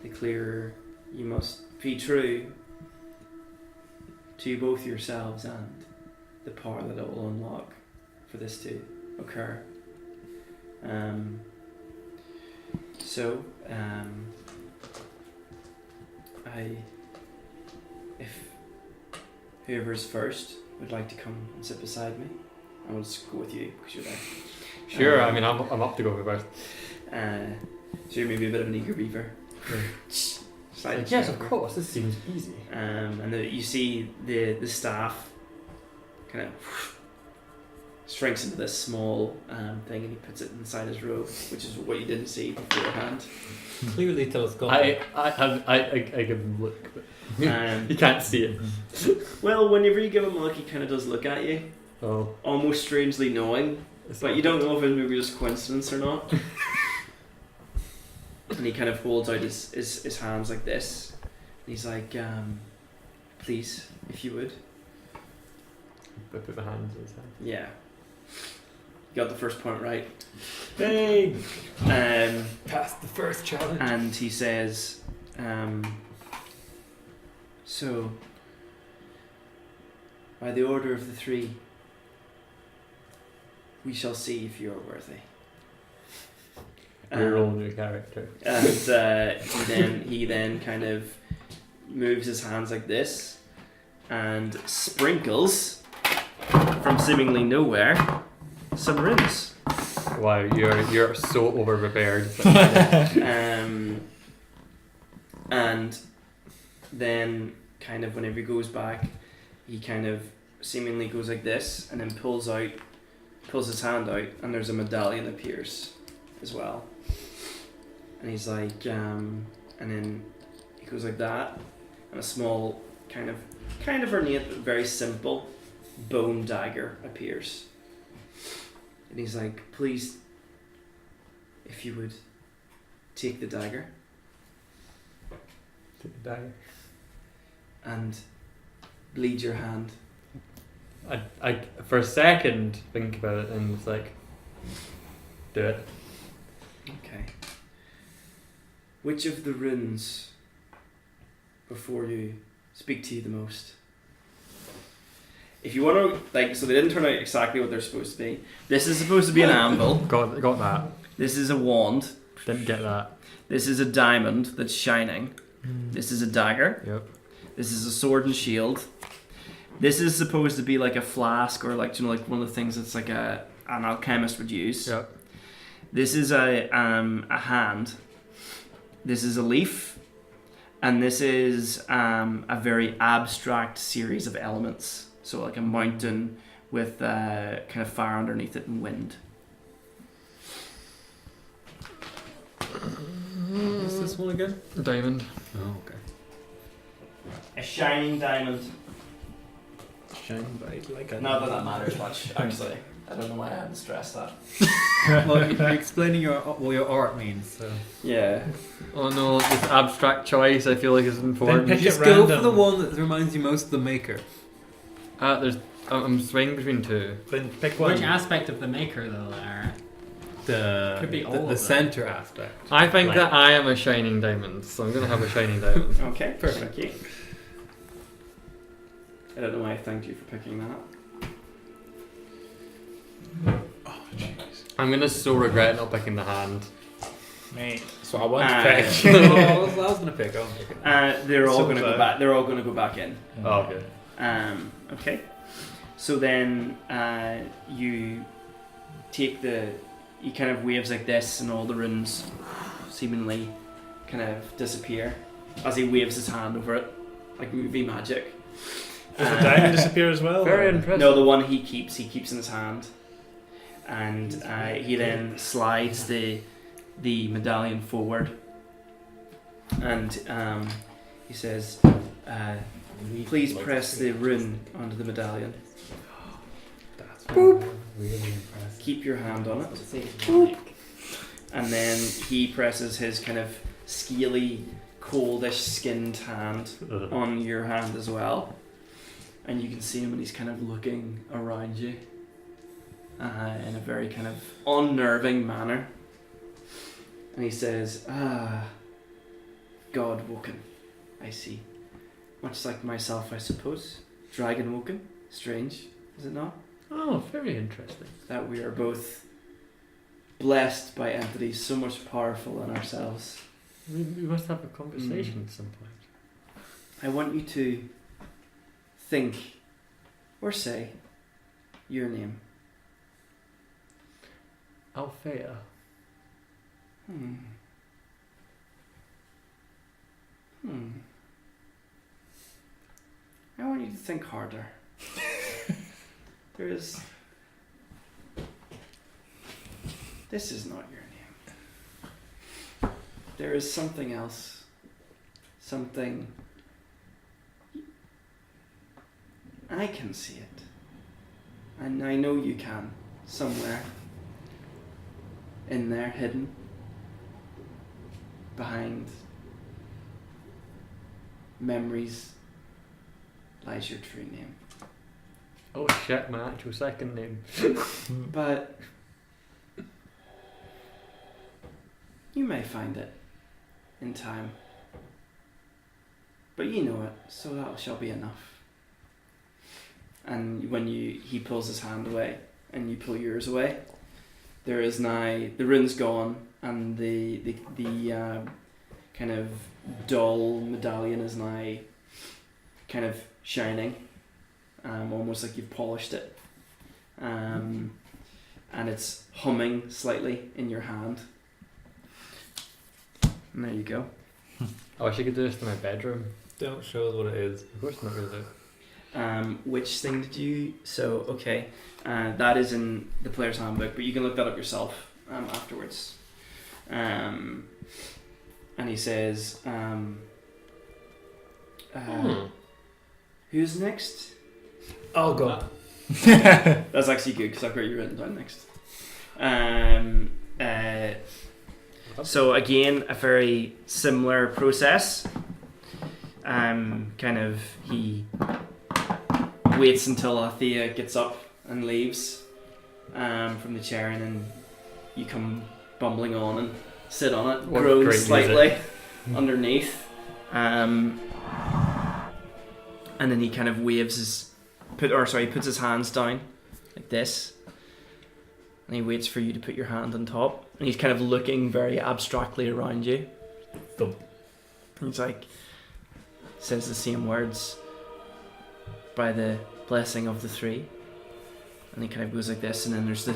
the clearer you must be true to both yourselves and the power that it will unlock for this to occur. If whoever's first would like to come and sit beside me, I will just go with you because you're there. Sure, I mean, I'm up to go first. So you're maybe a bit of an eager beaver. Slide Yes, over. of course, this seems easy. And you see the staff kind of shrinks into this small thing, and he puts it inside his robe, which is what you didn't see beforehand. Clearly telescopic. I give him a look, but you can't see it. Well, whenever you give him a look, he kind of does look at you, Oh, almost strangely knowing, but you don't know if it's maybe just coincidence or not. And he kind of holds out his hands like this, and he's like, please, if you would. I put my hands in his hand. Yeah. You got the first point right. Dang! Um, Past the First challenge. And he says, so, by the order of the three, we shall see if you are worthy. You're rolling your character. And he then kind of moves his hands like this and sprinkles from seemingly nowhere some runes. Wow, you're so over prepared. And then kind of whenever he goes back, he kind of seemingly goes like this and then pulls his hand out, and there's a medallion appears as well. And he's like, and then he goes like that, and a small kind of ornate but very simple bone dagger appears. And he's like, please, if you would take the dagger and bleed your hand. I for a second think about it and it's like, do it. Okay. Which of the runes before you speak to you the most? If you want to, like, so they didn't turn out exactly what they're supposed to be. This is supposed to be an anvil. Got that. This is a wand. Didn't get that. This is a diamond that's shining. This is a dagger. Yep. This is a sword and shield. This is supposed to be like a flask, or like, you know, like one of the things that's like an alchemist would use. Yep. This is a hand. This is a leaf, and this is a very abstract series of elements. So like a mountain with kind of fire underneath it and wind. What's this one again? Diamond. Oh, okay. A shining diamond. Shining bright like a. Not that that matters much, actually. I don't know why I had to stress that. Well, you're explaining what your art means. So. Yeah. Oh no, this abstract choice I feel like is important. Pick Just it go random. for the one that reminds you most of the maker. I'm swinging between two. Then pick one. Which aspect of the maker, though, are Could be all of the them. center aspect. I think Like- that I am a shining diamond, so I'm gonna have a shining diamond. Okay, Perfect. thank you. I don't know why I thanked you for picking that. Oh, jeez. I'm gonna so regret not picking the hand. Mate, that's what I want to Oh, pick. I was gonna pick. I'll pick it. They're all So going to was go I. back. They're all going to go back in. Oh, good. Okay. So then you take he kind of waves like this, and all the runes seemingly kind of disappear as he waves his hand over it, like movie magic. Does the diamond disappear as well? Very or- impressive. No, the one he keeps in his hand, and he then slides the medallion forward, and he says, "Please press the rune onto the medallion. That's really impressive. Keep your hand on it." And then he presses his kind of scaly, coldish skinned hand Ugh. on your hand as well. And you can see him, and he's kind of looking around you in a very kind of unnerving manner. And he says, God woken, I see. Much like myself, I suppose. Dragon woken. Strange, is it not? Oh, very interesting. That we are both blessed by entities so much powerful than ourselves. We must have a conversation at some point. I want you to think or say your name. Althea. I want you to think harder. This is not your name. There is something else. Something. I can see it. And I know you can. Somewhere. In there, hidden. Behind memories lies your true name. Oh shit, my actual second name. But You may find it in time. But you know it, so that shall be enough. And when he pulls his hand away and you pull yours away, there is now the rune's gone and the kind of dull medallion is now kind of shining, almost like you've polished it, and it's humming slightly in your hand. And there you go. I wish I could do this in my bedroom. Don't show us what it is. Of course not going to do. Which thing did you? So okay, that is in the player's handbook, but you can look that up yourself afterwards. And he says, "Who's next?" I'll go. That's actually good because I've got you written down next. So again, a very similar process. Kind of he waits until Althea gets up and leaves from the chair, and then you come bumbling on and sit on it, What groan great slightly underneath, and then he kind of waves he puts his hands down like this, and he waits for you to put your hand on top, and he's kind of looking very abstractly around you. Thump. And he's like, says the same words, by the blessing of the three, and he kind of goes like this, and then there's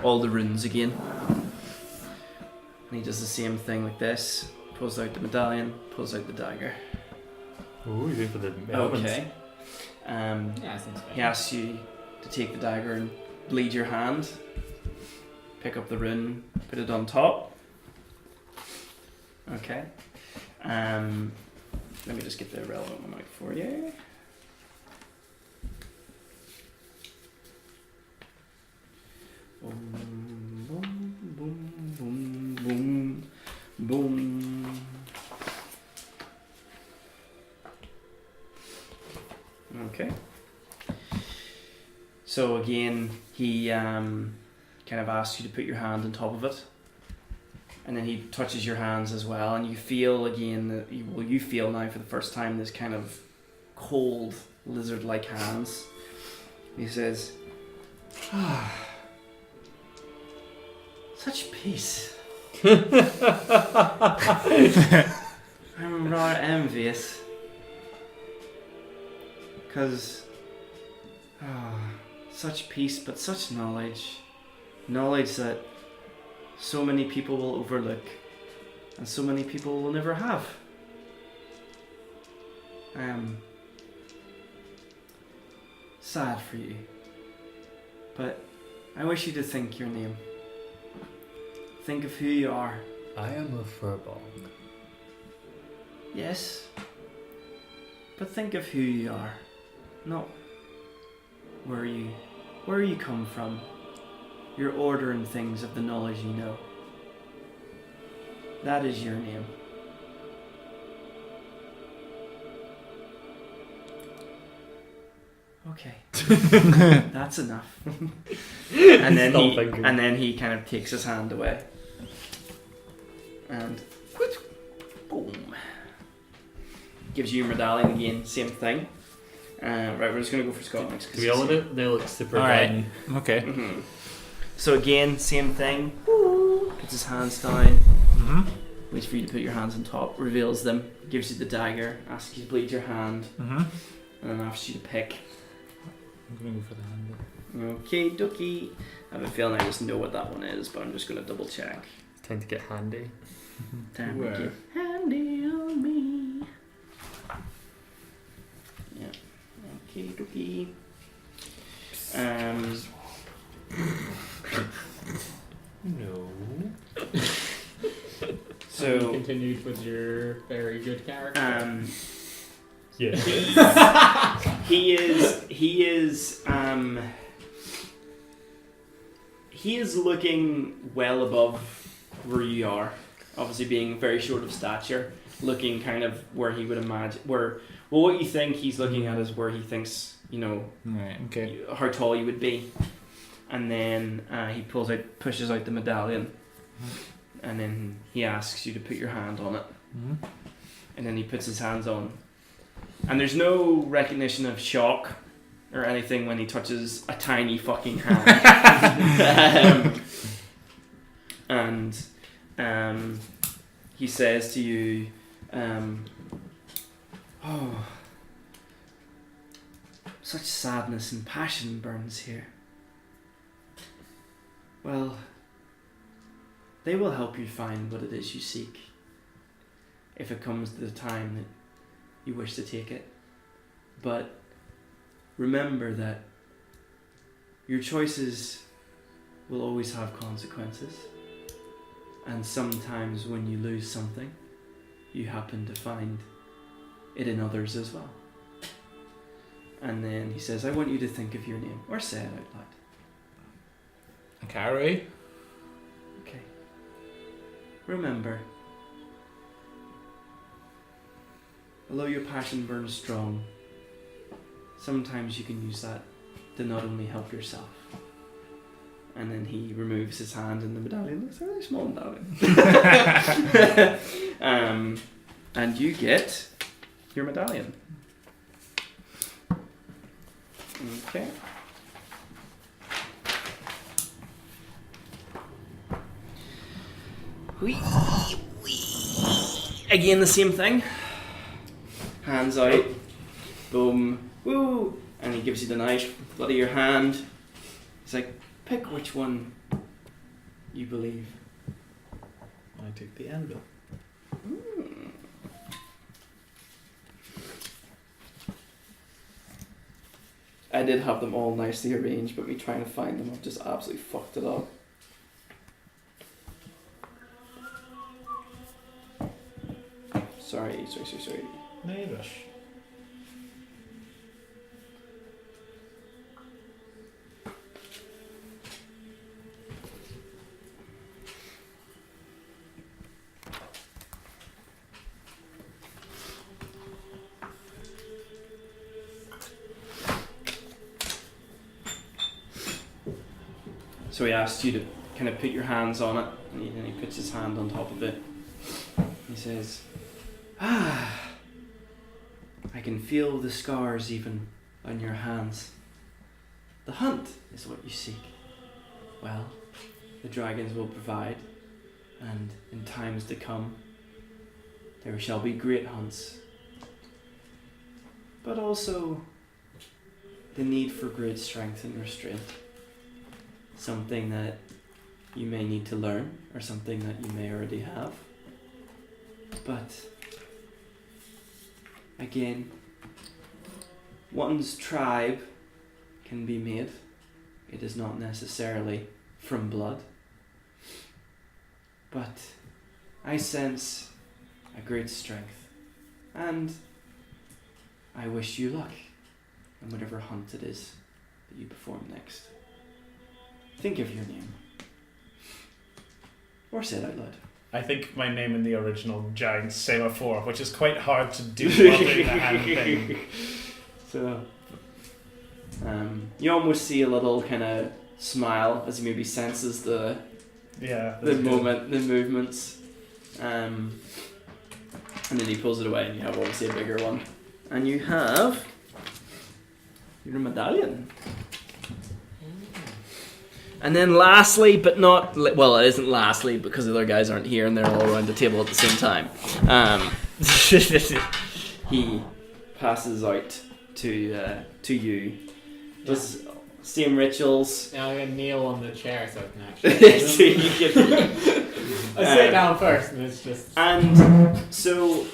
all the runes again, and he does the same thing like this, pulls out the medallion, pulls out the dagger. Ooh, you're for the elements. Okay. Yeah, seems He asks you to take the dagger and bleed your hand, pick up the rune, put it on top. Okay. Let me just get the relevant one out for you. Boom, boom, boom, boom, boom, boom. Okay. So again, he kind of asks you to put your hand on top of it, and then he touches your hands as well, and you feel again that you feel now for the first time this kind of cold lizard-like hands. He says, "Ah, such peace. I'm rather envious, because such peace, but such knowledge that so many people will overlook and so many people will never have. I am sad for you, but I wish you to think your name. Think of who you are." I am a furball. Yes, but think of who you are, not where you come from, your order and things of the knowledge you know. That is your name. Okay, that's enough. and then he kind of takes his hand away, and boom, gives you your medallion again. Same thing. Right, we're just gonna go for Scott next. To be honest, they look super Alright. Okay. Mm-hmm. So again, same thing. Puts his hands down. Mm-hmm. Waits for you to put your hands on top. Reveals them. Gives you the dagger. Asks you to bleed your hand. Mm-hmm. And then asks you to pick. I'm gonna go for the hand. Okay, dokie. I have a feeling I just know what that one is, but I'm just gonna double check. It's time to get handy. Time Where? to get handy on me. Yeah. Okay, dokie. No. So continued with your very good character. Yeah. he is looking well above where you are, obviously being very short of stature, looking kind of where he would imagine what you think he's looking at is where he thinks, Right. Okay. how tall you would be. And then he pushes out the medallion, and then he asks you to put your hand on it, and then he puts his hands on, and there's no recognition of shock or anything when he touches a tiny fucking hand. And he says to you, oh, such sadness and passion burns here. Well, they will help you find what it is you seek, if it comes to the time that you wish to take it. But remember that your choices will always have consequences, and sometimes when you lose something, you happen to find it in others as well. And then he says, I want you to think of your name, or say it out loud. Carrie. Okay. Remember, although your passion burns strong, sometimes you can use that to not only help yourself. And then he removes his hand, and the medallion looks a really small medallion. And you get your medallion. Okay. Whee, whee. Again, the same thing. Hands out. Boom. Woo. And he gives you the knife. Bloody your hand. He's like, pick which one you believe. I took the anvil. I did have them all nicely arranged, but me trying to find them, I've just absolutely fucked it up. Sorry. No rush. So he asks you to kind of put your hands on it, and he puts his hand on top of it. He says, I can feel the scars even on your hands. The hunt is what you seek. Well, the dragons will provide, and in times to come, there shall be great hunts. But also, the need for great strength and restraint. Something that you may need to learn, or something that you may already have. But again, one's tribe can be made. It is not necessarily from blood. But I sense a great strength, and I wish you luck in whatever hunt it is that you perform next. Think of your name. Or say it out loud. I think my name in the original giant semaphore, which is quite hard to do while doing the hand thing. So, you almost see a little kind of smile as he maybe senses the movements, and then he pulls it away, and you have obviously a bigger one, and you have your medallion. And then lastly, but not... Well, it isn't lastly because the other guys aren't here and they're all around the table at the same time. He passes out to you. Does same rituals. Now I'm going to kneel on the chair so I can actually... I sit down first and it's just... And so...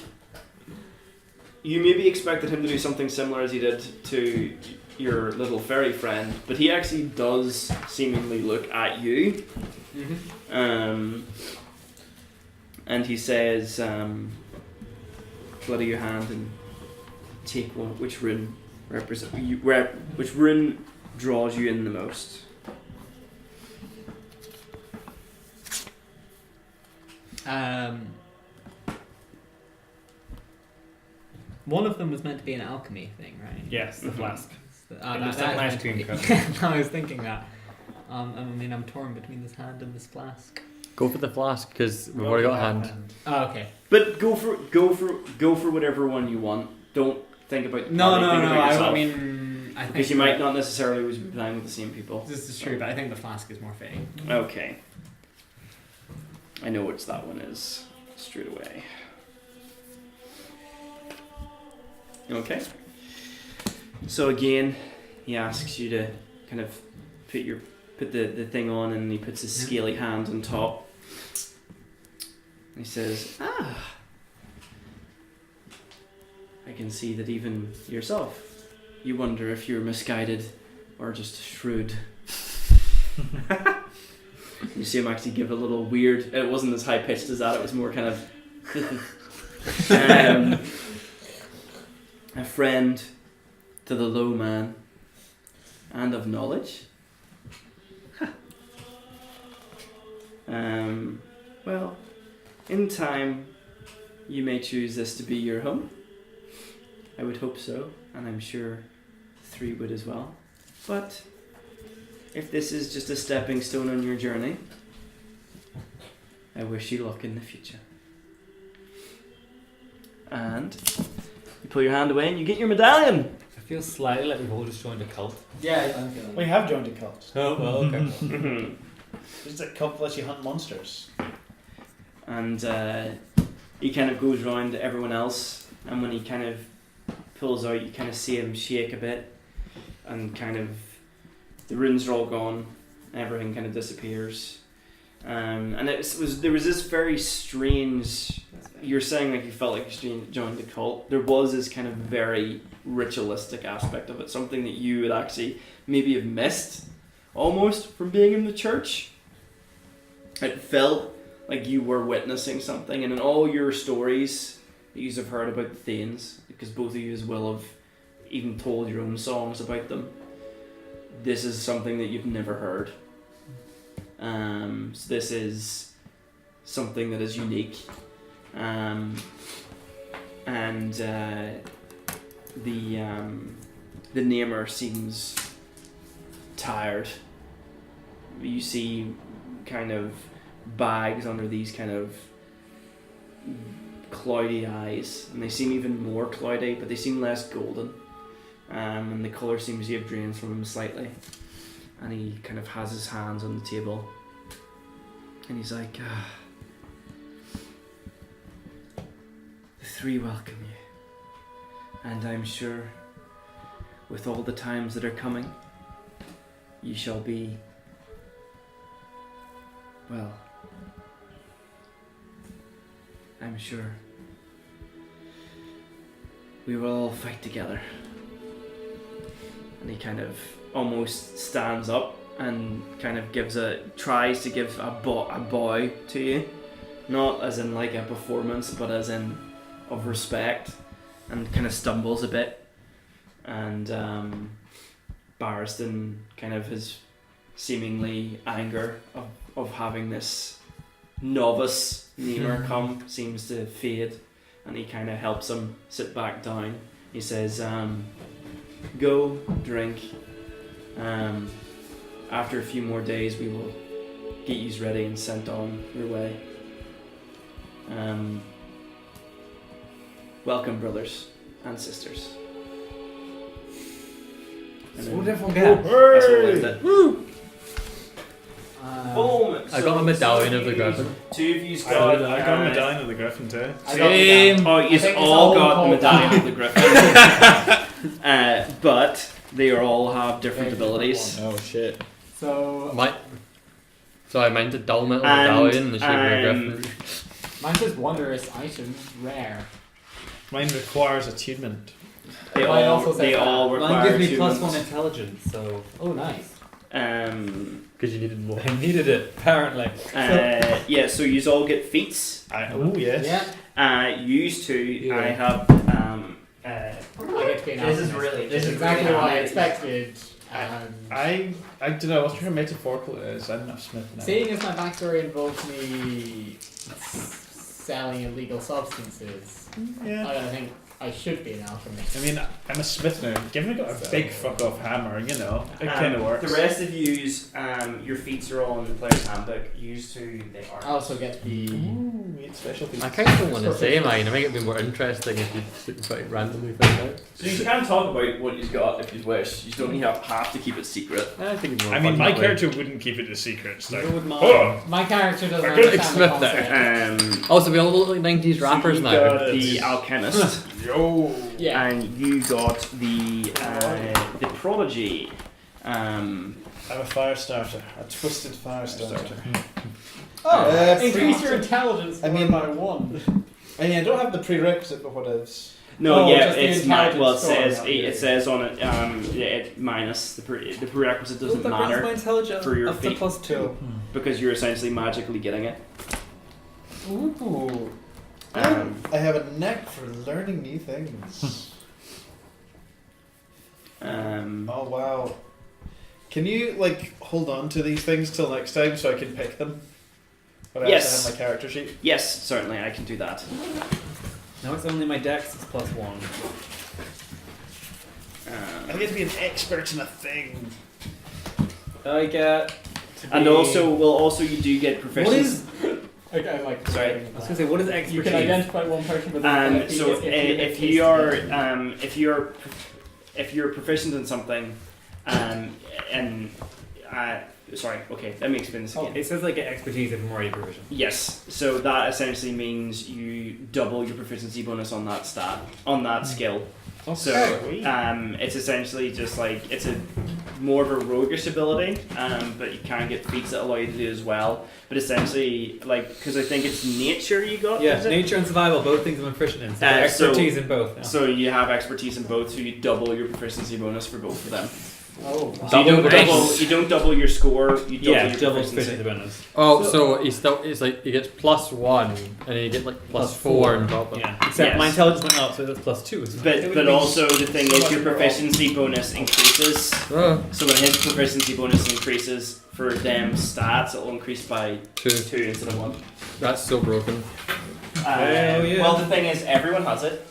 You maybe expected him to do something similar as he did to your little fairy friend, but he actually does seemingly look at you. Mm-hmm. And he says, bloody your hand and take one. Which rune which rune draws you in the most? One of them was meant to be an alchemy thing, right? Yes, the flask. That was ice cream meant to be- I was thinking that. I mean, I'm torn between this hand and this flask. Go for the flask because we've already got a hand. Oh, okay. But go for whatever one you want. Don't think about the No, party, no, think no. about I yourself. mean, I think Because you might not necessarily always be playing with the same people. This is true, but I think the flask is more fitting. Okay. I know which that one is straight away. Okay. So again, he asks you to kind of put the thing on, and he puts his scaly hand on top. And he says, I can see that even yourself, you wonder if you're misguided or just shrewd. You see him actually give a little weird, it wasn't as high pitched as that, it was more kind of a friend to the low man and of knowledge. Well, in time you may choose this to be your home. I would hope so, and I'm sure 3 would as well. But if this is just a stepping stone on your journey, I wish you luck in the future. And you pull your hand away and you get your medallion. I feel slightly like we've all just joined a cult. Yeah, I'm feeling. We have joined a cult. Oh, well, okay. Mhm. It's a cult that lets you hunt monsters. And he kind of goes round to everyone else, and when he kind of pulls out, you kind of see him shake a bit, and kind of the runes are all gone, everything kind of disappears. And there was this very strange. You're saying like you felt like you joined the cult. There was this kind of very ritualistic aspect of it, something that you would actually maybe have missed almost from being in the church. It felt like you were witnessing something, and in all your stories that you have heard about the Thanes, because both of you will have even told your own songs about them, this is something that you've never heard. So this is something that is unique, and the namer seems tired. You see kind of bags under these kind of cloudy eyes, and they seem even more cloudy, but they seem less golden, and the colour seems to have drained from him slightly. And he kind of has his hands on the table, and he's like, the 3 welcome you, and I'm sure with all the times that are coming, you shall be, well, I'm sure we will all fight together. And he kind of almost stands up and kind of tries to give a bow to you, not as in like a performance, but as in of respect, and kind of stumbles a bit. And Barristan kind of his seemingly anger of having this novice namer come seems to fade, and he kind of helps him sit back down. He says, go drink. After a few more days we will get yous ready and sent on your way. Welcome, brothers and sisters. And then different. that's where we'll end it. Boom! I got a medallion of the griffin. 2 of you's I got. got a medallion of the griffin too. Same. Oh, you've all got the medallion of the griffin. But they all have different abilities. Oh shit. So So I meant a dull metal And, medallion in the shape of a griffin. mine says wondrous item, rare. Mine requires attunement. They Mine all also says they that. all Mine require gives me +1 attunements. intelligence, so Oh, nice. Because you needed more. I needed it, apparently. Yeah, so yous all get feats. Oh yes. Yeah. Used to, Yeah. I have. I get to be an This is alchemist, really- which this is is exactly really what I handy. expected. I don't know what's your metaphorical is. I'm not smith now. Seeing as my backstory involves me selling illegal substances, Yeah. I think I should be an alchemist. I mean, I'm a smith now. Given I got a big fuck off hammer, you know, it kind of works. The rest of yous, your feats are all in the player's handbook. Used to they are. I also get the. Ooh, eight special feats. I kind of don't want to say mine. I think it'd be more interesting if you quite randomly find out. So you can talk about what you've got if you wish. You don't have to keep it secret. I think it'd be more I mean, fun my that way. character wouldn't keep it a secret. So. Would mine. Hold on. My character doesn't I couldn't understand the expect that. concept. Also, we all look like 90s rappers so you now. got the alchemist, Yo. Yeah. and you got the prodigy. I'm a fire starter. A twisted fire starter. Oh, free- increase your intelligence I mean- by 1. I mean, I don't have the prerequisite for what is. No, Oh, yeah, just the it's intelligence well. It score, says yeah. it says on it. It minus the prerequisite doesn't Well, that brings matter my intelligence for your up to feat. +2. because you're essentially magically getting it. Ooh. I have a knack for learning new things. Oh wow! Can you like hold on to these things till next time so I can pick them? When I Yes. also have my character sheet. Yes, certainly, I can do that. Now it's only my dex, it's +1. I get to be an expert in a thing. I get to And be- also you do get What proficiency. is. Okay, like. Sorry. I was gonna say, what is expertise? You can identify one person with a So if you are if you're proficient in something, and sorry, okay, let me explain this again. It says like get expertise if I'm already proficient. Yes, so that essentially means you double your proficiency bonus on that stat, on that skill. So it's essentially just like it's a more of a roguish ability, but you can get feats that allow you to do as well. But essentially, like, because I think it's nature you got. Yeah, is it? nature and survival, both things I'm proficient in. So Uh, expertise so- in both. Now. So you have expertise in both, so you double your proficiency bonus for both of them. Oh. So you don't Double double. dice. You don't double your score. You double Yeah, your double proficiency. proficiency bonus. Oh, so it's like he gets +1, and then you get like +4 on top of it. Yeah, except Yes. my intelligence went up, so that's +2. Isn't it? But also the thing is your proficiency bonus increases. Oh, So when his proficiency bonus increases for them stats, it'll increase by 2. 2 instead of 1. That's so broken. yeah. Well, the thing is, everyone has it.